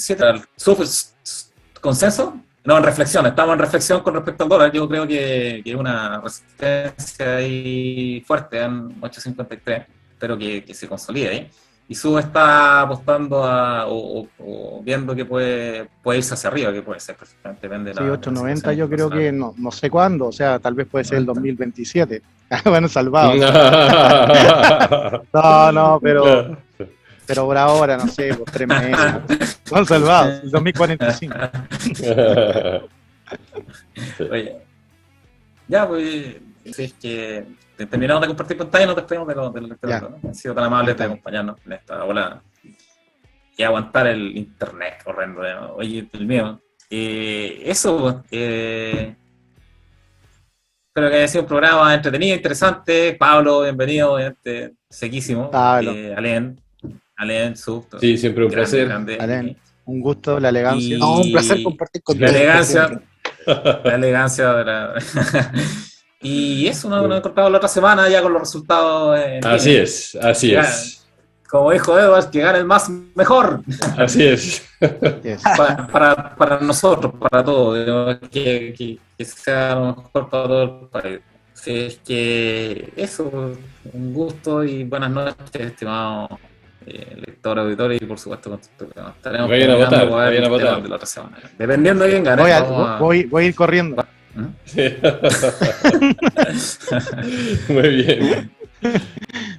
¿consenso? No, en reflexión. Estamos en reflexión con respecto al dólar. Yo creo que es una resistencia ahí fuerte en 8.53. Espero que se consolide ahí. Y Sub está apostando o viendo que puede irse hacia arriba, que puede ser perfectamente. Depende de Sí, la 8.90 yo situación creo que personal. no sé cuándo, o sea, tal vez puede ser el 90. 2027. Bueno, salvado. No, pero por ahora, no sé, por 3 meses. Son salvados, el 2045. Oye, ya, pues, si es que terminamos de compartir pantalla y nos despedimos de los lectores, Ya. ¿no? Han sido tan amables de acompañarnos en esta ola y aguantar el internet horrendo. ¿No? Oye, el mío. Eso, espero que haya sido un programa entretenido, interesante. Pablo, bienvenido, obviamente, sequísimo. Pablo. Alen, Sub. Sí, siempre un placer. Alen, un gusto, la elegancia. No, un placer compartir con La ustedes. elegancia. La elegancia de la... Y eso nos hemos encontrado la otra semana ya con los resultados. Así es. Como dijo Edward, que gane el más mejor. Así es. Yes. para nosotros, para todos. Que sea lo mejor para todo el país. Así es que eso, un gusto y buenas noches, estimado lector, auditor y por supuesto estaremos Vayan a votar, comunicando vayan a el tema votar. de la otra semana. Dependiendo de quién gane. Voy a ir corriendo. Sí. Muy bien.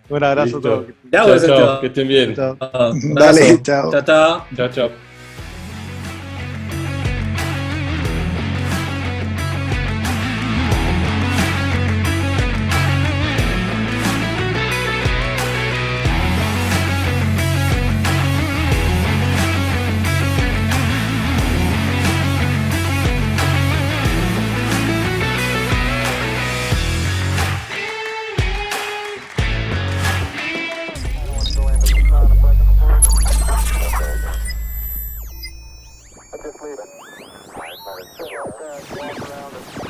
Un abrazo Listo. a todos. Ya, Chao, pues, chao, que estén bien. Chao. Un Dale, abrazo. chao. Chao, chao. Chao, chao. Just leave it.